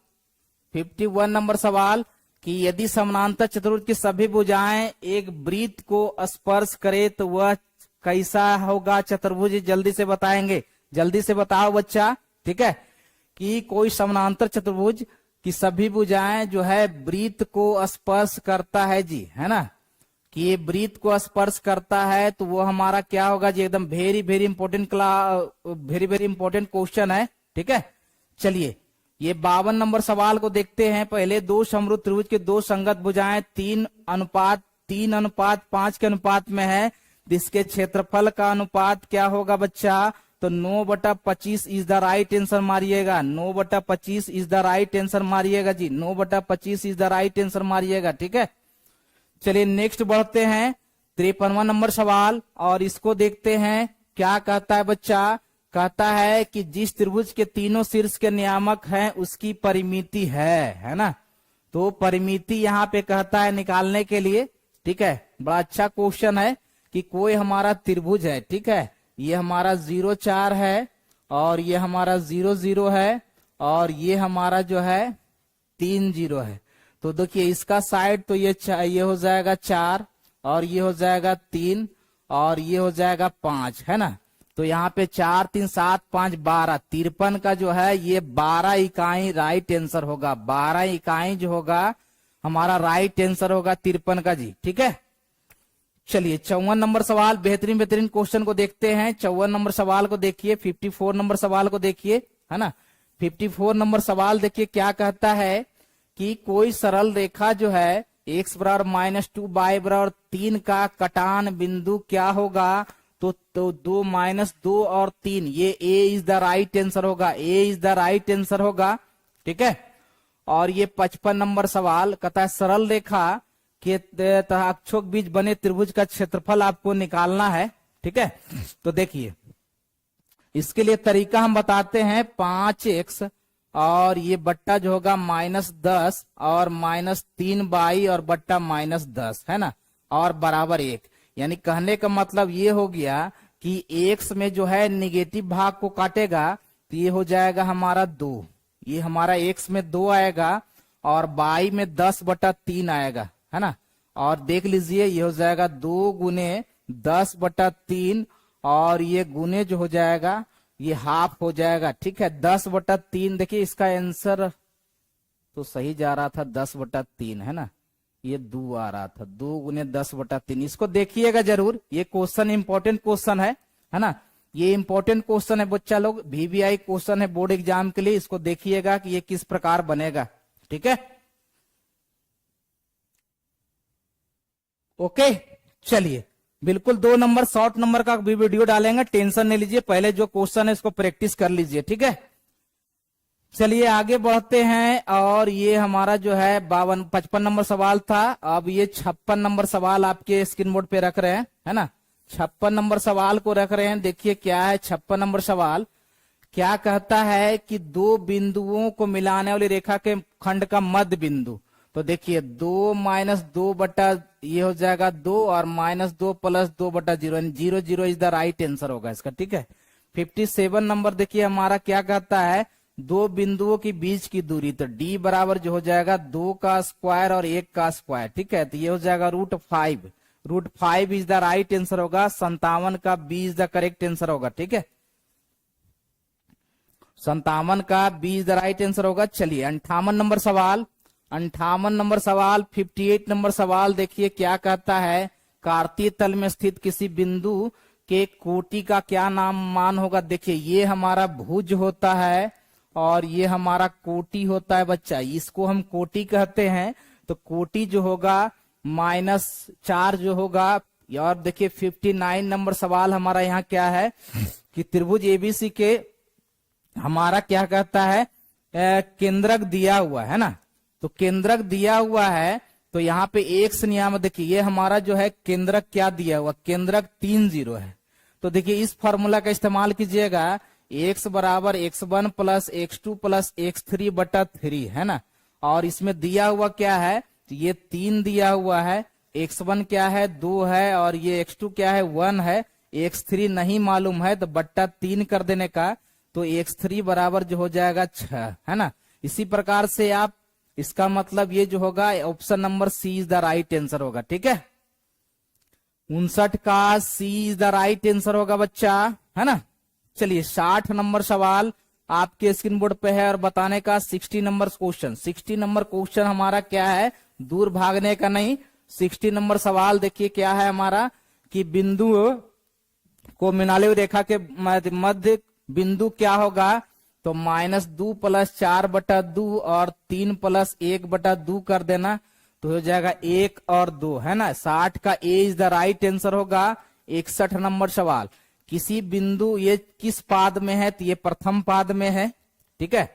51 नंबर सवाल कि यदि समानांतर चतुर्भुज की सभी भुजाएं एक वृत्त को स्पर्श करे तो वह कैसा होगा चतुर्भुज। जल्दी से बताएंगे, जल्दी से बताओ बच्चा। ठीक है, कि कोई समानांतर चतुर्भुज की सभी भुजाएं जो है वृत्त को स्पर्श करता है जी, है ना, कि ये वृत्त को स्पर्श करता है तो वो हमारा क्या होगा जी। एकदम very very important very very important question है। ठीक है, चलिए ये 52 नंबर सवाल को देखते हैं। पहले दो समरूप त्रिभुज के दो संगत भुजाएं 3:5 के अनुपात में है, जिसके क्षेत्रफल का अनुपात क्या होगा बच्चा। तो 9/25 इज द राइट आंसर मारिएगा। 9/25 इज द राइट आंसर मारिएगा जी। 9/25 इज द राइट आंसर मारिएगा। ठीक है, चलिए नेक्स्ट बढ़ते हैं। 53वां नंबर सवाल और इसको देखते हैं क्या कहता है बच्चा। कहता है कि जिस त्रिभुज के तीनों शीर्ष के नियामक हैं उसकी परिमिति है ना। तो परिमिति यहाँ पे कहता है निकालने के लिए। ठीक है, बड़ा अच्छा क्वेश्चन है कि कोई हमारा त्रिभुज है। ठीक है, ये हमारा 0-4 है और ये हमारा 0-0 है और ये हमारा जो है 3-0 है। तो देखिए इसका साइड तो ये हो जाएगा 4 और ये हो जाएगा 3 और ये हो जाएगा 5, है ना। तो यहाँ पे 4, 3, 7, 5, 12, 53 का जो है ये 12 इकाई राइट आंसर होगा। 12 इकाई जो होगा हमारा राइट आंसर होगा 53 का जी। ठीक है, चलिए 54 नंबर सवाल, बेहतरीन बेहतरीन क्वेश्चन को देखते हैं। 54 नंबर सवाल को देखिए, 54 नंबर सवाल को देखिए, है ना। 54 नंबर सवाल देखिए क्या कहता है कि कोई सरल रेखा जो है x बराबर -2 y बराबर 3 का कटान बिंदु क्या होगा। तो 2 -2 और 3 ये a is the right answer होगा। a is the right answer होगा। ठीक है, और ये 55 नंबर सवाल कहता है सरल रेखा के अक्षों के बीच बने त्रिभुज का क्षेत्रफल आपको निकालना है। ठीक है, तो देखिए इसके लिए तरीका हम बताते हैं। 5x और ये बट्टा जो होगा -10 और -3y और बट्टा -10, है ना, और बराबर 1। यानी कहने का मतलब ये हो गया कि x में जो है निगेटिव भाग को काटेगा तो ये हो जाएगा हमारा 2। ये हमारा x में 2 आएगा और y में 10/3 आएगा, है ना। और देख लीजिए ये हो जाएगा 2 गुने 10/3 और ये गुने जो हो जाएगा ये हाफ हो जाएगा। ठीक है, 10/3। देखिए इसका आंसर तो सही जा रहा था 10/3, है ना, ये 2 आ रहा था। 2 गुने 10/3 इसको देखिएगा जरूर। ये क्वेश्चन इंपॉर्टेंट क्वेश्चन है ना। ये इंपॉर्टेंट क्वेश्चन है बच्चा लोग, VVI क्वेश्चन है बोर्ड एग्जाम के लिए। इसको देखिएगा कि ये किस प्रकार बनेगा। ठीक है, ओके, चलिए बिल्कुल 2 नंबर शॉर्ट नंबर का भी वीडियो डालेंगे, टेंशन नहीं लीजिए। पहले जो क्वेश्चन है इसको प्रैक्टिस कर लीजिए। ठीक है, चलिए आगे बढ़ते हैं। और ये हमारा जो है 55 नंबर सवाल था। अब ये 56 नंबर सवाल आपके स्क्रीन बोर्ड पे रख रहे हैं, है ना। 56 नंबर सवाल को रख रहे हैं। देखिए क्या है 56 नंबर सवाल। क्या कहता है कि दो बिंदुओं को मिलाने वाली रेखा के खंड का मध्य बिंदु। तो देखिए 2 - 2 बटा ये हो जाएगा 2 और -2 + 2/0 यानी 0 इज द राइट आंसर होगा इसका। ठीक है, 57 नंबर देखिए हमारा क्या कहता है दो बिंदुओं के बीच की दूरी। तो d बराबर जो हो जाएगा 2 का स्क्वायर और 1 का स्क्वायर। ठीक है, तो ये हो जाएगा √5 √5 इज द राइट आंसर होगा। 57 का B is the correct answer होगा। ठीक है, 57 का B is the right answer होगा। चलिए 58 नंबर सवाल, 58 नंबर सवाल, 58 नंबर सवाल देखिए क्या कहता है। कार्तीय तल में स्थित किसी बिंदु के कोटि का क्या नाम मान होगा। देखिए ये हमारा भुज होता है और ये हमारा कोटि होता है बच्चा, इसको हम कोटि कहते हैं। तो कोटि जो होगा -4 जो होगा। और देखिए 59 नंबर सवाल हमारा यहाँ क्या है कि त्रिभुज एबीसी के हमारा क्या कहता है, केंद्रक दिया हुआ है ना। तो केंद्रक दिया हुआ है तो यहाँ पे एक्स नियामक देखिए ये हमारा जो है केंद्रक क्या दिया हुआ, केंद्रक 3 0 है। तो देखिए इस फॉर्मूला का इस्तेमाल कीजिएगा, x बराबर x1 plus x2 plus x3 बटा 3 है ना। और इसमें दिया हुआ क्या है, ये 3 दिया हुआ है, x1 क्या है 2 है और ये x2 क्या है 1 है, x3 नहीं मालूम है तो बट्टा 3 कर देने का, तो x3 बराबर जो हो जाएगा 6 है ना। इसी प्रकार से आप इसका मतलब ये जो होगा option number C is the right answer होगा। ठीक है, 59 का C is the right answer होगा बच्चा, है ना। चलिए 60 नंबर सवाल आपके स्क्रीन बोर्ड पे है और बताने का 60 नंबर क्वेश्चन। 60 नंबर क्वेश्चन हमारा क्या है, दूर भागने का नहीं। 60 नंबर सवाल देखिए क्या है हमारा कि बिंदु को मिलाले रेखा के मध्य बिंदु क्या होगा, तो -2 + 4 बटा 2 और 3 + 1 बटा 2 कर देना, तो हो जाएगा 1 और 2 है ना। 60 का A is the right answer होगा। 61 नंबर सवाल, किसी बिंदु ये किस पाद में है, तो ये प्रथम पाद में है। ठीक है,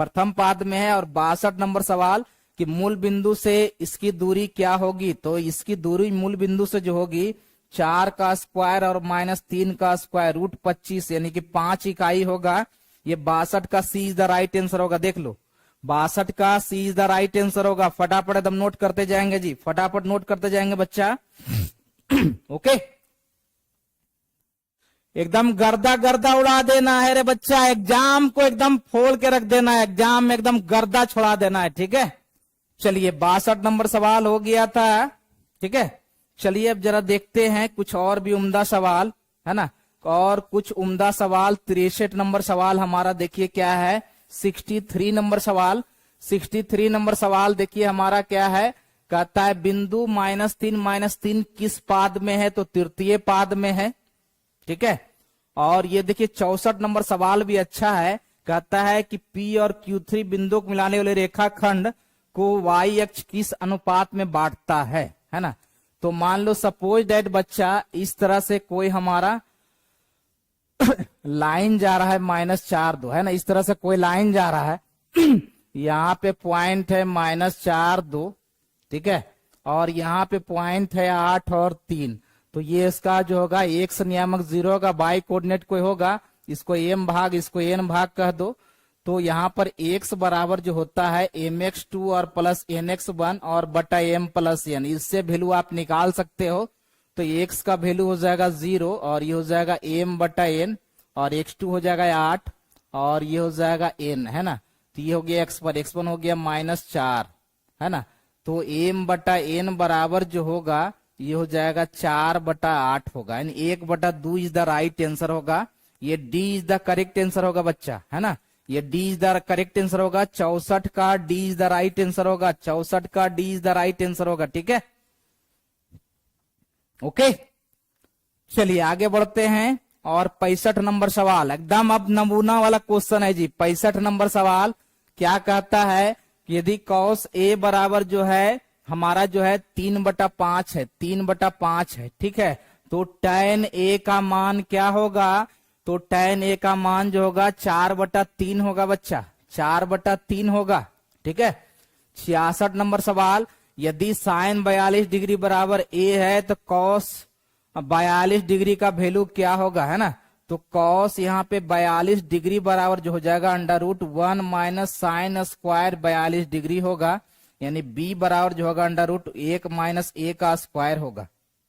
प्रथम पाद में है। और 62 नंबर सवाल कि मूल बिंदु से इसकी दूरी क्या होगी, तो इसकी दूरी मूल बिंदु से जो होगी 4 का स्क्वायर और -3 का स्क्वायर √25 यानी कि 5 इकाई होगा। ये 62 का C is the right answer होगा। देख लो 62 का C is the right answer होगा। फटाफट एकदम नोट करते जाएंगे जी, फटाफट नोट करते जाएंगे बच्चा। ओके, एकदम गर्दा गर्दा उड़ा देना है रे बच्चा, एग्जाम को एकदम फोड़ के रख देना है, एग्जाम में एकदम गर्दा छोड़ा देना है। ठीक है, चलिए 62 नंबर सवाल हो गया था। ठीक है, चलिए अब जरा देखते हैं कुछ और भी उम्दा सवाल, है ना। और कुछ उम्दा सवाल 63 नंबर सवाल हमारा देखिए क्या है। 63 नंबर सवाल, 63 नंबर सवाल देखिए हमारा क्या है, कहता है बिंदु -3 किस पाद में है, तो तृतीय पाद में है। ठीक है, और ये देखिए 64 नंबर सवाल भी अच्छा है, कहता है कि P और Q3 बिंदु को मिलाने वाले रेखाखंड को y अक्ष किस अनुपात में बांटता है ना। तो मान लो सपोज दैट बच्चा इस तरह से कोई हमारा लाइन जा रहा है -4 2 है ना, इस तरह से कोई लाइन जा रहा है। यहाँ पे पॉइंट है -4 2, ठीक है, और यहाँ पे पॉइंट है 8 और 3। तो ये इसका जो होगा एक्स नियामक 0 होगा, बाई कोऑर्डिनेट कोई होगा, इसको m भाग इसको n भाग कह दो। तो यहाँ पर x बराबर जो होता है mx2 और प्लस nx1 और बटा m प्लस n, इससे वैल्यू आप निकाल सकते हो। तो x का वैल्यू हो जाएगा 0 और ये हो जाएगा m बटा n, और x2 हो जाएगा 8 और ये हो जाएगा n, है ना। तो ये हो गया x पर, x1 हो गया -4, है ना। तो m बटा n बराबर जो होगा ये हो जाएगा 4 बटा 8 होगा, यानी 1 बटा 2 इज द राइट आंसर होगा। ये d is the correct answer होगा बच्चा, है ना। ये d is the correct answer होगा। 64 का d is the right answer होगा, 64 का d is the right answer होगा। ठीक है, ओके, चलिए आगे बढ़ते हैं। और 65 नंबर सवाल एकदम अब नमूना वाला क्वेश्चन है जी। 65 नंबर सवाल क्या कहता है कि यदि cos a बराबर जो है हमारा जो है 3/5 है, 3/5 है, ठीक है, तो tan a का मान क्या होगा, तो tan a का मान जो होगा 4/3 होगा बच्चा, 4/3 होगा। ठीक है, 66 नंबर सवाल, यदि sin 42 डिग्री बराबर a है तो cos 42 डिग्री का वैल्यू क्या होगा, है ना। तो cos यहाँ पे 42 डिग्री बराबर जो हो जाएगा √1 माइनस साइन स्क्वायर 42 डिग्री होगा, यानी b बराबर जो होगा √1 माइनस a का स्क्वायर होगा।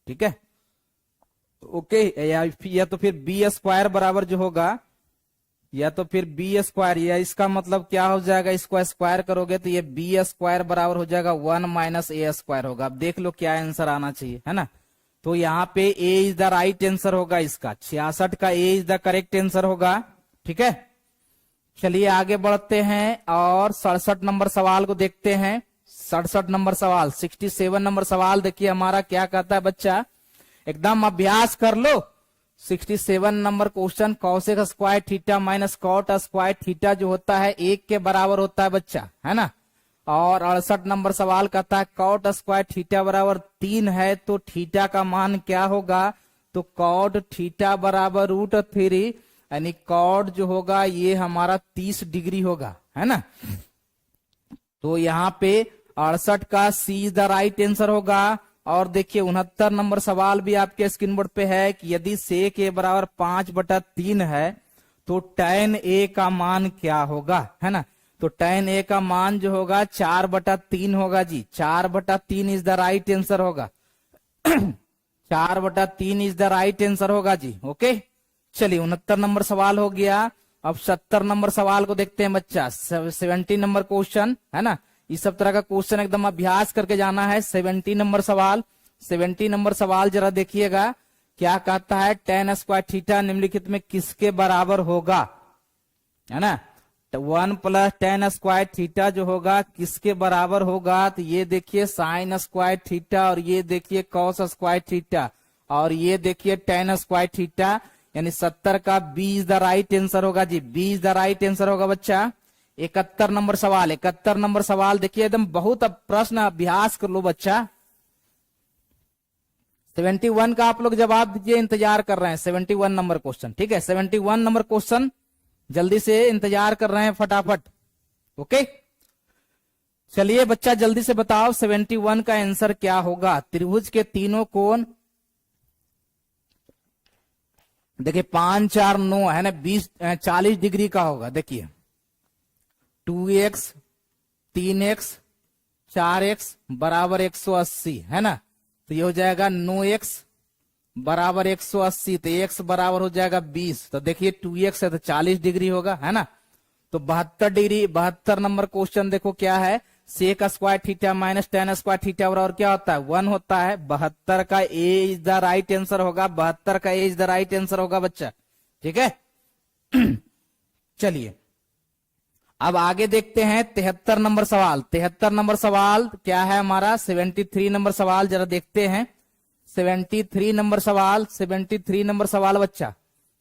ठीक है, ओके, या तो फिर b स्क्वायर बराबर जो होगा, या तो फिर b स्क्वायर, या इसका मतलब क्या हो जाएगा, इसको स्क्वायर करोगे तो ये b स्क्वायर बराबर हो जाएगा 1 माइनस a स्क्वायर होगा। अब देख लो क्या आंसर आना चाहिए, है ना। तो यहाँ पे ए इज द राइट आंसर होगा इसका, 66 का A is the correct answer होगा। ठीक है, चलिए आगे बढ़ते हैं और 67 नंबर सवाल को देखते हैं। 67 नंबर सवाल, 67 नंबर सवाल देखिए हमारा क्या कहता है बच्चा, एकदम अभ्यास कर लो। 67 number question, cosec square theta minus cot square theta जो होता है 1 के बराबर होता है बच्चा, है ना। और 68 नंबर सवाल कहता है कॉट स्क्वायर थीटा बराबर 3 है तो थीटा का मान क्या होगा। तो कॉट थीटा बराबर √3, यानी कॉट जो होगा ये हमारा 30 डिग्री होगा, है ना। तो यहाँ पे 68 का C is the right answer होगा। और देखिए 69 नंबर सवाल भी आपके स्क्रीन बोर्ड पे है कि यदि सेक ए बराबर 5/3 है तो tan ए का मान क्या होगा, है ना। तो tan ए का मान जो होगा 4/3 होगा जी, 4/3 इज द राइट आंसर होगा। 4/3 इज द राइट आंसर होगा जी। ओके, चलिए 69 नंबर सवाल हो गया। अब 70 नंबर सवाल को देखते हैं बच्चा, 70 नंबर क्वेश्चन, है ना। इस सब तरह का क्वेश्चन एकदम अभ्यास करके जाना है। 70 नंबर सवाल, 70 नंबर सवाल जरा देखिएगा क्या कहता है, tan स्क्वायर थीटा निम्नलिखित में किसके बराबर होगा, है ना। तो 1 + tan स्क्वायर थीटा जो होगा किसके बराबर होगा। तो ये देखिए sin स्क्वायर थीटा, और ये देखिए cos स्क्वायर थीटा, और ये देखिए tan स्क्वायर थीटा, यानी 70 का B is the right answer होगा जी, B is the right answer होगा बच्चा। 71 नंबर सवाल, 71 नंबर सवाल देखिए एकदम बहुत प्रश्न अभ्यास कर लो बच्चा। 71 का आप लोग जवाब दीजिए, इंतजार कर रहे हैं 71 नंबर क्वेश्चन। ठीक है, 71 नंबर क्वेश्चन जल्दी से इंतजार कर रहे हैं फटाफट। ओके, चलिए बच्चा जल्दी से बताओ 71 का आंसर क्या होगा। त्रिभुज के तीनों कोण देखिए 5, 4, 9 है ना, 40 डिग्री का होगा। देखिए 2x 3x 4x बराबर 180, है ना। तो ये हो जाएगा 9x बराबर 180, तो x बराबर हो जाएगा 20। तो देखिए 2x है तो 40 डिग्री होगा, है ना। तो 72 डिग्री, 72 नंबर क्वेश्चन देखो क्या है, sec square theta minus tan square theta बराबर क्या होता है, 1 होता है। 72 का A is the right answer होगा, 72 का A is the right answer होगा बच्चा। ठीक है, चलिए अब आगे देखते हैं 73 नंबर सवाल। 73 नंबर सवाल क्या है हमारा, 73 नंबर सवाल जरा देखते हैं। 73 नंबर सवाल, 73 नंबर सवाल बच्चा,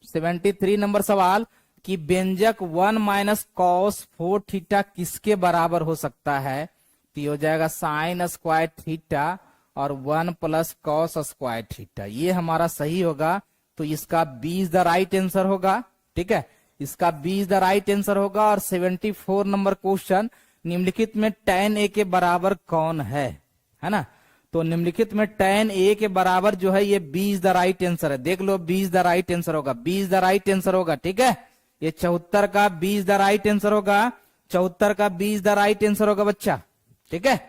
73 नंबर सवाल कि व्यंजक 1 - cos 4 थीटा किसके बराबर हो सकता है। तो ये हो जाएगा sin स्क्वायर थीटा और 1 + cos स्क्वायर थीटा, ये हमारा सही होगा। तो इसका B is the right answer होगा। ठीक है, इसका B is the right answer होगा। और 74 नंबर क्वेश्चन, निम्नलिखित में tan ए के बराबर कौन है ना। तो निम्नलिखित में tan ए के बराबर जो है ये B is the right answer है। देख लो B is the right answer होगा, B is the right answer होगा। ठीक है, ये 74 का B is the right answer होगा, 74 का B is the right answer होगा बच्चा। ठीक है,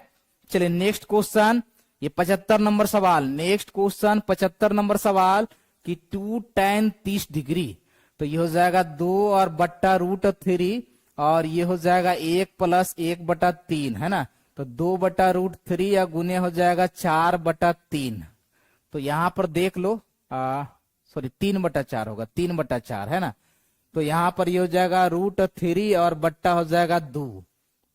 चलिए नेक्स्ट क्वेश्चन, ये 75 नंबर सवाल। नेक्स्ट क्वेश्चन 75 नंबर सवाल कि 2 tan 30 डिग्री, तो ये हो जाएगा 2 और बट्टा √3, और ये हो जाएगा 1 + 1/3, है ना। तो 2/√3 या गुने हो जाएगा 4/3। तो यहां पर देख लो, सॉरी 3/4 होगा, 3/4 है ना। तो यहां पर ये हो जाएगा √3 और बट्टा हो जाएगा 2।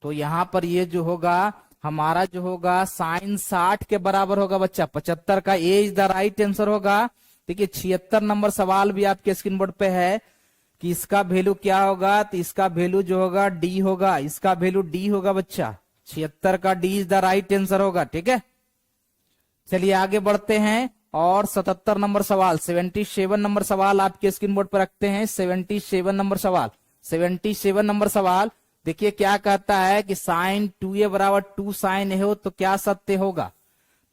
तो यहां पर ये जो होगा हमारा जो होगा sin 60 के बराबर होगा बच्चा। 75 का A is the right answer होगा। देखिए 76 नंबर सवाल भी आपके स्क्रीन बोर्ड पे है कि इसका वैल्यू क्या होगा। तो इसका वैल्यू जो होगा डी होगा, इसका वैल्यू डी होगा बच्चा। 76 का D is the right answer होगा। ठीक है, चलिए आगे बढ़ते हैं और 77 नंबर सवाल, 77 नंबर सवाल आपके स्क्रीन बोर्ड पर रखते हैं। 77 नंबर सवाल, 77 नंबर सवाल देखिए क्या कहता है कि sin 2a बराबर 2 sin a हो तो क्या सत्य होगा।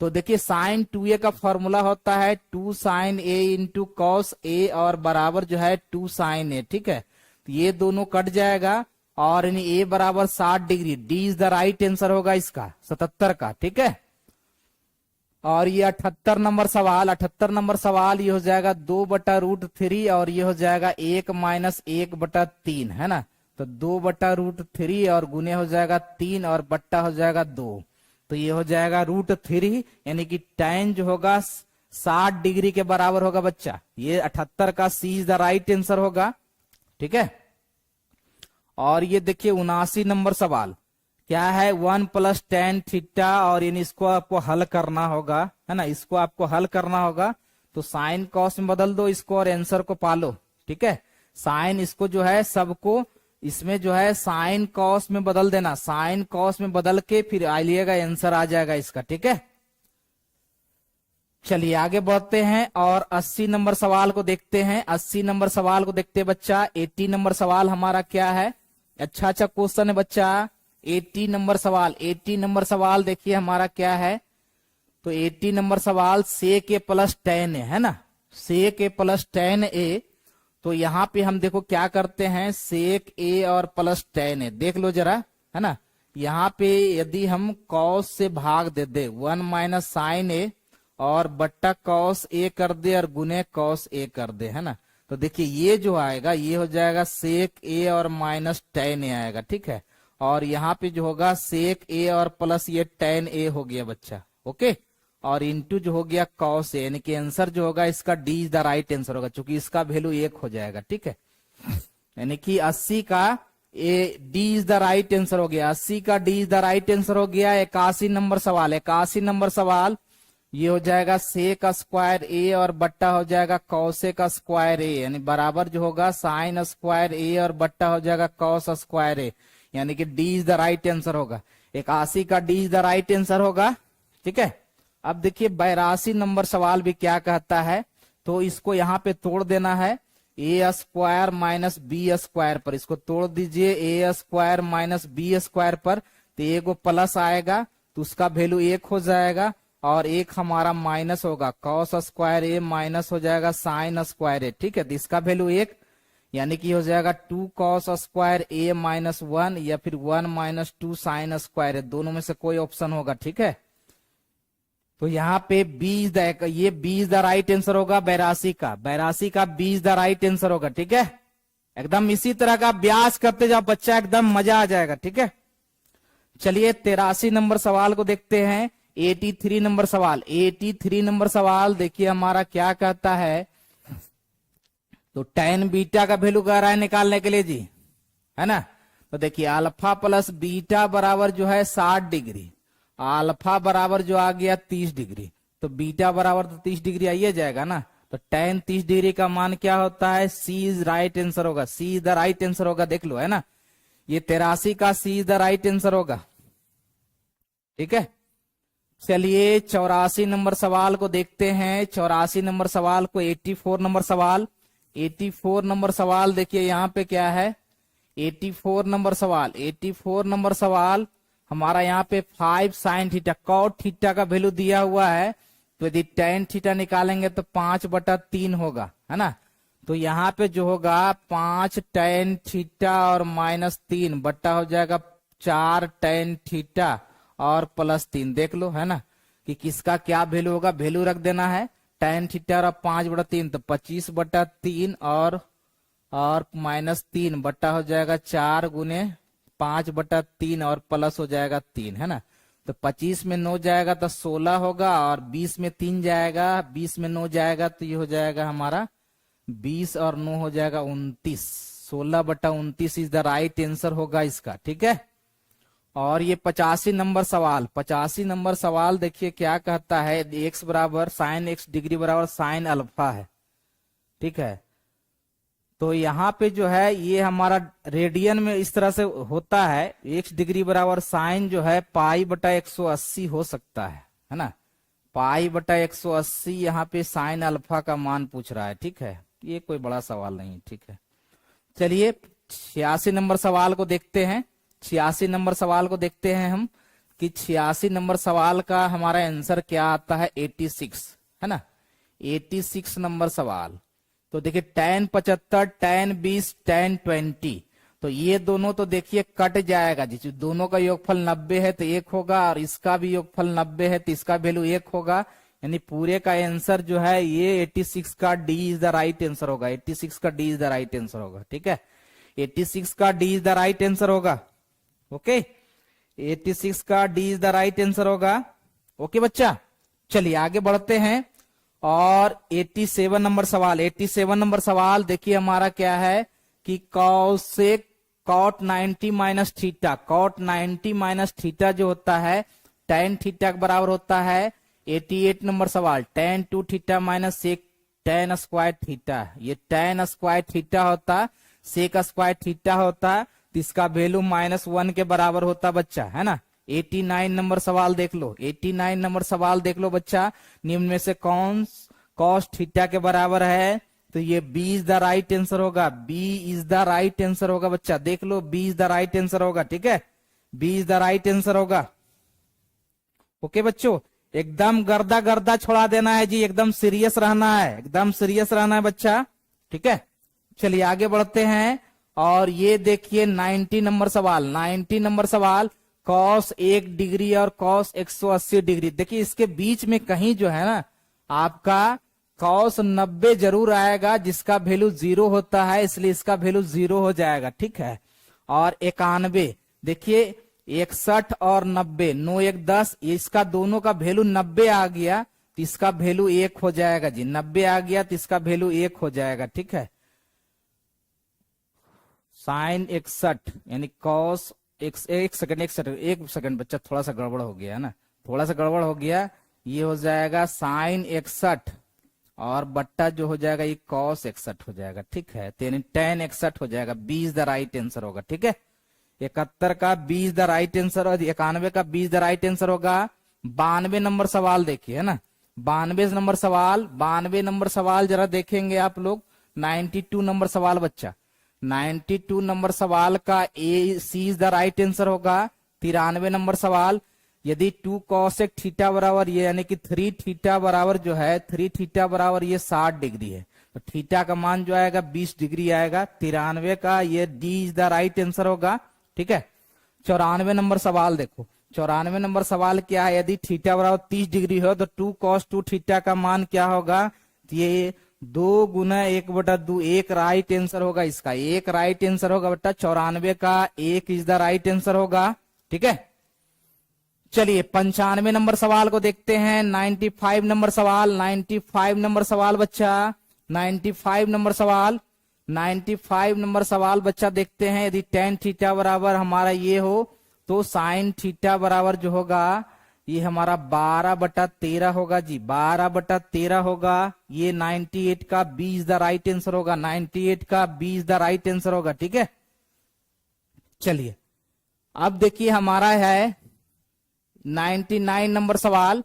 तो देखिए sin 2a का फॉर्मूला होता है 2 sin a into cos a और बराबर जो है 2 sin a। ठीक है, तो ये दोनों कट जाएगा और a बराबर 60 degree, D is the right answer होगा इसका 77 का। ठीक है, और ये 78 नंबर सवाल, 78 नंबर सवाल ये हो जाएगा 2/√3 और ये हो जाएगा 1 - 1/3, है ना। तो 2/√3 और गुने हो जाएगा 3 और बट्टा हो जाएगा 2। तो ये हो जाएगा √3, यानी कि tan जो होगा 60 डिग्री के बराबर होगा बच्चा। ये 78 का C is the right answer होगा। ठीक है। और ये देखिए 79 नंबर सवाल क्या है, 1 + tan थीटा, और यानी इसको आपको हल करना होगा, है ना, इसको आपको हल करना होगा। तो साइन कॉस में बदल दो इसको और आंसर को पालो। ठीक है। साइन इसको जो है सबको इसमें जो है साइन कॉस में बदल देना, साइन कॉस में बदल के फिर आइएगा आंसर आ जाएगा इसका। ठीक है। चलिए आगे बढ़ते हैं और 80 नंबर सवाल को देखते हैं। 80 नंबर सवाल को देखते हैं बच्चा। 80 नंबर सवाल हमारा क्या है, अच्छा क्वेश्चन है बच्चा। 80 नंबर सवाल, 80 नंबर सवाल देखिए हमारा क्या है। तो 80 नंबर सवाल सेक ए प्लस tan है ना, सेक ए प्लस tan ए। तो यहाँ पे हम देखो क्या करते हैं, सेक ए और प्लस tan ए देख लो जरा, है ना। यहाँ पे यदि हम कॉस से भाग दे दे 1 - sin ए और बट्टा कॉस ए कर दे और गुने कॉस ए कर दे, है ना। तो देखिए ये जो आएगा ये हो जाएगा सेक ए और माइनस tan ए आएगा। ठीक है। और यहाँ पे जो होगा सेक ए और प्लस ये tan ए हो गया बच्चा। ओके। और इंटू जो हो गया कॉस ए, यानी कि आंसर जो होगा इसका D is the right answer होगा, क्योंकि इसका वैल्यू 1 हो जाएगा। ठीक है। यानी कि 80 का A D is the right answer हो गया, 80 का D is the right answer हो गया। 81 नंबर सवाल, 81 नंबर सवाल ये हो जाएगा सेक स्क्वायर ए और बट्टा हो जाएगा कॉस का स्क्वायर ए, यानी बराबर जो होगा साइन स्क्वायर ए और बट्टा हो जाएगा कॉस स्क्वायर ए, यानी कि D is the right answer होगा। 81 का D is the right answer होगा। ठीक है। अब देखिए 82 नंबर सवाल भी क्या कहता है, तो इसको यहाँ पे तोड़ देना है, ए स्क्वायर माइनस बी स्क्वायर पर इसको तोड़ दीजिए, ए स्क्वायर माइनस बी स्क्वायर पर। तो एगो प्लस आएगा तो उसका वैल्यू 1 हो जाएगा और एक हमारा माइनस होगा, कॉस स्क्वायर ए माइनस हो जाएगा साइन स्क्वायर ए। ठीक है। तो इसका वैल्यू 1 यानी कि हो जाएगा 2 कॉस स्क्वायर ए माइनस 1 या फिर 1 - 2 साइन स्क्वायर ए, दोनों में से कोई ऑप्शन होगा। ठीक है। तो यहाँ पे ये B is the right answer होगा 82 का, 82 का B is the right answer होगा। ठीक है। एकदम इसी तरह का अभ्यास करते जाओ बच्चा, एकदम मजा आ जाएगा। ठीक है। चलिए 83 नंबर सवाल को देखते हैं। 83 नंबर सवाल, 83 नंबर सवाल देखिए हमारा क्या कहता है। तो tan बीटा का वैल्यू कह रहा है निकालने के लिए जी, है ना। तो देखिए अल्फा प्लस बीटा बराबर जो है 60 डिग्री, अल्फा बराबर जो आ गया 30 डिग्री, तो बीटा बराबर तो 30 डिग्री आइए जाएगा ना। तो tan 30 डिग्री का मान क्या होता है, सी इज राइट आंसर होगा, सी इज द राइट आंसर होगा। देख लो, है ना, ये 83 का C is the right answer होगा। ठीक है। चलिए 84 नंबर सवाल को देखते हैं। 84 नंबर सवाल को 84 नंबर सवाल, 84 नंबर सवाल देखिए यहाँ पे क्या है। 84 नंबर सवाल, 84 नंबर सवाल हमारा यहाँ पे 5 साइन थीटा कॉट थीटा का वैल्यू दिया हुआ है। तो यदि tan थीटा निकालेंगे तो 5/3 होगा, है ना। तो यहाँ पे जो होगा 5 tan थीटा और -3 बट्टा हो जाएगा 4 tan थीटा और +3। देख लो, है ना, कि किसका क्या वैल्यू होगा, वैल्यू रख देना है। tan थीटा और 5/3 तो 25/3 और -3 बट्टा हो जाएगा 4 गुने 5/3 और प्लस हो जाएगा 3, है ना। तो 25 में 9 जाएगा तो 16 होगा और 20 में 3 जाएगा, 20 में 9 जाएगा तो ये हो जाएगा हमारा 20 और 9 हो जाएगा 29, 16/29 इज द राइट आंसर होगा इसका। ठीक है। और ये 85 नंबर सवाल, 85 नंबर सवाल देखिए क्या कहता है, x बराबर साइन x डिग्री बराबर साइन अल्फा है। ठीक है। तो यहाँ पे जो है ये हमारा रेडियन में इस तरह से होता है, x डिग्री बराबर साइन जो है π/180 हो सकता है ना, π/180 यहाँ पे साइन अल्फा का मान पूछ रहा है। ठीक है। ये कोई बड़ा सवाल नहीं। ठीक है। चलिए 86 नंबर सवाल को देखते हैं। 86 नंबर सवाल को देखते हैं हम कि 86 नंबर सवाल का हमारा आंसर क्या आता है, 86, है ना। 86 नंबर सवाल तो देखिए tan 75, tan 20, tan 20, तो ये दोनों तो देखिए कट जाएगा जी, दोनों का योगफल 90 है तो 1 होगा और इसका भी योगफल 90 है तो इसका वैल्यू 1 होगा, यानी पूरे का आंसर जो है ये 86 का D is the right answer होगा, 86 का D is the right answer होगा। ठीक है। 86 का D is the right answer होगा। ओके। 86 का D is the right answer होगा। ओके बच्चा। चलिए आगे बढ़ते हैं और 87 नंबर सवाल, 87 नंबर सवाल देखिए हमारा क्या है कि cosec cot 90 minus theta, cot 90 minus theta जो होता है tan थीटा के बराबर होता है। 88 नंबर सवाल, tan 2 theta minus sec tan square theta, ये tan स्क्वायर थीटा होता, सेक स्क्वायर थीटा होता, तो इसका वैल्यू -1 के बराबर होता बच्चा, है ना। 89 नंबर सवाल देख लो, 89 नंबर सवाल देख लो बच्चा, निम्न में से कौन cos थीटा के बराबर है, तो ये B is the right answer होगा, B is the right answer होगा बच्चा, देख लो B is the right answer होगा, ठीक है, B is the right answer होगा। ओके बच्चों, एकदम गर्दा गर्दा छोड़ा देना है जी, एकदम सीरियस रहना है, एकदम सीरियस रहना है बच्चा, ठीक है। चलिए आगे बढ़ते हैं, और ये देखिए 90 नंबर सवाल, 90 नंबर सवाल, cos 1 डिग्री और cos 180 डिग्री, देखिए इसके बीच में कहीं जो है ना आपका cos 90 जरूर आएगा, जिसका वैल्यू 0 होता है, इसलिए इसका वैल्यू 0 हो जाएगा, ठीक है। और 91 देखिए 61 और 90, 9 1 10, इसका दोनों का वैल्यू 90 आ गया, तो इसका वैल्यू 1 हो जाएगा जी, 90 आ गया तो इसका वैल्यू 1 हो जाएगा, ठीक है। साइन 61 यानी कॉस एक सेकंड बच्चा, थोड़ा सा गड़बड़ हो गया है ना, थोड़ा सा गड़बड़ हो गया, ये हो जाएगा साइन 61 और बट्टा जो हो जाएगा ये कॉस 61 हो जाएगा, ठीक है, यानी tan 61 हो जाएगा, 20 द राइट आंसर होगा, ठीक है। 71 का 20 द राइट आंसर और 91 का 20 द राइट आंसर होगा। 92 नंबर सवाल देखिए, है ना, 92 नंबर सवाल, 92 नंबर सवाल जरा देखेंगे आप लोग। 92 नंबर सवाल बच्चा, 92 नंबर सवाल का ए सी इज द राइट आंसर होगा। 93 नंबर सवाल, यदि 2 cosec थीटा बराबर ये यानी कि 3 थीटा बराबर जो है 3 थीटा बराबर ये 60 डिग्री है, तो थीटा का मान जो आएगा 20 डिग्री आएगा। 93 का ये D is the right answer होगा, ठीक है। 94 नंबर सवाल देखो, 94 नंबर सवाल क्या है, यदि थीटा बराबर 30 डिग्री हो तो 2 cos 2 थीटा का मान क्या होगा, तो ये 2 गुना 1/2, एक राइट आंसर होगा, इसका एक राइट आंसर होगा बेटा। 94 का 1 इज द राइट आंसर होगा, ठीक है। चलिए 95 नंबर सवाल को देखते हैं। 95 नंबर सवाल, 95 नंबर सवाल बच्चा, 95 नंबर सवाल, 95 नंबर सवाल बच्चा देखते हैं। यदि tan थीटा बराबर हमारा ये हो तो sin थीटा बराबर जो होगा ये हमारा 12/13 होगा जी, 12/13 होगा। ये 98 का 20 द राइट आंसर होगा, 98 का 20 द राइट आंसर होगा, ठीक है। चलिए अब देखिए हमारा है 99 नंबर सवाल,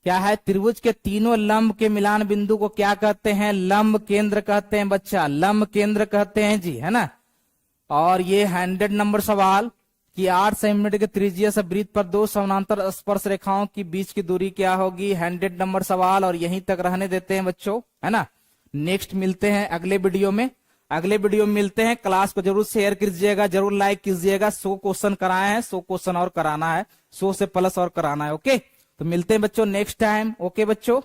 क्या है, त्रिभुज के तीनों लंब के मिलान बिंदु को क्या कहते हैं, लंब केंद्र कहते हैं बच्चा, लंब केंद्र कहते हैं जी, है ना। और ये 100 नंबर सवाल कि 8 सेंटीमीटर के त्रिज्या से वृत्त पर 2 समानांतर स्पर्श रेखाओं की बीच की दूरी क्या होगी। 100 नंबर सवाल, और यहीं तक रहने देते हैं बच्चों, है ना। नेक्स्ट मिलते हैं अगले वीडियो में, अगले वीडियो में मिलते हैं। क्लास को जरूर शेयर कीजिएगा, जरूर लाइक कीजिएगा। 100 क्वेश्चन कराए हैं, 100 क्वेश्चन और कराना है, 100 से प्लस और कराना है, ओके। तो मिलते हैं बच्चों नेक्स्ट टाइम, ओके बच्चों।